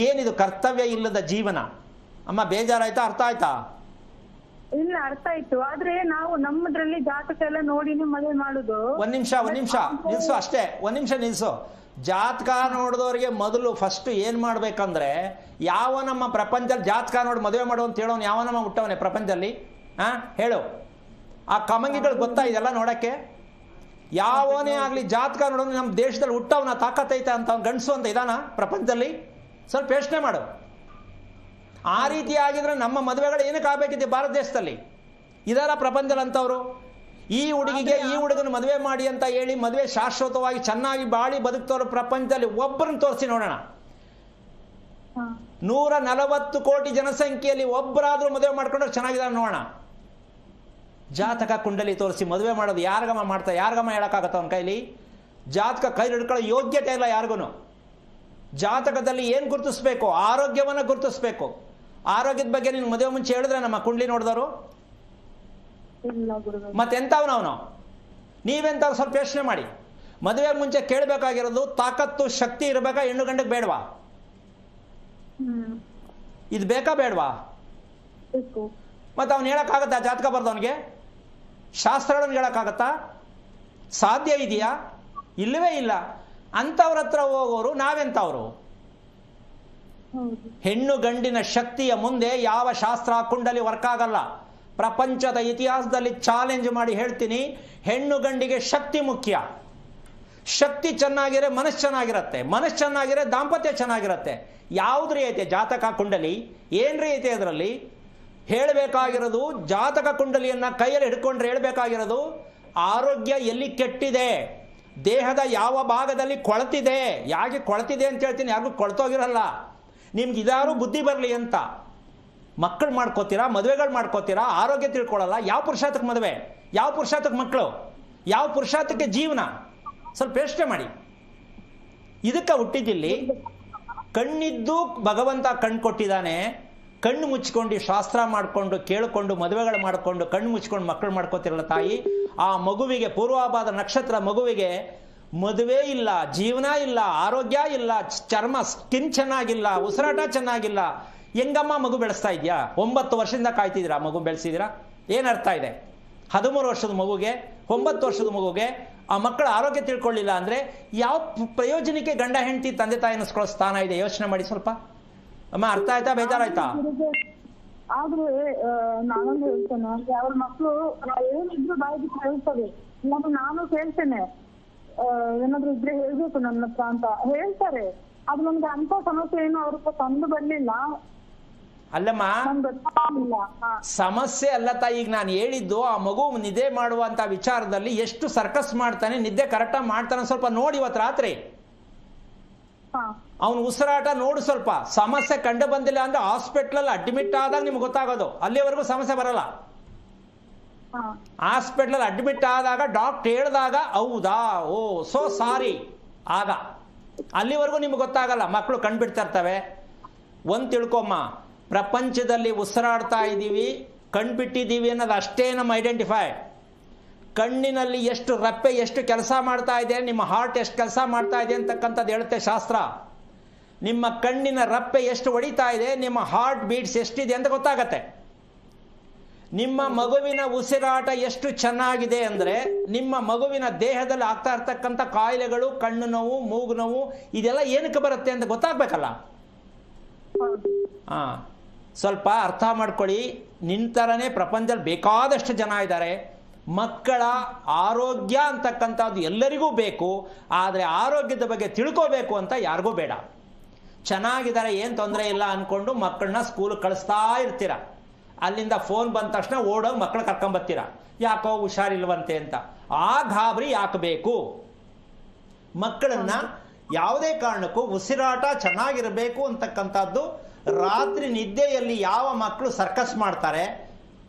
ಏನಿದು ಕರ್ತವ್ಯ ಇಲ್ಲದ ಜೀವನ? ಅಮ್ಮ ಬೇಜಾರಾಯ್ತಾ? ಅರ್ಥ ಆಯ್ತಾ? ಇಲ್ಲ, ಅರ್ಥ ಆಯ್ತು. ಆದ್ರೆ ನಾವು ನಮ್ಮದ್ರಲ್ಲಿ ಜಾತಕ ಎಲ್ಲ ನೋಡಿನೇ ಮದುವೆ ಮಾಡುದು. ಒಂದ್ ನಿಮಿಷ ನಿಲ್ಸು, ಅಷ್ಟೇ ಒಂದ್ ನಿಮಿಷ ನಿಲ್ಸು. ಜಾತಕ ನೋಡಿದವ್ರಿಗೆ ಮೊದಲು ಫಸ್ಟ್ ಏನ್ ಮಾಡ್ಬೇಕಂದ್ರೆ, ಯಾವ ನಮ್ಮ ಪ್ರಪಂಚದಲ್ಲಿ ಜಾತಕ ನೋಡಿ ಮದುವೆ ಮಾಡು ಅಂತ ಹೇಳೋನು ಯಾವ ನಮ್ಮ ಹುಟ್ಟವನೇ ಪ್ರಪಂಚದಲ್ಲಿ? ಹೇಳು. ಆ ಕಮಂಗಿಗಳು ಗೊತ್ತಾ ಇದೆಲ್ಲ ನೋಡಕ್ಕೆ? ಯಾವನೇ ಆಗ್ಲಿ ಜಾತಕ ನೋಡೋನು ನಮ್ಮ ದೇಶದಲ್ಲಿ ಹುಟ್ಟವನ ತಾಕತ್ತೈತೆ ಅಂತ ಅವ್ನು ಗಂಡಸು ಅಂತ ಇದಾನ ಪ್ರಪಂಚದಲ್ಲಿ? ಸ್ವಲ್ಪ ಯೋಚನೆ ಮಾಡು. ಆ ರೀತಿ ಆಗಿದ್ರೆ ನಮ್ಮ ಮದುವೆಗಳು ಏನಕ್ಕೆ ಆಗಬೇಕಿದೆ ಭಾರತ ದೇಶದಲ್ಲಿ? ಇದರ ಪ್ರಪಂಚದಲ್ಲಿ ಅಂತವ್ರು ಈ ಹುಡುಗಿಗೆ ಈ ಹುಡುಗನ ಮದುವೆ ಮಾಡಿ ಅಂತ ಹೇಳಿ ಮದುವೆ ಶಾಶ್ವತವಾಗಿ ಚೆನ್ನಾಗಿ ಬಾಳಿ ಬದುಕ್ತವ್ರು ಪ್ರಪಂಚದಲ್ಲಿ ಒಬ್ಬರನ್ನ ತೋರಿಸಿ ನೋಡೋಣ. 140 ಕೋಟಿ ಜನಸಂಖ್ಯೆಯಲ್ಲಿ ಒಬ್ಬರಾದ್ರೂ ಮದುವೆ ಮಾಡ್ಕೊಂಡ್ರೆ ಚೆನ್ನಾಗಿದ್ದಾರೆ ನೋಡೋಣ. ಜಾತಕ ಕುಂಡಲಿ ತೋರಿಸಿ ಮದುವೆ ಮಾಡೋದು ಯಾರಿಗಮ್ಮ ಮಾಡ್ತಾರೆ? ಯಾರಿಗಮ್ಮ ಹೇಳಕ್ಕಾಗತ್ತ ಅವನ ಕೈಲಿ? ಜಾತಕ ಕೈ ಹಿಡ್ಕೊಳ್ಳೋ ಯೋಗ್ಯತೆ ಇಲ್ಲ ಯಾರಿಗೂ. ಜಾತಕದಲ್ಲಿ ಏನು ಗುರುತಿಸ್ಬೇಕು? ಆರೋಗ್ಯವನ್ನು ಗುರುತಿಸ್ಬೇಕು. ಆರೋಗ್ಯದ ಬಗ್ಗೆ ನೀನು ಮದುವೆ ಮುಂಚೆ ಹೇಳಿದ್ರೆ ನಮ್ಮ ಕುಂಡ್ಲಿ ನೋಡಿದವರು ಮತ್ತೆಂಥವನು? ನೀವೆಂಥವ್ರು? ಸ್ವಲ್ಪ ಯೋಚನೆ ಮಾಡಿ. ಮದುವೆ ಮುಂಚೆ ಕೇಳಬೇಕಾಗಿರೋದು ತಾಕತ್ತು ಶಕ್ತಿ ಇರಬೇಕಾ? ಹೆಣ್ಣು ಗಂಡಕ್ಕೆ ಬೇಡವಾ? ಇದು ಬೇಕಾ ಬೇಡವಾ? ಮತ್ತೆ ಅವ್ನು ಹೇಳಕ್ಕಾಗತ್ತಾ? ಜಾತಕ ಬರ್ದವನಿಗೆ ಶಾಸ್ತ್ರಗಳನ್ನು ಹೇಳಕ್ಕಾಗತ್ತಾ? ಸಾಧ್ಯ ಇದೆಯಾ? ಇಲ್ಲವೇ ಇಲ್ಲ. ಅಂಥವ್ರ ಹತ್ರ ಹೋಗೋರು ನಾವೆಂಥವ್ರು? ಹೆಣ್ಣು ಗಂಡಿನ ಶಕ್ತಿಯ ಮುಂದೆ ಯಾವ ಶಾಸ್ತ್ರ ಕುಂಡಲಿ ವರ್ಕ್ ಆಗಲ್ಲ. ಪ್ರಪಂಚದ ಇತಿಹಾಸದಲ್ಲಿ ಚಾಲೆಂಜ್ ಮಾಡಿ ಹೇಳ್ತೀನಿ, ಹೆಣ್ಣು ಗಂಡಿಗೆ ಶಕ್ತಿ ಮುಖ್ಯ. ಶಕ್ತಿ ಚೆನ್ನಾಗಿರೋ ಮನಸ್ಸು ಚೆನ್ನಾಗಿರುತ್ತೆ, ಮನಸ್ಸು ಚೆನ್ನಾಗಿರೋ ದಾಂಪತ್ಯ ಚೆನ್ನಾಗಿರುತ್ತೆ. ಯಾವುದ್ರಿ ಐತೆ ಜಾತಕ ಕುಂಡಲಿ? ಏನ್ರಿ ಐತೆ ಅದರಲ್ಲಿ? ಹೇಳಬೇಕಾಗಿರೋದು ಜಾತಕ ಕುಂಡಲಿಯನ್ನ ಕೈಯಲ್ಲಿ ಹಿಡ್ಕೊಂಡ್ರೆ ಹೇಳಬೇಕಾಗಿರೋದು ಆರೋಗ್ಯ ಎಲ್ಲಿ ಕೆಟ್ಟಿದೆ, ದೇಹದ ಯಾವ ಭಾಗದಲ್ಲಿ ಕೊಳತಿದೆ. ಯಾಕೆ ಕೊಳತಿದೆ ಅಂತ ಹೇಳ್ತೀನಿ, ಯಾರಿಗೂ ಕೊಳ್ತೋಗಿರಲ್ಲ. ನಿಮ್ಗೆ ಇದಾರು ಬುದ್ಧಿ ಬರಲಿ ಅಂತ. ಮಕ್ಕಳು ಮಾಡ್ಕೋತೀರಾ, ಮದುವೆಗಳು ಮಾಡ್ಕೋತೀರಾ, ಆರೋಗ್ಯ ತಿಳ್ಕೊಳ್ಳಲ್ಲ. ಯಾವ ಪುರುಷಾರ್ಥಕ್ಕೆ ಮದುವೆ? ಯಾವ ಪುರುಷಾರ್ಥಕ್ಕೆ ಮಕ್ಕಳು? ಯಾವ ಪುರುಷಾರ್ಥಕ್ಕೆ ಜೀವನ? ಸ್ವಲ್ಪ ಯೋಚನೆ ಮಾಡಿ. ಇದಕ್ಕೆ ಹುಟ್ಟಿದಿಲ್ಲಿ ಕಣ್ಣಿದ್ದು ಭಗವಂತ ಕಣ್ಣು ಕೊಟ್ಟಿದ್ದಾನೆ. ಕಣ್ಣು ಮುಚ್ಕೊಂಡು ಶಾಸ್ತ್ರ ಮಾಡಿಕೊಂಡು ಕೇಳಿಕೊಂಡು ಮದುವೆಗಳು ಮಾಡಿಕೊಂಡು ಕಣ್ಣು ಮುಚ್ಕೊಂಡು ಮಕ್ಕಳು ಮಾಡ್ಕೋತಿರಲ್ಲ ತಾಯಿ. ಆ ಮಗುವಿಗೆ ಪೂರ್ವಾಭಾದ ನಕ್ಷತ್ರ ಮಗುವಿಗೆ ಮದುವೆ ಇಲ್ಲ, ಜೀವನ ಇಲ್ಲ, ಆರೋಗ್ಯ ಇಲ್ಲ, ಚರ್ಮ ಸ್ಕಿನ್ ಚೆನ್ನಾಗಿಲ್ಲ, ಉಸಿರಾಟ ಚೆನ್ನಾಗಿಲ್ಲ, ಹೆಂಗಮ್ಮ ಮಗು ಬೆಳೆಸ್ತಾ ಇದೆಯಾ? 9 ವರ್ಷದಿಂದ ಕಾಯ್ತಿದ್ದೀರಾ, ಮಗು ಬೆಳೆಸಿದ್ದೀರಾ? ಏನರ್ಥ ಇದೆ? 13 ವರ್ಷದ ಮಗುಗೆ, 9 ವರ್ಷದ ಮಗುಗೆ ಆ ಮಕ್ಕಳ ಆರೋಗ್ಯ ತಿಳ್ಕೊಳ್ಳಿಲ್ಲ ಅಂದರೆ ಯಾವ ಪ್ರಯೋಜನಕ್ಕೆ ಗಂಡ ಹೆಂಡತಿ ತಂದೆ ತಾಯಿ ಅನ್ನಿಸ್ಕೊಳ್ಳೋ ಸ್ಥಾನ ಇದೆ? ಯೋಚನೆ ಮಾಡಿ ಸ್ವಲ್ಪ. ಅಮ್ಮ, ಅರ್ಥ ಆಯ್ತಾ? ಬೇಜಾರಾಯ್ತಾ? ಆದ್ರೆ ನಾನೊಂದು ಹೇಳ್ತೇನೆ, ಅವ್ರ ಮಕ್ಳು ಏನಿದ್ರು ಬಾಯಿ ಬಿಟ್ಟು ಹೇಳ್ತವೆ. ನಾನು ಕೇಳ್ತೇನೆ, ಏನಾದ್ರು ಇದ್ರೆ ಹೇಳ್ಬೇಕು ನನ್ನ ಹತ್ರ ಅಂತ ಹೇಳ್ತಾರೆ. ಅದು ನಮ್ಗೆ ಅಂತ ಸಮಸ್ಯೆ ಏನು ಅವ್ರ ತಂದು ಬರ್ಲಿಲ್ಲ. ಅಲ್ಲಮ್ಮ, ಸಮಸ್ಯೆ ಅಲ್ಲ ತಾಯಿ. ಈಗ ನಾನು ಹೇಳಿದ್ದು ಆ ಮಗು ನಿದ್ದೆ ಮಾಡುವಂತ ವಿಚಾರದಲ್ಲಿ ಎಷ್ಟು ಸರ್ಕಸ್ ಮಾಡ್ತಾನೆ, ನಿದ್ದೆ ಕರೆಕ್ಟಾಗಿ ಮಾಡ್ತಾನೆ ಸ್ವಲ್ಪ ನೋಡಿ ಇವತ್ತು ರಾತ್ರಿ. ಅವನು ಉಸಿರಾಟ ನೋಡು ಸ್ವಲ್ಪ. ಸಮಸ್ಯೆ ಕಂಡು ಬಂದಿಲ್ಲ ಅಂದ್ರೆ ಹಾಸ್ಪಿಟ್ಲಲ್ಲಿ ಅಡ್ಮಿಟ್ ಆದಾಗ ನಿಮ್ಗೆ ಗೊತ್ತಾಗೋದು, ಅಲ್ಲಿವರೆಗೂ ಸಮಸ್ಯೆ ಬರಲ್ಲ. ಹಾಸ್ಪಿಟ್ಲಲ್ಲಿ ಅಡ್ಮಿಟ್ ಆದಾಗ ಡಾಕ್ಟರ್ ಹೇಳಿದಾಗ ಹೌದಾ, ಓ ಸೋ ಸಾರಿ, ಆಗ ಅಲ್ಲಿವರೆಗೂ ನಿಮ್ಗೆ ಗೊತ್ತಾಗಲ್ಲ. ಮಕ್ಕಳು ಕಣ್ಬಿಡ್ತಾ ಇರ್ತವೆ. ಒಂದು ತಿಳ್ಕೊಮ್ಮ, ಪ್ರಪಂಚದಲ್ಲಿ ಉಸಿರಾಡ್ತಾ ಇದ್ದೀವಿ, ಕಣ್ಬಿಟ್ಟಿದ್ದೀವಿ ಅನ್ನೋದು ಅಷ್ಟೇ ನಮ್ಮ ಐಡೆಂಟಿಫೈ. ಕಣ್ಣಿನಲ್ಲಿ ಎಷ್ಟು ರಪ್ಪೆ ಎಷ್ಟು ಕೆಲಸ ಮಾಡ್ತಾ ಇದೆ, ನಿಮ್ಮ ಹಾರ್ಟ್ ಎಷ್ಟು ಕೆಲಸ ಮಾಡ್ತಾ ಇದೆ ಅಂತಕ್ಕಂಥದ್ದು ಹೇಳುತ್ತೆ ಶಾಸ್ತ್ರ. ನಿಮ್ಮ ಕಣ್ಣಿನ ರಪ್ಪೆ ಎಷ್ಟು ಹೊಡಿತಾ ಇದೆ, ನಿಮ್ಮ ಹಾರ್ಟ್ ಬೀಟ್ಸ್ ಎಷ್ಟಿದೆ ಅಂತ ಗೊತ್ತಾಗತ್ತೆ. ನಿಮ್ಮ ಮಗುವಿನ ಉಸಿರಾಟ ಎಷ್ಟು ಚೆನ್ನಾಗಿದೆ ಅಂದರೆ ನಿಮ್ಮ ಮಗುವಿನ ದೇಹದಲ್ಲಿ ಆಗ್ತಾ ಇರ್ತಕ್ಕಂಥ ಕಾಯಿಲೆಗಳು, ಕಣ್ಣು ನೋವು, ಮೂಗು ನೋವು, ಇದೆಲ್ಲ ಏನಕ್ಕೆ ಬರುತ್ತೆ ಅಂತ ಗೊತ್ತಾಗ್ಬೇಕಲ್ಲ. ಸ್ವಲ್ಪ ಅರ್ಥ ಮಾಡ್ಕೊಳ್ಳಿ. ನಿಂತರನೇ ಪ್ರಪಂಚದಲ್ಲಿ ಬೇಕಾದಷ್ಟು ಜನ ಇದ್ದಾರೆ. ಮಕ್ಕಳ ಆರೋಗ್ಯ ಅಂತಕ್ಕಂಥದ್ದು ಎಲ್ಲರಿಗೂ ಬೇಕು, ಆದರೆ ಆರೋಗ್ಯದ ಬಗ್ಗೆ ತಿಳ್ಕೋಬೇಕು ಅಂತ ಯಾರಿಗೂ ಬೇಡ. ಚೆನ್ನಾಗಿದ್ದಾರೆ, ಏನು ತೊಂದರೆ ಇಲ್ಲ ಅಂದ್ಕೊಂಡು ಮಕ್ಕಳನ್ನ ಸ್ಕೂಲ್ ಕಳಿಸ್ತಾ ಇರ್ತೀರ. ಅಲ್ಲಿಂದ ಫೋನ್ ಬಂದ ತಕ್ಷಣ ಓಡೋಗಿ ಮಕ್ಕಳು ಕರ್ಕೊಂಬರ್ತೀರ, ಯಾಕೋ ಹುಷಾರಿಲ್ವಂತೆ ಅಂತ. ಆ ಗಾಬರಿ ಯಾಕೆ ಬೇಕು? ಮಕ್ಕಳನ್ನ ಯಾವುದೇ ಕಾರಣಕ್ಕೂ ಉಸಿರಾಟ ಚೆನ್ನಾಗಿರಬೇಕು ಅಂತಕ್ಕಂಥದ್ದು. ರಾತ್ರಿ ನಿದ್ದೆಯಲ್ಲಿ ಯಾವ ಮಕ್ಕಳು ಸರ್ಕಸ್ ಮಾಡ್ತಾರೆ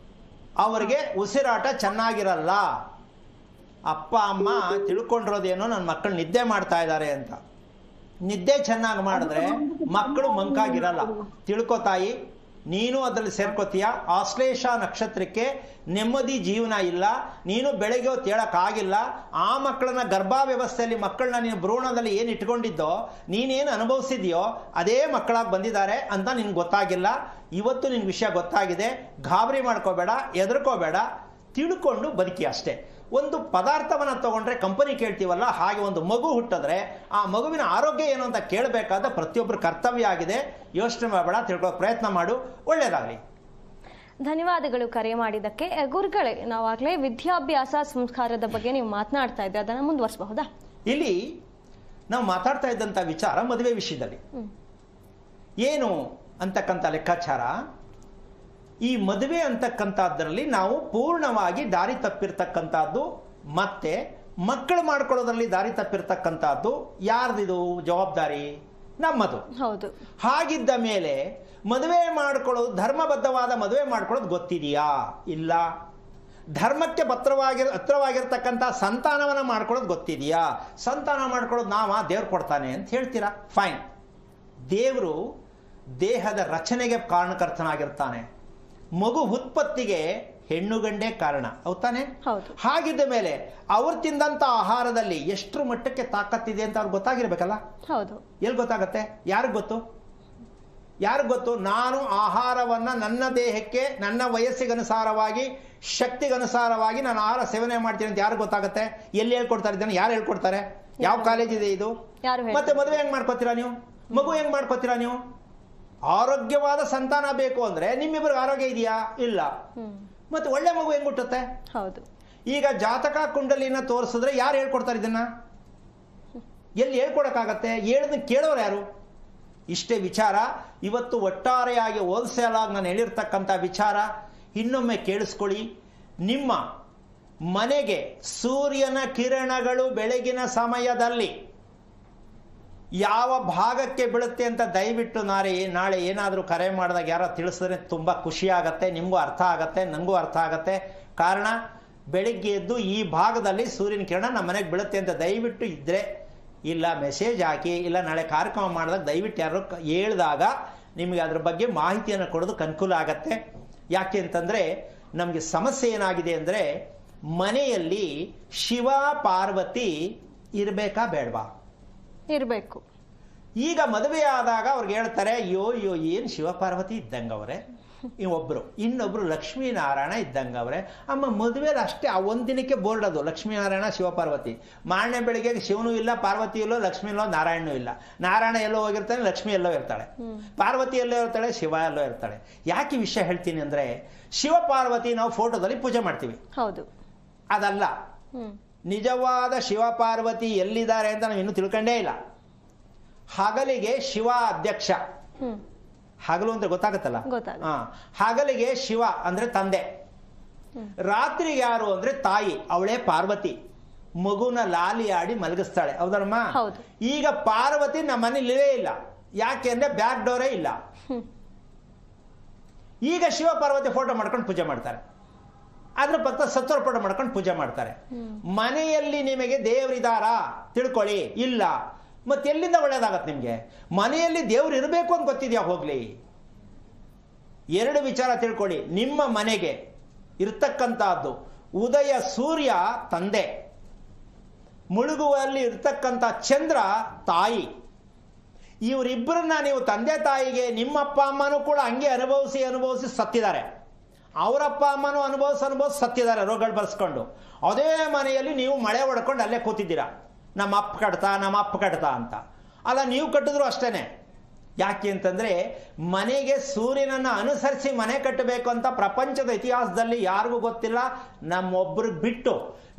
ಅವರಿಗೆ ಉಸಿರಾಟ ಚೆನ್ನಾಗಿರಲ್ಲ. ಅಪ್ಪ ಅಮ್ಮ ತಿಳ್ಕೊಂಡಿರೋದೇನೋ ನನ್ನ ಮಕ್ಕಳು ನಿದ್ದೆ ಮಾಡ್ತಾ ಇದ್ದಾರೆ ಅಂತ. ನಿದ್ದೆ ಚೆನ್ನಾಗಿ ಮಾಡಿದ್ರೆ ಮಕ್ಕಳು ಮಂಕಾಗಿರಲ್ಲ. ತಿಳ್ಕೊ ತಾಯಿ, ನೀನು ಅದರಲ್ಲಿ ಸೇರ್ಕೋತೀಯ. ಆಶ್ಲೇಷ ನಕ್ಷತ್ರಕ್ಕೆ ನೆಮ್ಮದಿ ಜೀವನ ಇಲ್ಲ, ನೀನು ಬೆಳಗ್ಗೆ ಹೊತ್ತು ಹೇಳೋಕ್ಕಾಗಿಲ್ಲ. ಆ ಮಕ್ಕಳನ್ನ ಗರ್ಭಾವ್ಯವಸ್ಥೆಯಲ್ಲಿ ಮಕ್ಕಳನ್ನ ನೀನು ಭ್ರೂಣದಲ್ಲಿ ಏನು ಇಟ್ಕೊಂಡಿದ್ದೋ, ನೀನೇನು ಅನುಭವಿಸಿದ್ಯೋ ಅದೇ ಮಕ್ಕಳಾಗಿ ಬಂದಿದ್ದಾರೆ ಅಂತ ನಿನ್ಗೆ ಗೊತ್ತಾಗಿಲ್ಲ. ಇವತ್ತು ನಿನ್ಗೆ ವಿಷಯ ಗೊತ್ತಾಗಿದೆ. ಗಾಬರಿ ಮಾಡ್ಕೋಬೇಡ, ಹೆದರ್ಕೋಬೇಡ, ತಿಳ್ಕೊಂಡು ಬದುಕಿ ಅಷ್ಟೇ. ಒಂದು ಪದಾರ್ಥವನ್ನು ತಗೊಂಡ್ರೆ ಕಂಪನಿ ಕೇಳ್ತೀವಲ್ಲ, ಹಾಗೆ ಒಂದು ಮಗು ಹುಟ್ಟಿದ್ರೆ ಆ ಮಗುವಿನ ಆರೋಗ್ಯ ಏನು ಅಂತ ಕೇಳಬೇಕಾದ ಪ್ರತಿಯೊಬ್ಬರ ಕರ್ತವ್ಯ ಆಗಿದೆ. ಯೋಚನೆ ಮಾಡಬೇಡ, ತಿಳ್ಕೊಳ್ಳೋಕೆ ಪ್ರಯತ್ನ ಮಾಡು. ಒಳ್ಳೆಯದಾಗಲಿ. ಧನ್ಯವಾದಗಳು ಕರೆ ಮಾಡಿದ್ದಕ್ಕೆ. ಗುರುಗಳೇ, ನಾವಾಗಲೇ ವಿದ್ಯಾಭ್ಯಾಸ ಸಂಸ್ಕಾರದ ಬಗ್ಗೆ ನೀವು ಮಾತನಾಡ್ತಾ ಇದ್ದೆ, ಅದನ್ನು ಮುಂದುವರಿಸಬಹುದಾ? ಇಲ್ಲಿ ನಾವು ಮಾತಾಡ್ತಾ ಇದ್ದಂಥ ವಿಚಾರ ಮದುವೆ ವಿಷಯದಲ್ಲಿ ಏನು ಅಂತಕ್ಕಂಥ ಲೆಕ್ಕಾಚಾರ. ಈ ಮದುವೆ ಅಂತಕ್ಕಂಥದ್ರಲ್ಲಿ ನಾವು ಪೂರ್ಣವಾಗಿ ದಾರಿ ತಪ್ಪಿರ್ತಕ್ಕಂಥದ್ದು, ಮತ್ತೆ ಮಕ್ಕಳು ಮಾಡ್ಕೊಳ್ಳೋದ್ರಲ್ಲಿ ದಾರಿ ತಪ್ಪಿರ್ತಕ್ಕಂಥದ್ದು ಯಾರ್ದಿದು ಜವಾಬ್ದಾರಿ? ನಮ್ಮದು. ಹೌದು. ಹಾಗಿದ್ದ ಮೇಲೆ ಮದುವೆ ಮಾಡ್ಕೊಳ್ಳೋದು, ಧರ್ಮಬದ್ಧವಾದ ಮದುವೆ ಮಾಡ್ಕೊಳ್ಳೋದು ಗೊತ್ತಿದೆಯಾ? ಇಲ್ಲ. ಧರ್ಮಕ್ಕೆ ಹತ್ರವಾಗಿರ್ತಕ್ಕಂಥ ಸಂತಾನವನ್ನು ಮಾಡ್ಕೊಳ್ಳೋದು ಗೊತ್ತಿದೆಯಾ? ಸಂತಾನ ಮಾಡ್ಕೊಳ್ಳೋದು ದೇವ್ರು ಕೊಡ್ತಾನೆ ಅಂತ ಹೇಳ್ತೀರಾ, ಫೈನ್. ದೇವರು ದೇಹದ ರಚನೆಗೆ ಕಾರಣಕರ್ತನಾಗಿರ್ತಾನೆ. ಮಗು ಉತ್ಪತ್ತಿಗೆ ಹೆಣ್ಣು ಗಂಡೇ ಕಾರಣ, ಹೌದಾನೆ? ಹಾಗಿದ್ದ ಮೇಲೆ ಅವ್ರು ತಿಂದಂತ ಆಹಾರದಲ್ಲಿ ಎಷ್ಟರ ಮಟ್ಟಕ್ಕೆ ತಾಕತ್ತಿದೆ ಅಂತ ಅವ್ರಿಗೆ ಗೊತ್ತಾಗಿರ್ಬೇಕಲ್ಲ. ಹೌದು. ಎಲ್ಲಿ ಗೊತ್ತಾಗತ್ತೆ? ಯಾರಿಗ್ ಗೊತ್ತು? ನಾನು ಆಹಾರವನ್ನ ನನ್ನ ದೇಹಕ್ಕೆ, ನನ್ನ ವಯಸ್ಸಿಗನುಸಾರವಾಗಿ, ಶಕ್ತಿಗನುಸಾರವಾಗಿ ನಾನು ಆಹಾರ ಸೇವನೆ ಮಾಡ್ತೀನಿ ಅಂತ ಯಾರು ಗೊತ್ತಾಗತ್ತೆ? ಎಲ್ಲಿ ಹೇಳ್ಕೊಡ್ತಾರೆ ಇದನ್ನು? ಯಾರು ಹೇಳ್ಕೊಡ್ತಾರೆ? ಯಾವ ಕಾಲೇಜ್ ಇದೆ ಇದು? ಮತ್ತೆ ಮದುವೆ ಹೆಂಗ್ ಮಾಡ್ಕೋತೀರಾ ನೀವು? ಮಗು ಹೆಂಗ್ ಮಾಡ್ಕೋತೀರಾ ನೀವು? ಆರೋಗ್ಯವಾದ ಸಂತಾನ ಬೇಕು ಅಂದ್ರೆ ನಿಮ್ಮಿಬ್ಬರಿಗೆ ಆರೋಗ್ಯ ಇದೆಯಾ? ಇಲ್ಲ. ಮತ್ತೆ ಒಳ್ಳೆ ಮಗು ಹೆಂಗ್ ಹುಟ್ಟುತ್ತೆ? ಹೌದು. ಈಗ ಜಾತಕ ಕುಂಡಲಿನ ತೋರಿಸಿದ್ರೆ ಯಾರು ಹೇಳ್ಕೊಡ್ತಾರೆ ಇದನ್ನ? ಎಲ್ಲಿ ಹೇಳ್ಕೊಡಕ್ಕಾಗತ್ತೆ? ಹೇಳೋದನ್ನ ಕೇಳೋರು ಯಾರು? ಇಷ್ಟೇ ವಿಚಾರ. ಇವತ್ತು ಒಟ್ಟಾರೆಯಾಗಿ ಹೋಲ್ಸೇಲ್ ಆಗಿ ನಾನು ಹೇಳಿರ್ತಕ್ಕಂಥ ವಿಚಾರ ಇನ್ನೊಮ್ಮೆ ಕೇಳಿಸ್ಕೊಳ್ಳಿ. ನಿಮ್ಮ ಮನೆಗೆ ಸೂರ್ಯನ ಕಿರಣಗಳು ಬೆಳಗಿನ ಸಮಯದಲ್ಲಿ ಯಾವ ಭಾಗಕ್ಕೆ ಬೀಳುತ್ತೆ ಅಂತ ದಯವಿಟ್ಟು ನಾಳೆ ಏನಾದರೂ ಕರೆ ಮಾಡಿದಾಗ ಯಾರೋ ತಿಳಿಸಿದ್ರೆ ತುಂಬ ಖುಷಿ ಆಗತ್ತೆ. ನಿಮಗೂ ಅರ್ಥ ಆಗತ್ತೆ, ನನಗೂ ಅರ್ಥ ಆಗತ್ತೆ. ಕಾರಣ, ಬೆಳಿಗ್ಗೆ ಎದ್ದು ಈ ಭಾಗದಲ್ಲಿ ಸೂರ್ಯನ ಕಿರಣ ನಮ್ಮ ಮನೆಗೆ ಬೀಳುತ್ತೆ ಅಂತ ದಯವಿಟ್ಟು ಇದ್ದರೆ, ಇಲ್ಲ ಮೆಸೇಜ್ ಹಾಕಿ, ಇಲ್ಲ ನಾಳೆ ಕಾರ್ಯಕ್ರಮ ಮಾಡಿದಾಗ ದಯವಿಟ್ಟು ಯಾರು ಹೇಳಿದಾಗ ನಿಮಗೆ ಅದ್ರ ಬಗ್ಗೆ ಮಾಹಿತಿಯನ್ನು ಕೊಡೋದಕ್ಕೆ ಅನುಕೂಲ ಆಗತ್ತೆ. ಯಾಕೆ ಅಂತಂದರೆ ನಮಗೆ ಸಮಸ್ಯೆ ಏನಾಗಿದೆ ಅಂದರೆ, ಮನೆಯಲ್ಲಿ ಶಿವ ಪಾರ್ವತಿ ಇರಬೇಕಾ ಬೇಡವಾ? ಇರಬೇಕು. ಈಗ ಮದುವೆ ಆದಾಗ ಅವ್ರಿಗೆ ಹೇಳ್ತಾರೆ, ಅಯ್ಯೋ ಏನು ಶಿವಪಾರ್ವತಿ ಇದ್ದಂಗವ್ರೆ ಒಬ್ರು, ಇನ್ನೊಬ್ರು ಲಕ್ಷ್ಮೀನಾರಾಯಣ ಇದ್ದಂಗವ್ರೆ. ಅಮ್ಮ ಮದುವೆಲಿ ಅಷ್ಟೇ, ಆ ಒಂದಿನಕ್ಕೆ ಬೋರ್ಡ್ ಅದು, ಲಕ್ಷ್ಮೀನಾರಾಯಣ ಶಿವಪಾರ್ವತಿ. ಮಾರನೇ ಬೆಳಿಗ್ಗೆ ಶಿವನೂ ಇಲ್ಲ, ಪಾರ್ವತಿ ಇಲ್ಲೋ, ಲಕ್ಷ್ಮೀ ಇಲ್ಲೋ, ನಾರಾಯಣನೂ ಇಲ್ಲ. ನಾರಾಯಣ ಎಲ್ಲೋ ಹೋಗಿರ್ತಾನೆ, ಲಕ್ಷ್ಮಿ ಎಲ್ಲೋ ಇರ್ತಾಳೆ, ಪಾರ್ವತಿ ಎಲ್ಲೋ ಇರ್ತಾಳೆ, ಶಿವ ಎಲ್ಲೋ ಇರ್ತಾಳೆ. ಯಾಕೆ ವಿಷಯ ಹೇಳ್ತೀನಿ ಅಂದ್ರೆ, ಶಿವಪಾರ್ವತಿ ನಾವು ಫೋಟೋದಲ್ಲಿ ಪೂಜೆ ಮಾಡ್ತೀವಿ, ಹೌದು, ಅದಲ್ಲ. ನಿಜವಾದ ಶಿವಪಾರ್ವತಿ ಎಲ್ಲಿದ್ದಾರೆ ಅಂತ ನಾವು ಇನ್ನೂ ತಿಳ್ಕೊಂಡೇ ಇಲ್ಲ. ಹಗಲಿಗೆ ಶಿವ ಅಧ್ಯಕ್ಷ, ಹಗಲು ಅಂದ್ರೆ ಗೊತ್ತಾಗತ್ತಲ್ಲ, ಹಗಲಿಗೆ ಶಿವ ಅಂದ್ರೆ ತಂದೆ, ರಾತ್ರಿಗೆ ಯಾರು ಅಂದ್ರೆ ತಾಯಿ, ಅವಳೇ ಪಾರ್ವತಿ. ಮಗುನ ಲಾಲಿ ಆಡಿ ಮಲಗಿಸ್ತಾಳೆ, ಹೌದಮ್ಮ? ಈಗ ಪಾರ್ವತಿ ನಮ್ಮ ಮನೇಲಿವೇ ಇಲ್ಲ. ಯಾಕೆ ಅಂದ್ರೆ ಬ್ಯಾಕ್ ಡೋರೇ ಇಲ್ಲ. ಈಗ ಶಿವ ಪಾರ್ವತಿ ಫೋಟೋ ಮಾಡ್ಕೊಂಡು ಪೂಜೆ ಮಾಡ್ತಾರೆ, ಅದ್ರ ಪಕ್ಕ ಸತ್ತೋರ್ ಫೋಟೋ ಮಾಡ್ಕೊಂಡು ಪೂಜೆ ಮಾಡ್ತಾರೆ. ಮನೆಯಲ್ಲಿ ನಿಮಗೆ ದೇವರಿದಾರಾ ತಿಳ್ಕೊಳ್ಳಿ, ಇಲ್ಲ. ಮತ್ತೆ ಎಲ್ಲಿಂದ ಒಳ್ಳೇದಾಗತ್ತೆ ನಿಮ್ಗೆ? ಮನೆಯಲ್ಲಿ ದೇವ್ರು ಇರಬೇಕು ಅಂತ ಗೊತ್ತಿದ್ಯಾ? ಹೋಗ್ಲಿ, ಎರಡು ವಿಚಾರ ತಿಳ್ಕೊಳ್ಳಿ. ನಿಮ್ಮ ಮನೆಗೆ ಇರ್ತಕ್ಕಂಥದ್ದು ಉದಯ ಸೂರ್ಯ ತಂದೆ, ಮುಳುಗುವಲ್ಲಿ ಇರ್ತಕ್ಕಂಥ ಚಂದ್ರ ತಾಯಿ. ಇವರಿಬ್ಬರನ್ನ ನೀವು ತಂದೆ ತಾಯಿಗೆ, ನಿಮ್ಮ ಅಪ್ಪ ಅಮ್ಮನೂ ಕೂಡ ಹಂಗೆ ಅನುಭವಿಸಿ ಸತ್ತಿದ್ದಾರೆ, ಅವರಪ್ಪ ಅಮ್ಮನೂ ಅನುಭವಿಸಿ ಸತ್ತಿದ್ದಾರೆ ರೋಗಗಳು ಬರ್ಸ್ಕೊಂಡು. ಅದೇ ಮನೆಯಲ್ಲಿ ನೀವು ಮಳೆ ಹೊಡ್ಕೊಂಡು ಅಲ್ಲೇ ಕೂತಿದ್ದೀರಾ, ನಮ್ಮ ಅಪ್ಪ ಕಟ್ತಾ ಅಂತ. ಅಲ್ಲ, ನೀವು ಕಟ್ಟಿದ್ರು ಅಷ್ಟೇನೆ. ಯಾಕೆ ಅಂತಂದ್ರೆ, ಮನೆಗೆ ಸೂರ್ಯನನ್ನು ಅನುಸರಿಸಿ ಮನೆ ಕಟ್ಟಬೇಕು ಅಂತ ಪ್ರಪಂಚದ ಇತಿಹಾಸದಲ್ಲಿ ಯಾರಿಗೂ ಗೊತ್ತಿಲ್ಲ. ನಮ್ಮೊಬ್ಬರಿಗೆ ಬಿಟ್ಟು,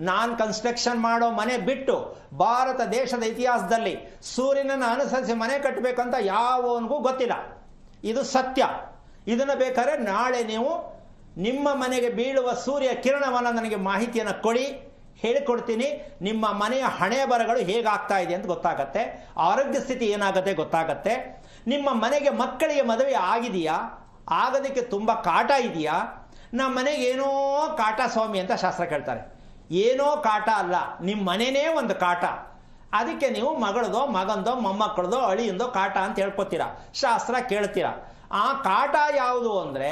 ನಾನ್ ಕನ್ಸ್ಟ್ರಕ್ಷನ್ ಮಾಡೋ ಮನೆ ಬಿಟ್ಟು ಭಾರತ ದೇಶದ ಇತಿಹಾಸದಲ್ಲಿ ಸೂರ್ಯನನ್ನು ಅನುಸರಿಸಿ ಮನೆ ಕಟ್ಟಬೇಕು ಅಂತ ಯಾವನಿಗೂ ಗೊತ್ತಿಲ್ಲ. ಇದು ಸತ್ಯ. ಇದನ್ನು ಬೇಕಾದ್ರೆ ನಾಳೆ ನೀವು ನಿಮ್ಮ ಮನೆಗೆ ಬೀಳುವ ಸೂರ್ಯ ಕಿರಣವನ್ನ ನನಗೆ ಮಾಹಿತಿಯನ್ನು ಕೊಡಿ, ಹೇಳಿಕೊಡ್ತೀನಿ. ನಿಮ್ಮ ಮನೆಯ ಹಣೆ ಬರಗಳು ಹೇಗಾಗ್ತಾ ಇದೆ ಅಂತ ಗೊತ್ತಾಗತ್ತೆ, ಆರೋಗ್ಯ ಸ್ಥಿತಿ ಏನಾಗುತ್ತೆ ಗೊತ್ತಾಗತ್ತೆ. ನಿಮ್ಮ ಮನೆಗೆ ಮಕ್ಕಳಿಗೆ ಮದುವೆ ಆಗಿದೆಯಾ, ಆಗೋದಕ್ಕೆ ತುಂಬ ಕಾಟ ಇದೆಯಾ? ನಮ್ಮ ಮನೆಗೆ ಏನೋ ಕಾಟ ಸ್ವಾಮಿ ಅಂತ ಶಾಸ್ತ್ರ ಕೇಳ್ತಾರೆ. ಏನೋ ಕಾಟ ಅಲ್ಲ, ನಿಮ್ಮ ಮನೆನೇ ಒಂದು ಕಾಟ. ಅದಕ್ಕೆ ನೀವು ಮಗಳದೋ ಮಗಂದೋ ಮೊಮ್ಮಕ್ಕಳದೋ ಅಳಿಯಿಂದೋ ಕಾಟ ಅಂತ ಹೇಳ್ಕೊತೀರಾ, ಶಾಸ್ತ್ರ ಕೇಳ್ತೀರಾ. ಆ ಕಾಟ ಯಾವುದು ಅಂದರೆ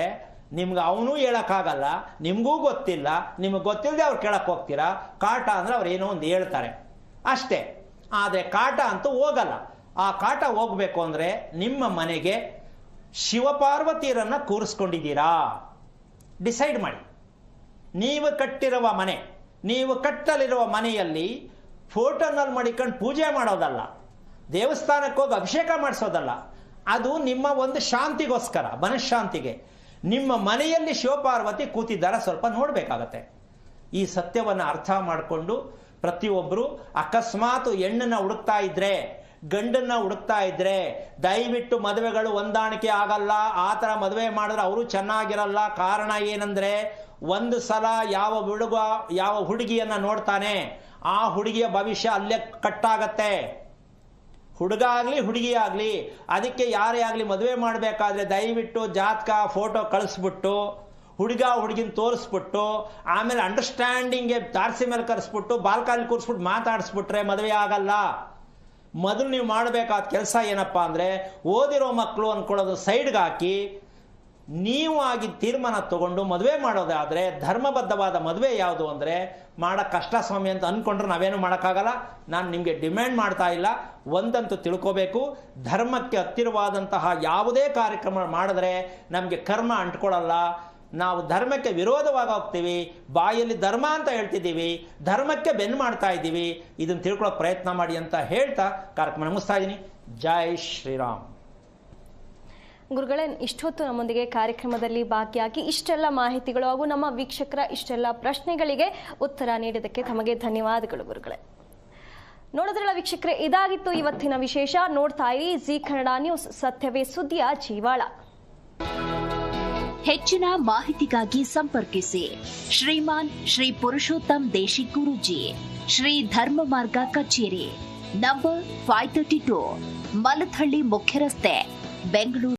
ನಿಮ್ಗೆ ಅವನು ಹೇಳಕ್ಕಾಗಲ್ಲ, ನಿಮಗೂ ಗೊತ್ತಿಲ್ಲ, ನಿಮಗೆ ಗೊತ್ತಿಲ್ಲದೆ ಅವ್ರು ಕೇಳಕ್ಕೆ ಹೋಗ್ತೀರಾ. ಕಾಟ ಅಂದ್ರೆ ಅವ್ರು ಏನೋ ಒಂದು ಹೇಳ್ತಾರೆ ಅಷ್ಟೇ, ಆದರೆ ಕಾಟ ಅಂತೂ ಹೋಗಲ್ಲ. ಆ ಕಾಟ ಹೋಗ್ಬೇಕು ಅಂದ್ರೆ ನಿಮ್ಮ ಮನೆಗೆ ಶಿವಪಾರ್ವತಿಯರನ್ನ ಕೂರಿಸ್ಕೊಂಡಿದ್ದೀರಾ? ಡಿಸೈಡ್ ಮಾಡಿ. ನೀವು ಕಟ್ಟಿರುವ ಮನೆ, ನೀವು ಕಟ್ಟಲಿರುವ ಮನೆಯಲ್ಲಿ ಫೋಟೋನಲ್ಲಿ ಮಾಡಿಕೊಂಡು ಪೂಜೆ ಮಾಡೋದಲ್ಲ, ದೇವಸ್ಥಾನಕ್ಕೆ ಹೋಗಿ ಅಭಿಷೇಕ ಮಾಡಿಸೋದಲ್ಲ. ಅದು ನಿಮ್ಮ ಒಂದು ಶಾಂತಿಗೋಸ್ಕರ, ಮನಃಶಾಂತಿಗೆ. ನಿಮ್ಮ ಮನೆಯಲ್ಲಿ ಶಿವಪಾರ್ವತಿ ಕೂತಿದ್ದಾರೆ, ಸ್ವಲ್ಪ ನೋಡಬೇಕಾಗತ್ತೆ. ಈ ಸತ್ಯವನ್ನು ಅರ್ಥ ಮಾಡಿಕೊಂಡು ಪ್ರತಿಯೊಬ್ಬರು ಅಕಸ್ಮಾತ್ ಹೆಣ್ಣನ್ನ ಹುಡುಕ್ತಾ ಇದ್ರೆ, ಗಂಡನ್ನ ಹುಡುಕ್ತಾ ಇದ್ರೆ, ದಯವಿಟ್ಟು ಮದುವೆಗಳು ಹೊಂದಾಣಿಕೆ ಆಗಲ್ಲ. ಆ ಥರ ಮದುವೆ ಮಾಡಿದ್ರೆ ಅವರು ಚೆನ್ನಾಗಿರಲ್ಲ. ಕಾರಣ ಏನಂದ್ರೆ, ಒಂದು ಸಲ ಯಾವ ಹುಡುಗಿಯನ್ನ ನೋಡ್ತಾನೆ, ಆ ಹುಡುಗಿಯ ಭವಿಷ್ಯ ಅಲ್ಲೇ ಕಟ್ಟಾಗತ್ತೆ. ಹುಡುಗ ಆಗಲಿ ಹುಡುಗಿ ಆಗಲಿ. ಅದಕ್ಕೆ ಯಾರೇ ಆಗಲಿ ಮದುವೆ ಮಾಡಬೇಕಾದ್ರೆ ದಯವಿಟ್ಟು ಜಾತಕ ಫೋಟೋ ಕಳಿಸ್ಬಿಟ್ಟು, ಹುಡುಗ ಹುಡುಗಿನ ತೋರಿಸ್ಬಿಟ್ಟು, ಆಮೇಲೆ ಅಂಡರ್ಸ್ಟ್ಯಾಂಡಿಂಗ್ಗೆ ತಾರಸಿ ಮೇಲೆ ಕರೆಸ್ಬಿಟ್ಟು ಬಾಲ್ಕಲ್ಲಿ ಕೂರಿಸ್ಬಿಟ್ಟು ಮಾತಾಡಿಸ್ಬಿಟ್ರೆ ಮದುವೆ ಆಗಲ್ಲ. ಮೊದಲು ನೀವು ಮಾಡಬೇಕಾದ ಕೆಲಸ ಏನಪ್ಪಾ ಅಂದರೆ, ಓದಿರೋ ಮಕ್ಕಳು ಅಂದ್ಕೊಳ್ಳೋದು ಸೈಡ್ಗೆ ಹಾಕಿ ನೀವು ಆಗಿ ತೀರ್ಮಾನ ತಗೊಂಡು ಮದುವೆ ಮಾಡೋದಾದರೆ ಧರ್ಮಬದ್ಧವಾದ ಮದುವೆ ಯಾವುದು ಅಂದರೆ, ಮಾಡೋಕ್ಕೆ ಕಷ್ಟ ಸ್ವಾಮಿ ಅಂತ ಅಂದ್ಕೊಂಡ್ರೆ ನಾವೇನು ಮಾಡೋಕ್ಕಾಗಲ್ಲ. ನಾನು ನಿಮಗೆ ಡಿಮ್ಯಾಂಡ್ ಮಾಡ್ತಾ ಇಲ್ಲ. ಒಂದಂತೂ ತಿಳ್ಕೋಬೇಕು, ಧರ್ಮಕ್ಕೆ ಹತ್ತಿರವಾದಂತಹ ಯಾವುದೇ ಕಾರ್ಯಕ್ರಮ ಮಾಡಿದ್ರೆ ನಮಗೆ ಕರ್ಮ ಅಂಟ್ಕೊಳ್ಳಲ್ಲ. ನಾವು ಧರ್ಮಕ್ಕೆ ವಿರೋಧವಾಗಿ ಹೋಗ್ತೀವಿ, ಬಾಯಲ್ಲಿ ಧರ್ಮ ಅಂತ ಹೇಳ್ತಿದ್ದೀವಿ, ಧರ್ಮಕ್ಕೆ ಬೆನ್ನು ಮಾಡ್ತಾ ಇದ್ದೀವಿ. ಇದನ್ನು ತಿಳ್ಕೊಳ್ಳೋ ಪ್ರಯತ್ನ ಮಾಡಿ ಅಂತ ಹೇಳ್ತಾ ಕಾರ್ಯಕ್ರಮ ಮುಗಿಸ್ತಾ ಇದ್ದೀನಿ. ಜೈ ಶ್ರೀರಾಮ್. ಗುರುಗಳೇ, ಇಷ್ಟೊತ್ತು ನಮ್ಮೊಂದಿಗೆ ಕಾರ್ಯಕ್ರಮದಲ್ಲಿ ಭಾಗಿಯಾಗಿ ಇಷ್ಟೆಲ್ಲ ಮಾಹಿತಿಗಳು ಹಾಗೂ ನಮ್ಮ ವೀಕ್ಷಕರ ಇಷ್ಟೆಲ್ಲ ಪ್ರಶ್ನೆಗಳಿಗೆ ಉತ್ತರ ನೀಡಿದ್ದಕ್ಕೆ ತಮಗೆ ಧನ್ಯವಾದಗಳು ಗುರುಗಳೇ. ನೋಡಿದ್ರಲ್ಲ ವೀಕ್ಷಕರೇ, ಇದಾಗಿತ್ತು ಇವತ್ತಿನ ವಿಶೇಷ. ನೋಡ್ತಾ ಇರಿ ಜಿ ಕನ್ನಡ ನ್ಯೂಸ್, ಸತ್ಯವೇ ಸುದ್ದಿಯ ಜೀವಾಳ. ಹೆಚ್ಚಿನ ಮಾಹಿತಿಗಾಗಿ ಸಂಪರ್ಕಿಸಿ ಶ್ರೀಮಾನ್ ಶ್ರೀ ಪುರುಷೋತ್ತಮ್ ದೇಶಿಕ್ ಗುರೂಜಿ, ಶ್ರೀ ಧರ್ಮ ಮಾರ್ಗ ಕಚೇರಿ, ನಂಬರ್ 532, ಮಲಥಳ್ಳಿ ಮುಖ್ಯ ರಸ್ತೆ, ಬೆಂಗಳೂರು.